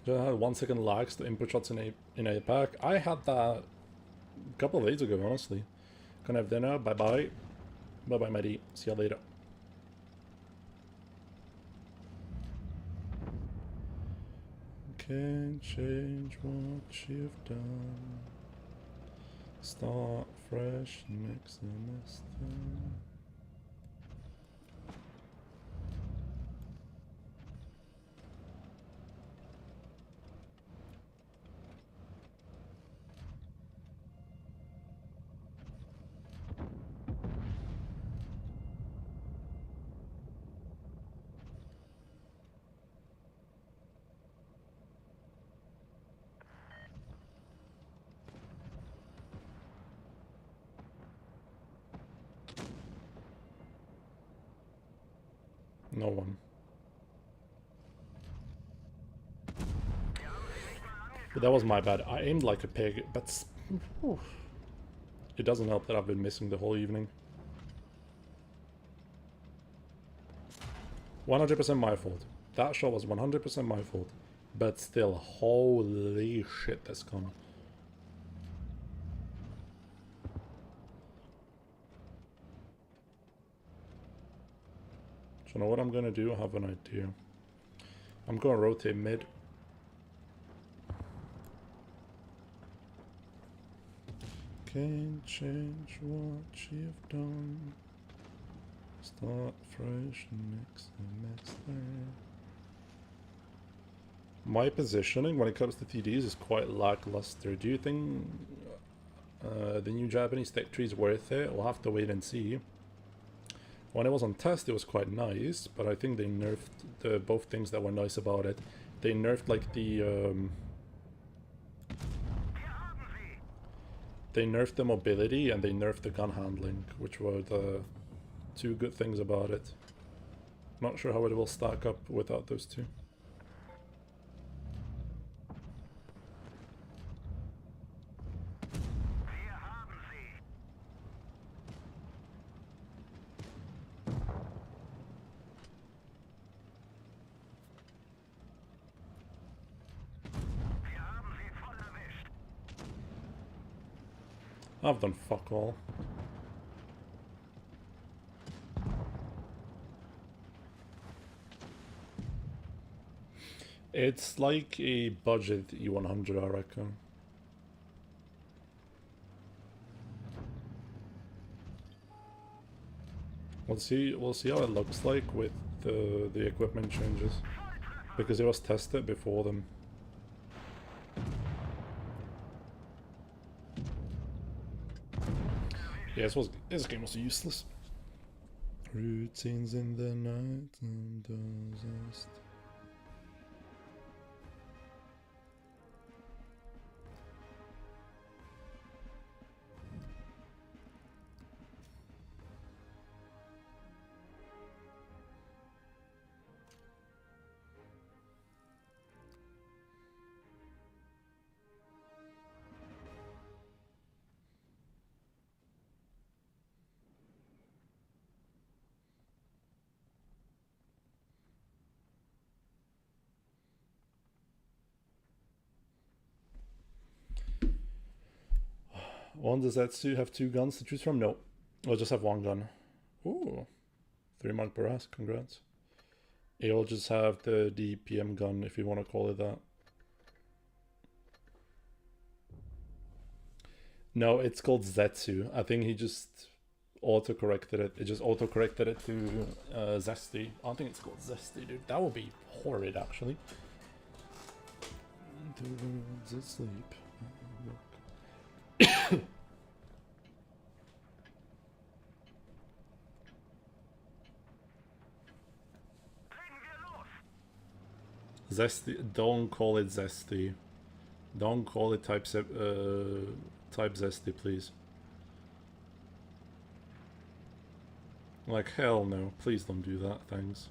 Just had 1 second lags to input shots in a pack. I had that a couple of days ago, honestly. Gonna have dinner. Bye bye. Bye bye, matey. See you later. Can't change what you've done. Start fresh next semester. No one. But that was my bad. I aimed like a pig, but it doesn't help that I've been missing the whole evening. 100% my fault. That shot was 100% my fault. But still, holy shit, that's gone. So you know what I'm gonna do? I have an idea. I'm gonna rotate mid. Can't change what you've done. Start fresh next semester. My positioning when it comes to TDs is quite lackluster. Do you think the new Japanese tech tree is worth it? We'll have to wait and see. When it was on test, it was quite nice, but I think they nerfed both things that were nice about it. They nerfed like they nerfed the mobility and they nerfed the gun handling, which were the two good things about it. Not sure how it will stack up without those two. I've done fuck all. It's like a budget E100, I reckon. We'll see how it looks like with the equipment changes, because it was tested before them. Yeah, this game was useless. Routines in the night and dozest. One, does Zetsu have 2 guns to choose from? No. I'll just have 1 gun. Ooh. 3 mark per ass, congrats. I'll just have the DPM gun, if you want to call it that. No, it's called Zetsu. I think he just auto-corrected it. It just auto-corrected it to Zesty. I think it's called Zesty, dude. That would be horrid, actually. The world's asleep. Zesty, don't call it zesty. Don't call it type zesty, please. Like hell no, please don't do that, thanks.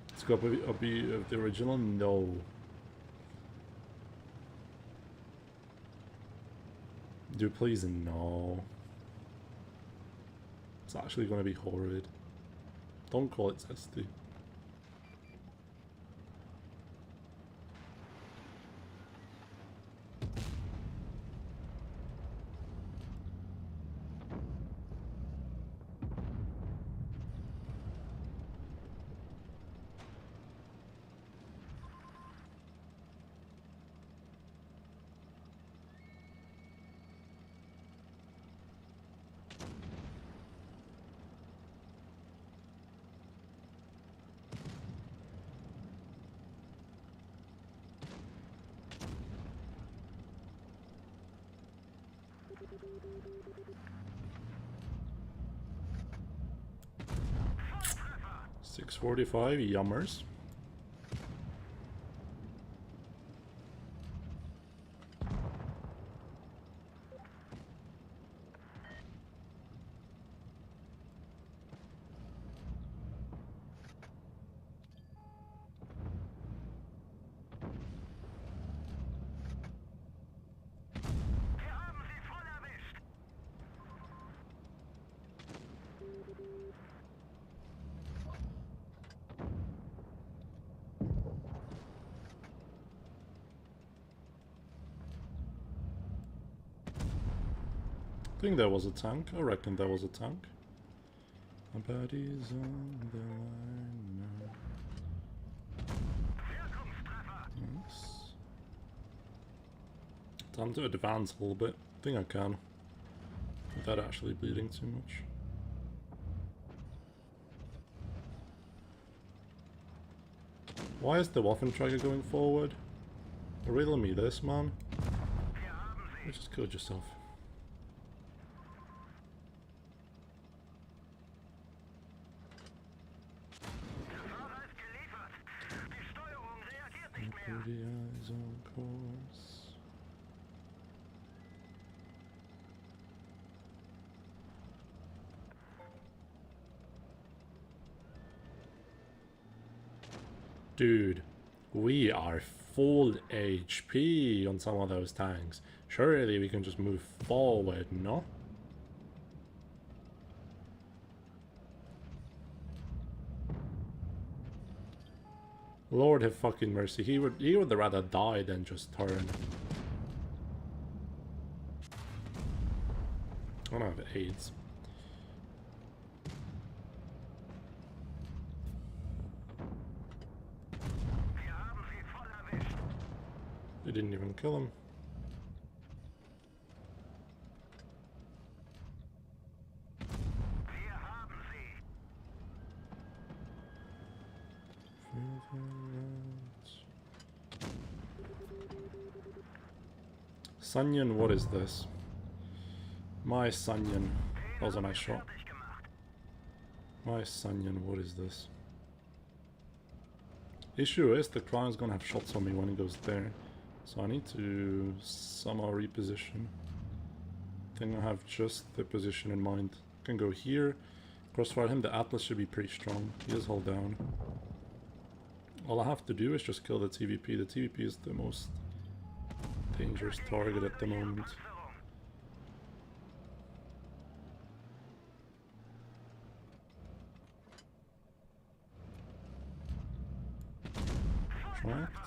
Let's go a bit of the original, no. Do please no. It's actually going to be horrid. Don't call it zesty. $6.45, yummers. I think there was a tank. I reckon there was a tank. My body's on the line now. Nice. Time to advance a little bit. I think I can. Without actually bleeding too much. Why is the Waffenträger going forward? Riddle me this, man. You just killed yourself. Pretty eyes on course. Dude, we are full HP on some of those tanks. Surely we can just move forward, no? Lord have fucking mercy. He would rather die than just turn. I don't have AIDS. They didn't even kill him. Sunyon, what is this? My Sunyon. That was a nice shot. My Sunyon, what is this? Issue is the client's gonna have shots on me when he goes there. So I need to somehow reposition. I think I have just the position in mind. I can go here, crossfire him. The Atlas should be pretty strong. He is hull down. All I have to do is just kill the TVP. The TVP is the most dangerous target at the moment. Tracked.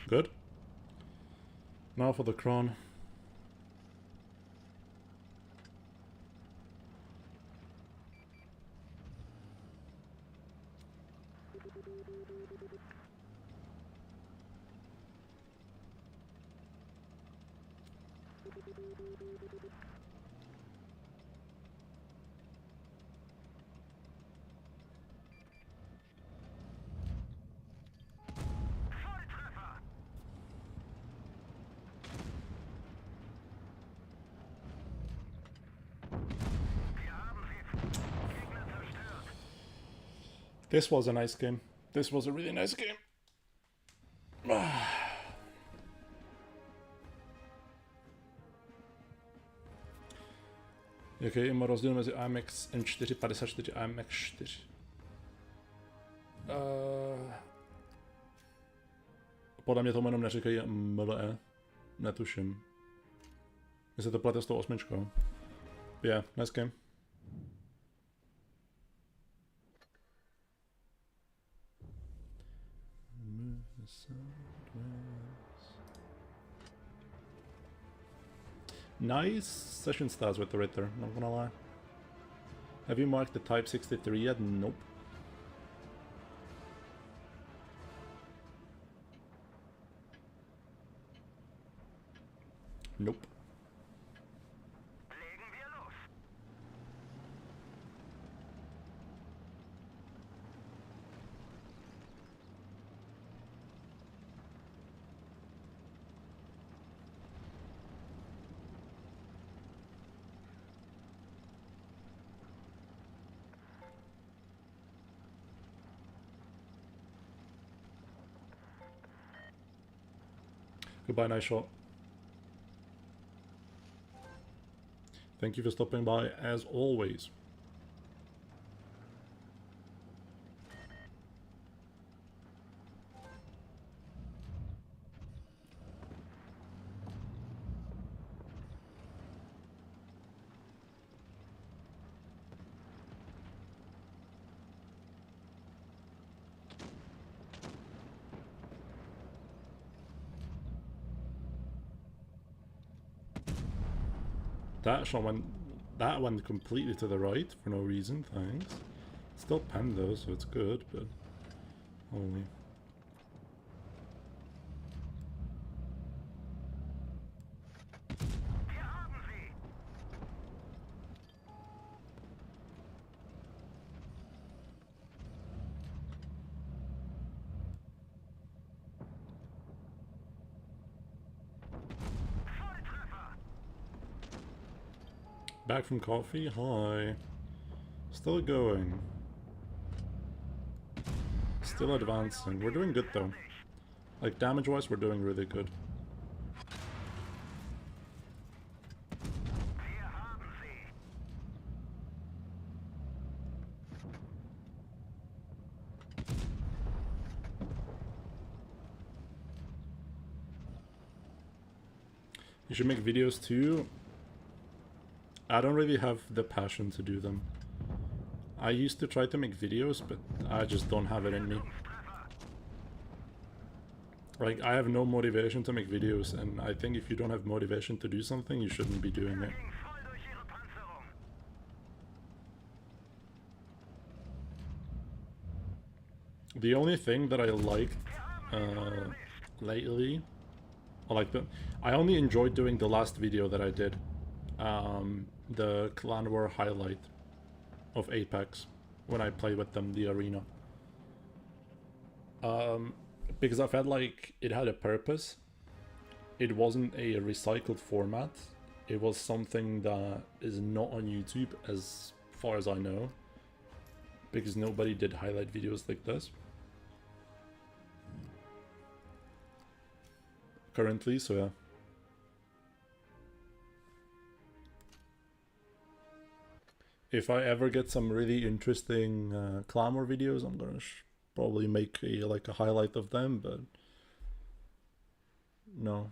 Good. Now for the crown. This was a nice game. This was a really nice game. Jaký je rozdíl mezi AMX M454 a MX4? Podle mě tomu jenom neříkají MLE. Netuším. Jestli to plete s tou 8. Yeah, nice game. Nice session stats with the Ritter, not gonna lie. Have you marked the Type 63 yet? Nope. Nope. Goodbye, nice shot. Thank you for stopping by, as always. That went completely to the right for no reason, thanks. Still penned though, so it's good, but holy. Back from coffee? Hi. Still going. Still advancing. We're doing good though. Like damage wise, we're doing really good. You should make videos too. I don't really have the passion to do them. I used to try to make videos, but I just don't have it in me. Like, I have no motivation to make videos, and I think if you don't have motivation to do something, you shouldn't be doing it. The only thing that I liked lately, I only enjoyed doing the last video that I did. The Clan War highlight of Apex when I played with them, the arena. Because I felt like it had a purpose. It wasn't a recycled format. It was something that is not on YouTube as far as I know. Because nobody did highlight videos like this currently, so yeah. If I ever get some really interesting Clan War videos, I'm gonna probably make a highlight of them, but no.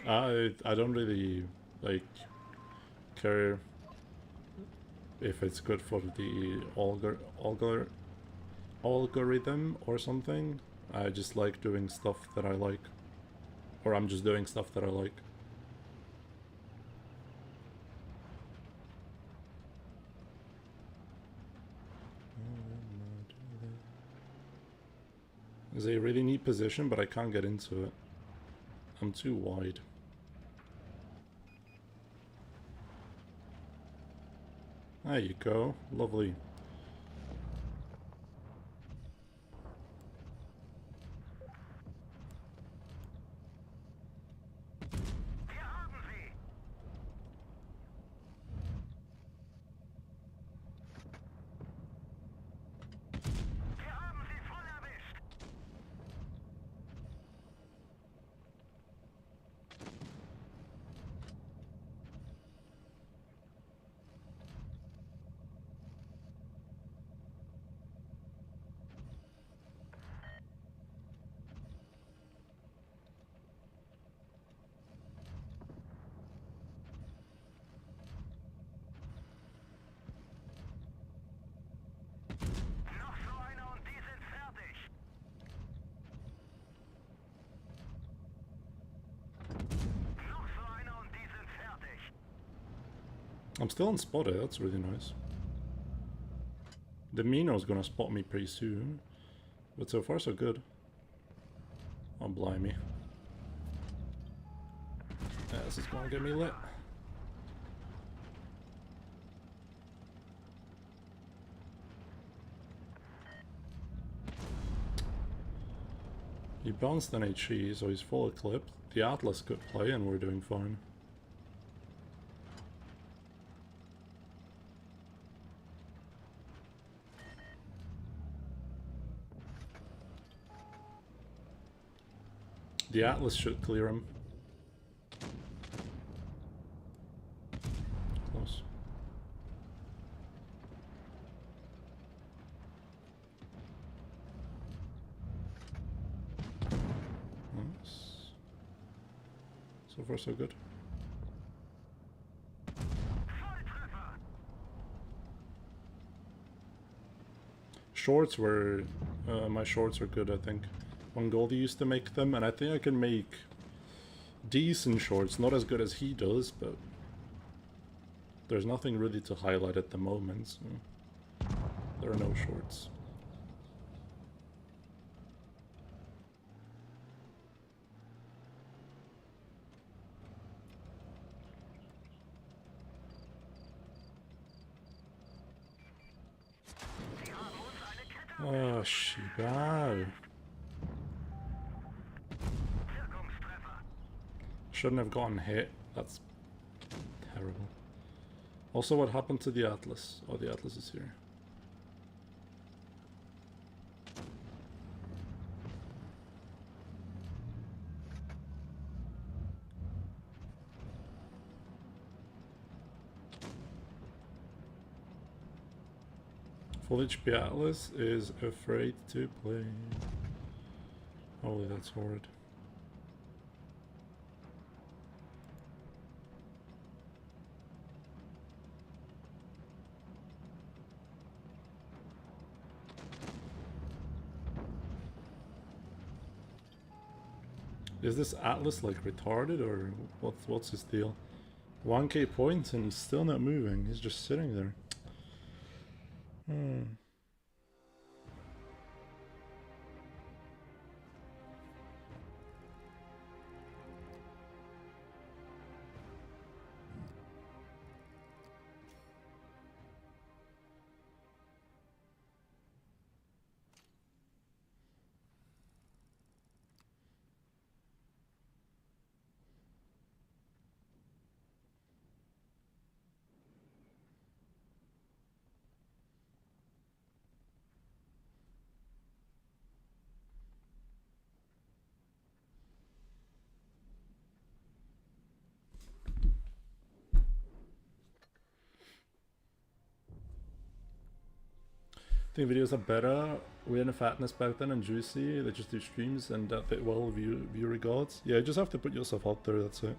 I don't really like care if it's good for the algorithm or something. I just like doing stuff that I like. Or I'm just doing stuff that I like. It's a really neat position, but I can't get into it. I'm too wide. There you go. Lovely. I'm still unspotted, that's really nice. The Mino's gonna spot me pretty soon. But so far so good. Oh blimey. Yeah, this is gonna get me lit. He bounced an HE, so he's full equipped. The Atlas could play and we're doing fine. The Atlas should clear him. Close. Nice. So far so good. Shorts were... my shorts are good, I think. One Goldie used to make them, and I think I can make decent shorts. Not as good as he does, but there's nothing really to highlight at the moment, so there are no shorts. Oh, Shibal. Shouldn't have gotten hit. That's terrible. Also, what happened to the Atlas? Oh, the Atlas is here. Full HP Atlas is afraid to play. Holy, that's horrid. Is this Atlas like retarded or what's his deal? 1k points and he's still not moving. He's just sitting there. think videos are better. We had a fatness back then and juicy. They just do streams and that bit well view regards. Yeah, you just have to put yourself out there, that's it.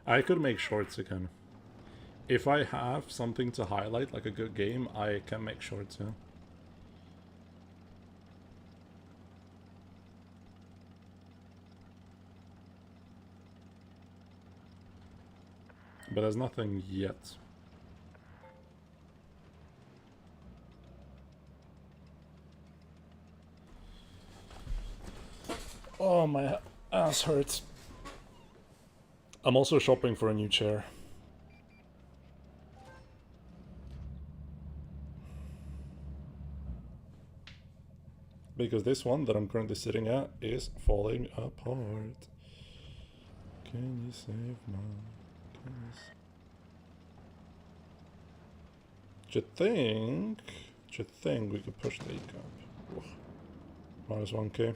I could make shorts again. If I have something to highlight, like a good game, I can make shorts, yeah. But there's nothing yet. Oh, my ass hurts. I'm also shopping for a new chair. Because this one that I'm currently sitting at is falling apart. Can you save my... Do you think we could push the E-cap? Minus 1k.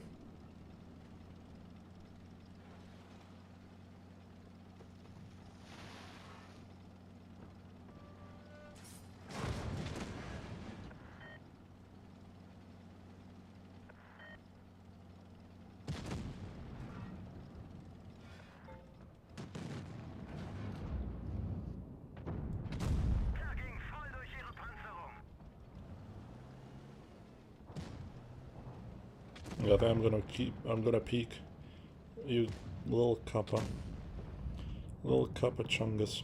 Yeah, I think I'm gonna peek. You little kappa. Little kappa chungus.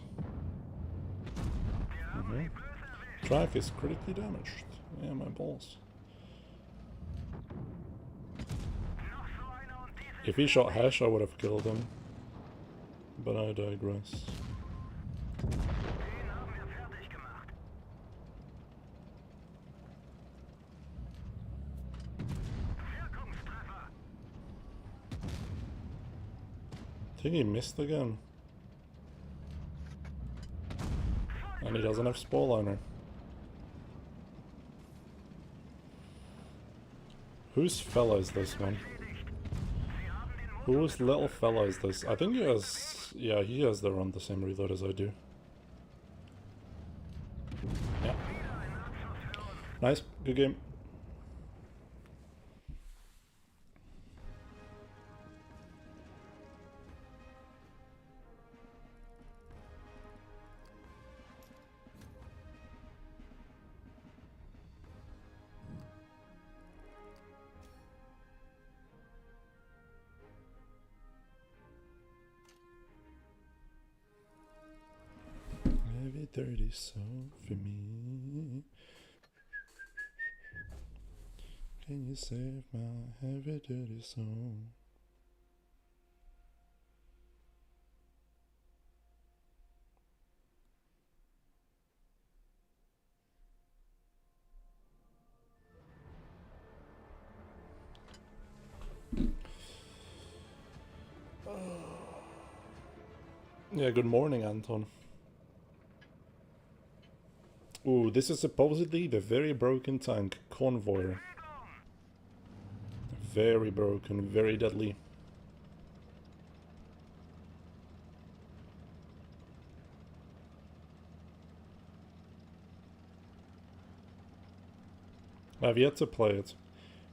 Track is critically damaged. Yeah, my balls. If he shot Hash, I would have killed him. But I digress. I think he missed again. And he doesn't have spore liner. Whose fella is this one? Whose little fella is this? I think he has... Yeah, he has around the same reload as I do. Yeah. Nice. Good game. Heavy dirty soul for me. Can you save my heavy dirty soul? Yeah, good morning, Anton. Ooh, this is supposedly the very broken tank, Convoy. Very broken, very deadly. I've yet to play it.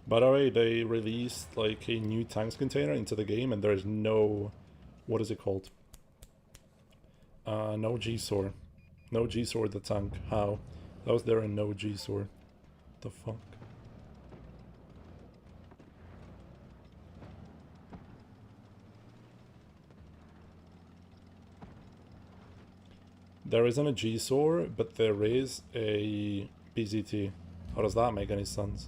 By the way, they released like a new tanks container into the game and there's no... What is it called? No G-Sword. No G-Sword the tank. How? That was there and no G-Sword. The fuck? There isn't a G-Sword, but there is a BZT. How does that make any sense?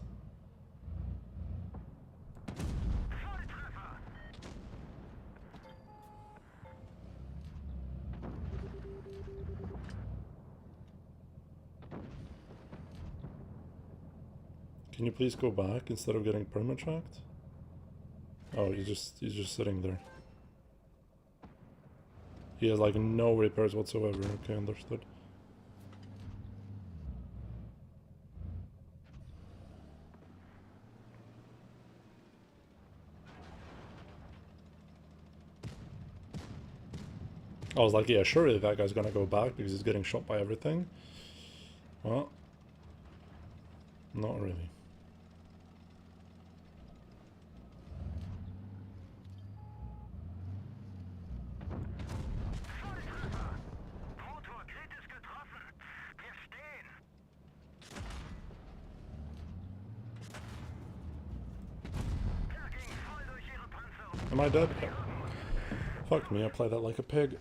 Can you please go back instead of getting perma-tracked? Oh, he's just sitting there. He has like no repairs whatsoever. Okay, understood. I was like, yeah, surely that guy's gonna go back because he's getting shot by everything. Well, not really. Am I dead? Yeah. Fuck me, I play that like a pig.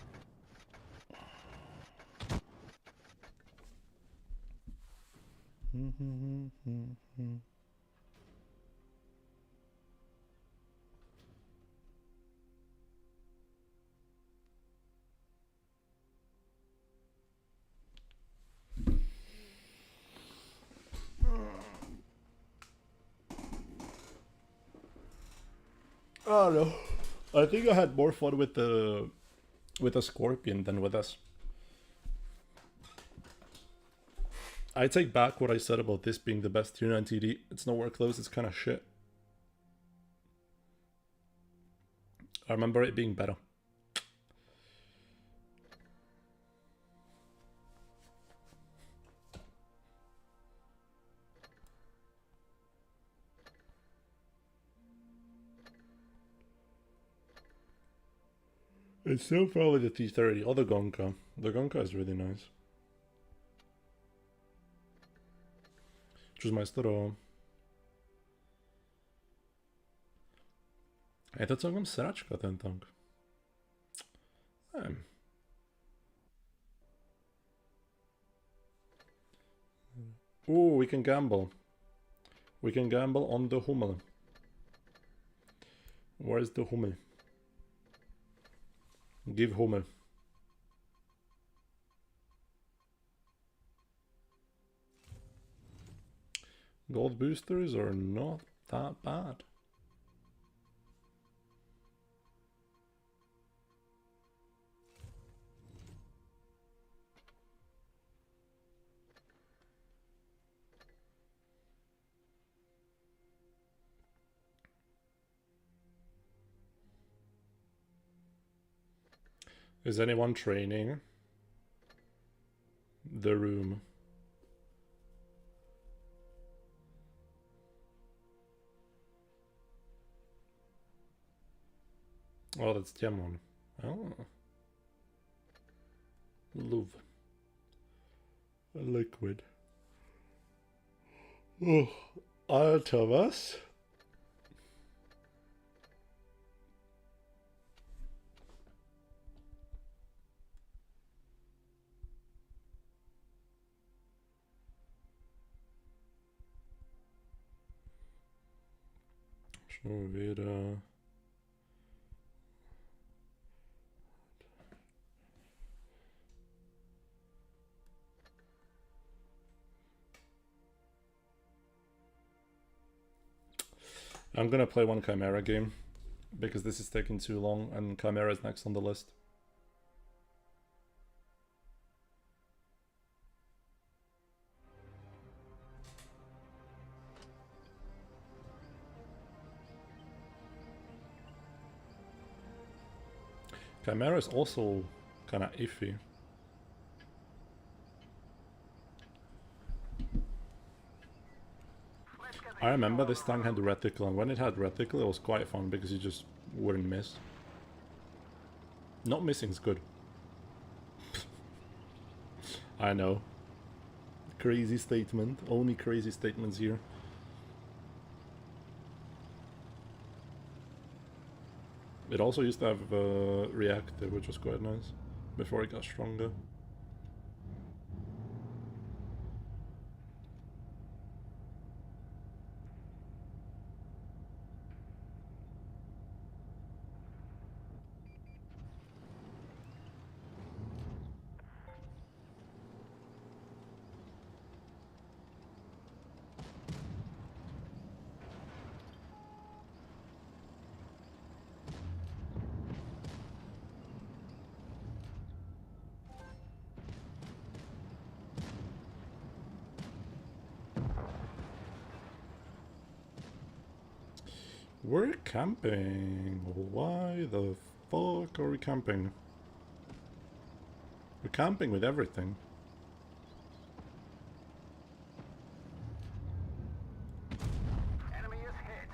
I don't know. I think I had more fun with the Scorpion than with us. I take back what I said about this being the best tier 9 TD. It's nowhere close, it's kind of shit. I remember it being better. It's still probably the T30 or the Gonka. The Gonka is really nice. Čus majstoro. Je to celkom sračka ten tank. Nevím. Ooh, we can gamble. We can gamble on the Hummel. Where's the Hummel? Give Hummel. Gold boosters are not that bad. Is anyone training? The room. Oh, that's Tiamon. Oh. Love. A liquid. Oh, out of us. Schon wieder. I'm gonna play one Chimera game because this is taking too long and Chimera is next on the list. Chimera is also kind of iffy. I remember this tank had reticle, and when it had reticle it was quite fun because you just wouldn't miss. Not missing is good. I know. Crazy statement. Only crazy statements here. It also used to have reactive, which was quite nice, before it got stronger. We're camping. Why the fuck are we camping? We're camping with everything. Enemy is hit.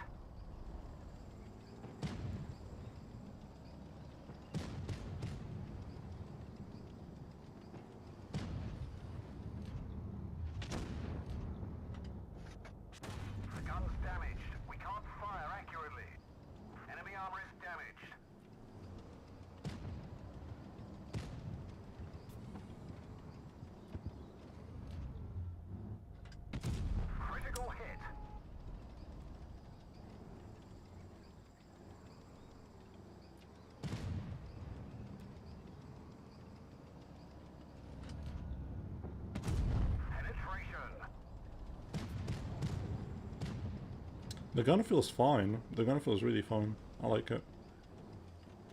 The gun's damaged. We can't fire accurately. Enemy armor is damaged. Critical hit. Penetration. The gun feels fine. The gun feels really fine. I like it.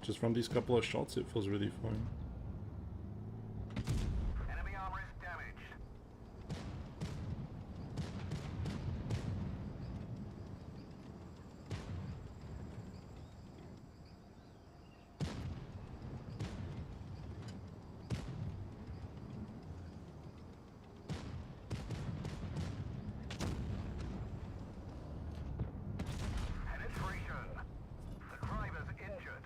Just from these couple of shots, it feels really fine. Enemy armor is damaged. Penetration. The driver's injured.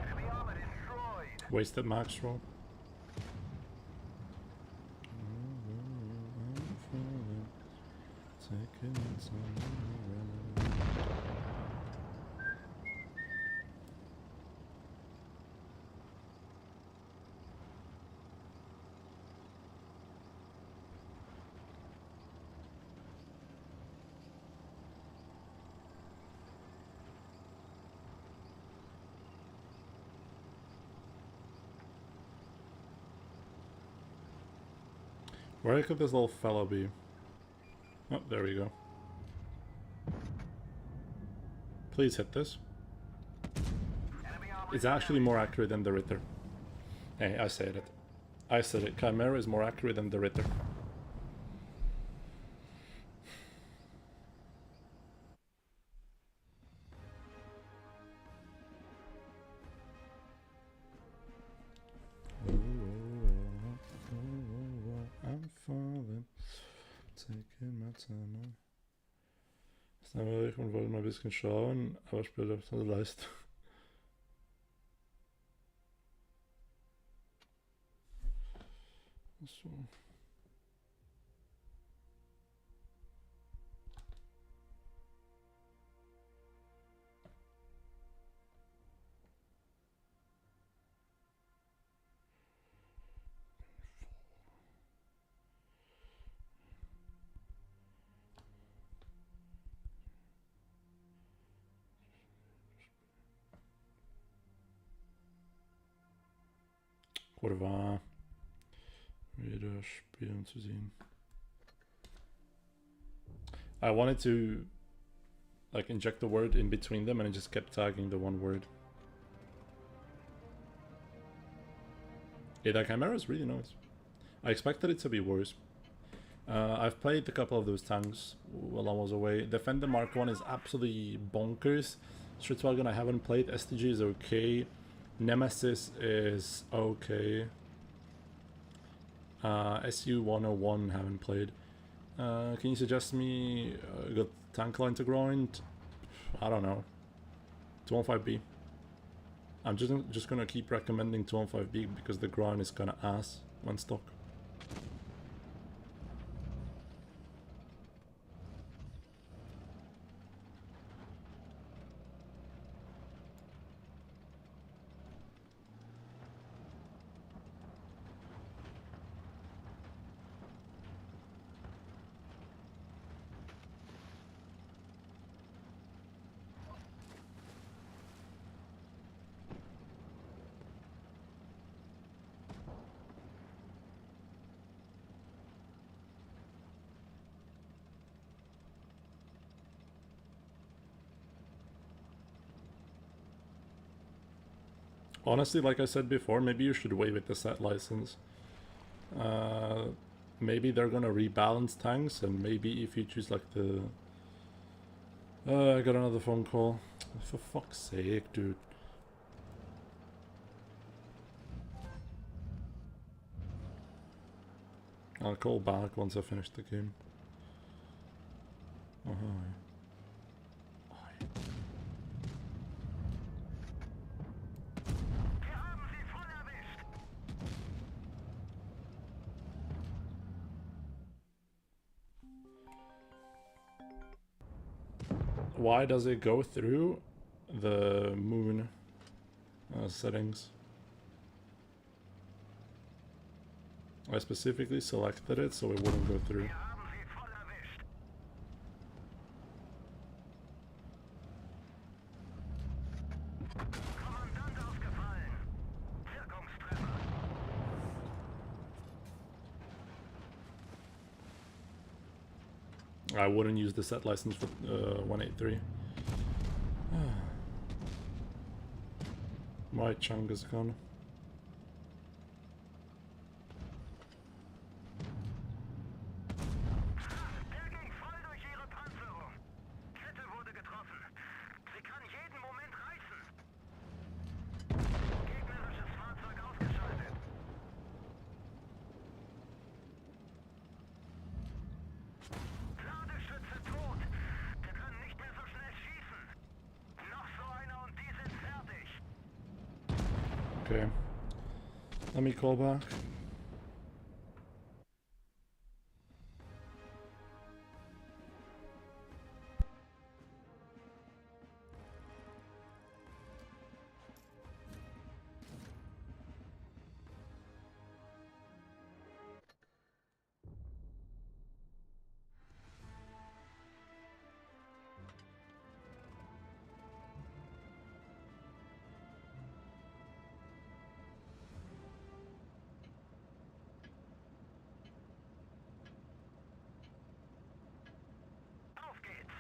Enemy armor destroyed. Wasted max roll. Where could this little fella be? Oh, there we go. Please hit this. Enemy armor It's is actually damaged. more accurate than the Ritter. Hey, I said it. I said it. Chimera is more accurate than the Ritter. I'm falling, taking my time. Snälla, wollte mal ein bisschen schauen, aber später auf der Leiste. So. Kurwa. Wieder spielen zu sehen. I wanted to like inject the word in between them and it just kept tagging the one word. Yeah, that Chimera is really nice. I expected it to be worse. I've played a couple of those tanks while I was away. Defender Mark 1 is absolutely bonkers. Streetwagon I haven't played. STG is okay. Nemesis is okay. SU 101 haven't played. Can you suggest me a good tank line to grind? I don't know. 215B. I'm just gonna keep recommending 215B because the grind is kinda ass when stock. Honestly, like I said before, maybe you should wait with the set license. Uh, maybe they're gonna rebalance tanks, and maybe if you choose like the... I got another phone call. For fuck's sake, dude. I'll call back once I finish the game. Oh, hi. Wir haben sie voll erwischt. Why does it go through the moon settings? I specifically selected it so it wouldn't go through. Wir haben sie voll erwischt. Kommandant ausgefallen. Wirkungstreffer. I wouldn't use the set license for 183. My chunk is gone. Der ging voll durch ihre Panzerung. Kette wurde getroffen. Sie kann jeden Moment reißen. Gegnerisches Fahrzeug ausgeschaltet. Ladeschütze tot. Wir können nicht mehr so schnell schießen. Noch so einer und die sind fertig. Okay. Let me call back. Auf geht's.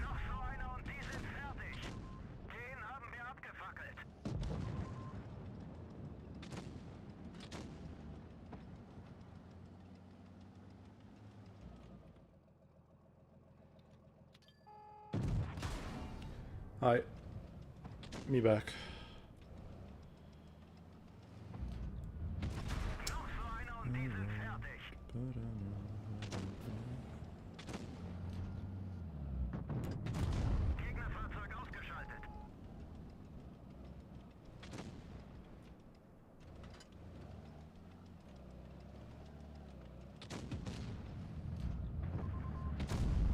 Noch so einer und die sind fertig. Den haben wir abgefackelt. Hi. Me back. Noch so einer und die sind fertig. Gegnerfahrzeug ausgeschaltet.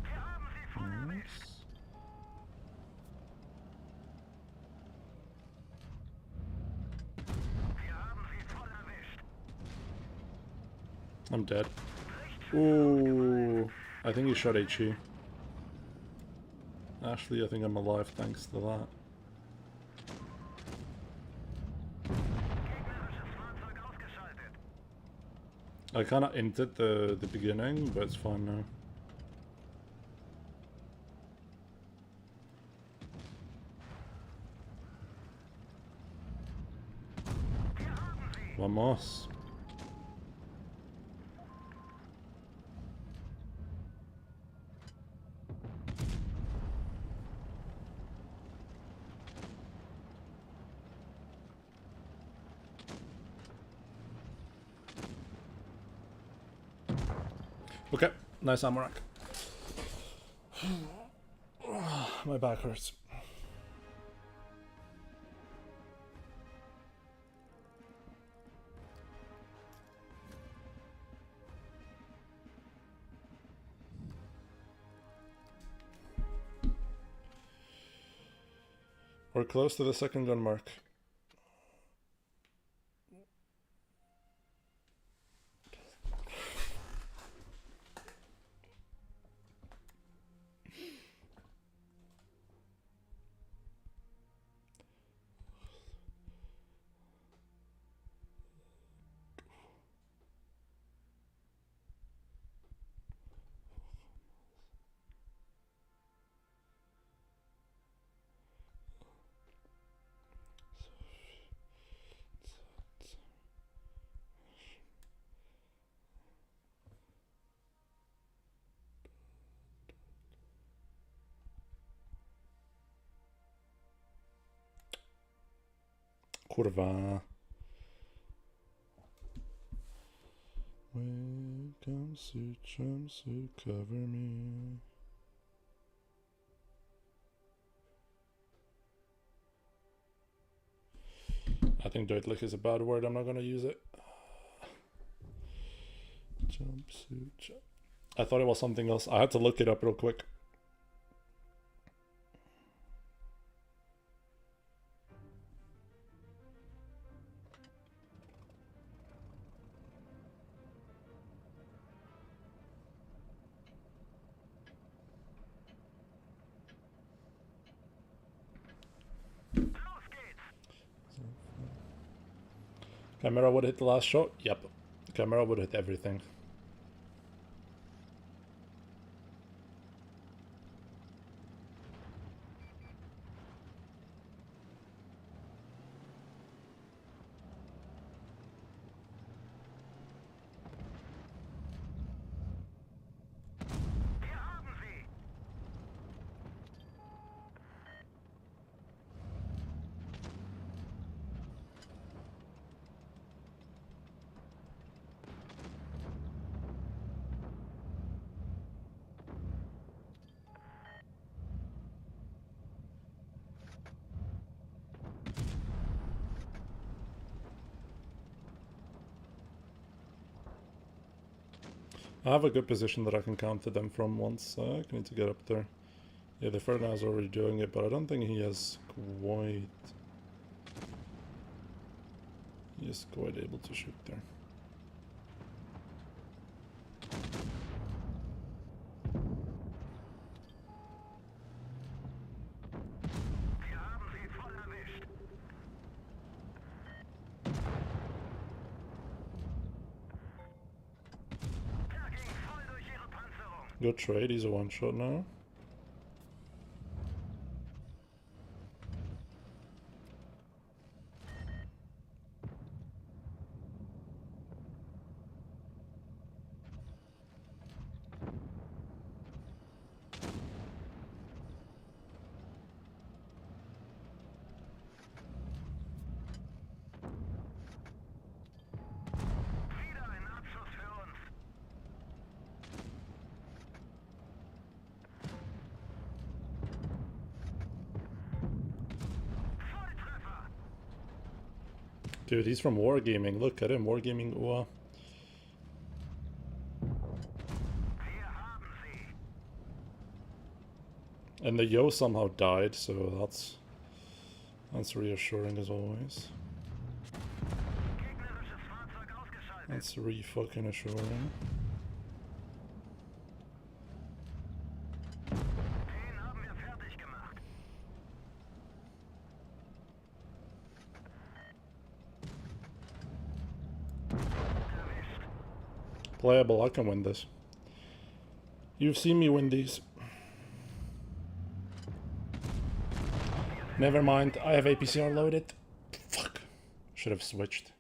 Wir haben sie voll erwischt. Wir haben sie voll erwischt. I'm dead. Ooh, I think he shot HE. Actually, I think I'm alive thanks to that. Gegnerisches Fahrzeug ausgeschaltet. I kinda entered the beginning, but it's fine now. Wir haben sie. Vamos. Okay, nice ammo rack. My back hurts. We're close to the second gun mark. Kurwa. Welcome, suit, jumpsuit, cover me. I think Deutlich is a bad word, I'm not gonna use it. Jumpsuit. I thought it was something else. I had to look it up real quick. Camera would hit the last shot? Yep. Camera would hit everything. I have a good position that I can counter them from once. I need to get up there. Yeah, the Ferdinand's already doing it, but I don't think he has quite... He is quite able to shoot there. Good trade, he's a one-shot now. Dude, he's from Wargaming. Look at him, Wargaming UA. And the Yo somehow died, so that's reassuring as always. That's re-fucking assuring. Playable, I can win this. You've seen me win these. Never mind, I have APCR loaded. Fuck. Should have switched.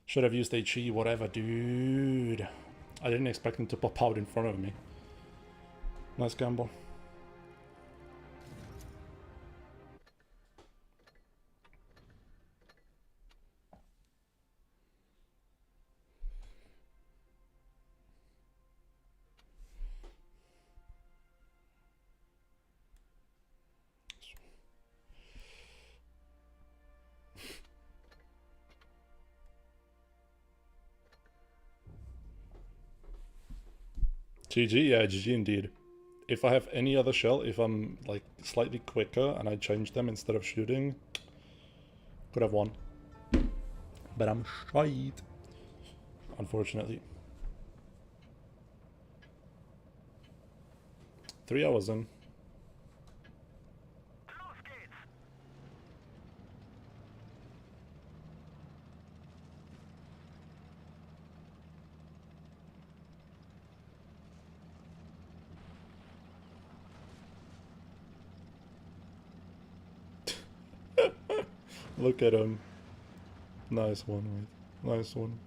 Should have used HE, whatever, dude. I didn't expect him to pop out in front of me. Nice gamble. GG, yeah, GG indeed. If I have any other shell, if I'm like slightly quicker and I change them instead of shooting, could have won. But I'm shite, unfortunately. 3 hours in. Los geht's! Look at him. Nice one, mate. Nice one.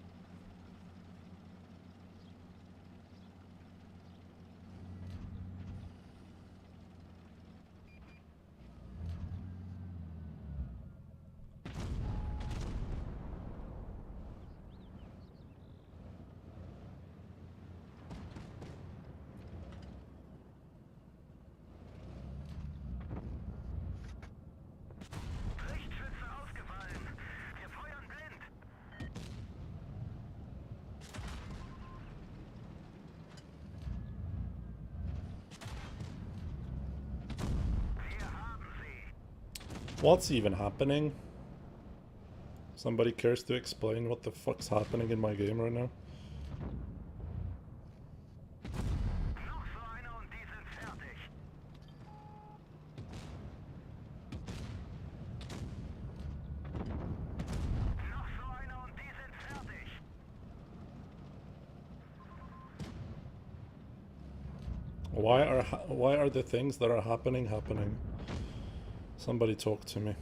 Richtschütze ausgefallen. Wir feuern blind. Wir haben sie. What's even happening? Somebody cares to explain what the fuck's happening in my game right now? Noch so einer und die sind fertig. Noch so einer und die sind fertig. Why are the things that are happening? Somebody talk to me.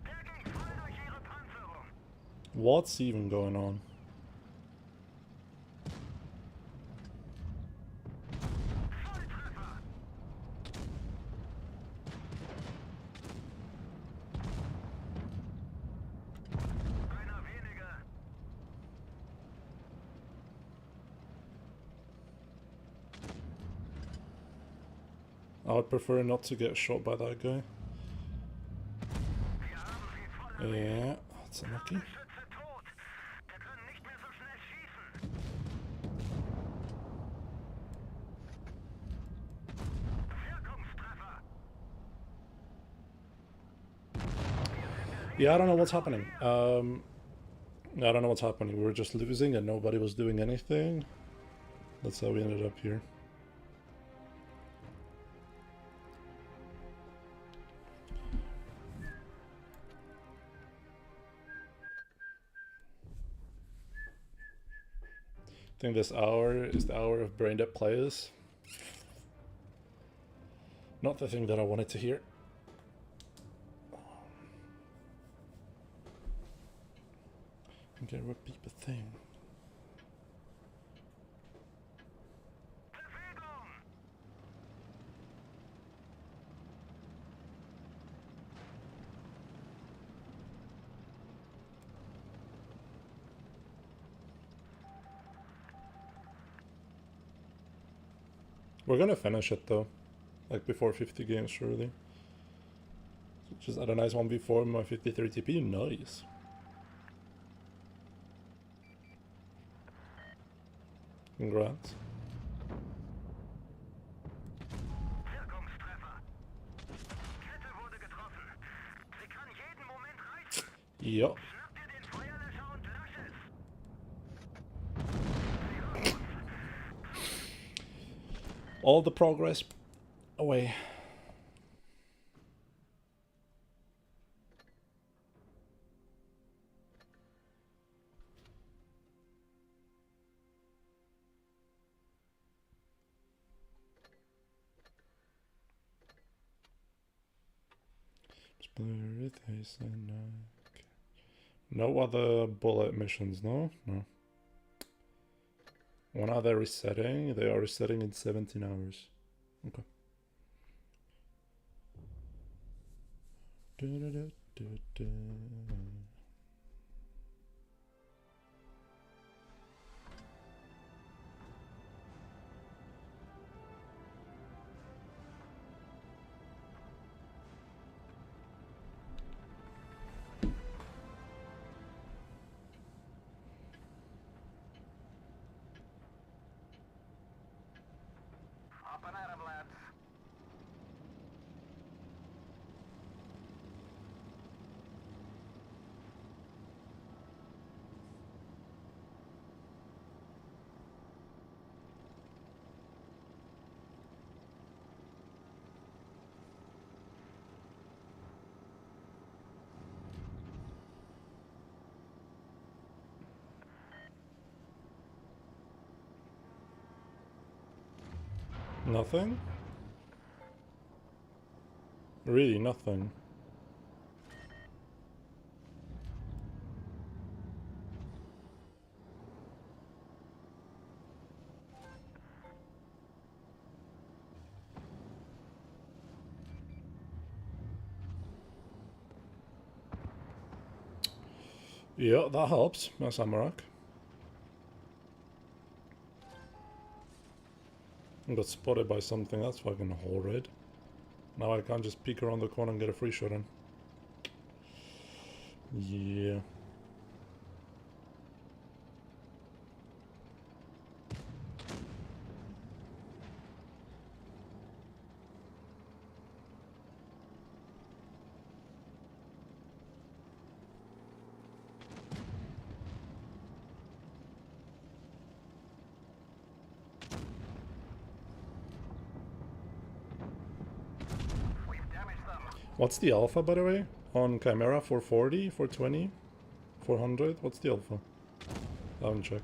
Der ging voll durch ihre Panzerung. What's even going on? Volltreffer. Einer weniger. I would prefer not to get shot by that guy. Wir haben sie voll. Yeah, that's unlucky. Schütze tot. Wir können nicht mehr so schnell schießen. Wirkungstreffer. Yeah, I don't know what's happening. I don't know what's happening. We were just losing and nobody was doing anything. That's how we ended up here. I think this hour is the hour of brain dead players. Not the thing that I wanted to hear. I can repeat the thing. Bewegung. We're gonna finish it though. Like before 50 games, surely. Just add a nice 1v4 my 53 TP. Nice. Congrats. Wirkungstreffer. Kette wurde getroffen. Sie kann jeden Moment reißen. Yup. Schnapp dir den Feuerlöscher und lösch es. All the progress away. No other bullet missions, no? No. When are they resetting? They are resetting in 17 hours. Okay. Nothing? Really, nothing. Yeah, that helps, Samarak. I got spotted by something, that's fucking horrid. Now I can't just peek around the corner and get a free shot in. Yeah. We've damaged them. What's the alpha, by the way? On Chimera, 440, 420, 400? What's the alpha? I haven't checked.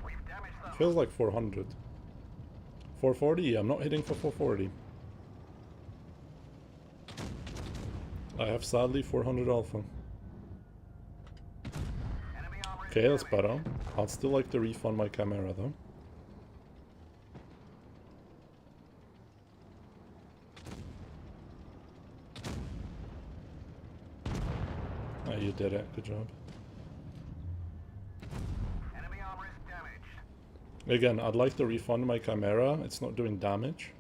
We've damaged them. Feels like 400. 440? Yeah, I'm not hitting for 440. I have sadly 400 alpha. Enemy armor is Okay, that's damaged. better. I'd still like to refund my Chimera though. Oh, you did it. Good job. Enemy armor is damaged. Again, I'd like to refund my Chimera. It's not doing damage.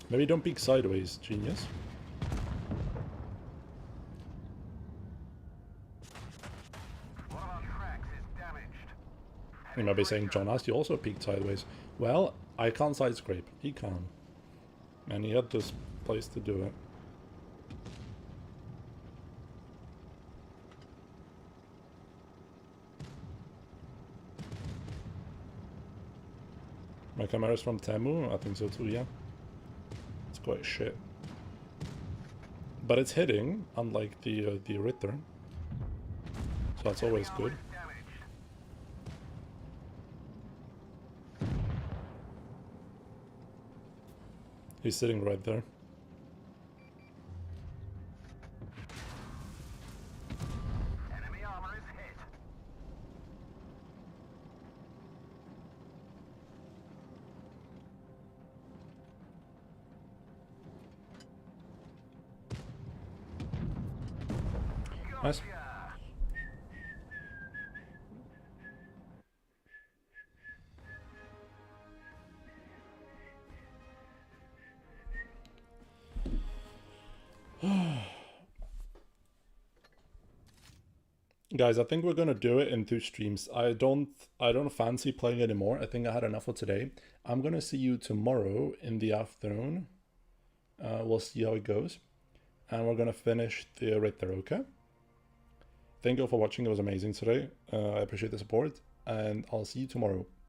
Maybe don't peek sideways, genius. One of our tracks is damaged. You might be saying, John asked you also peeked sideways. Well, I can't side scrape. He can. And he had this place to do it. My Chimera's from Temu? I think so too, yeah. It's quite shit. But it's hitting, unlike the Ritter. So that's always good. Damaged. He's sitting right there. Enemy armor is hit. Nice. Gotcha. Guys, I think we're gonna do it in 2 streams. I don't fancy playing anymore. I think I had enough for today. I'm gonna see you tomorrow in the afternoon. We'll see how it goes. And we're gonna finish the Ritter, okay? Thank you all for watching. It was amazing today. I appreciate the support. And I'll see you tomorrow.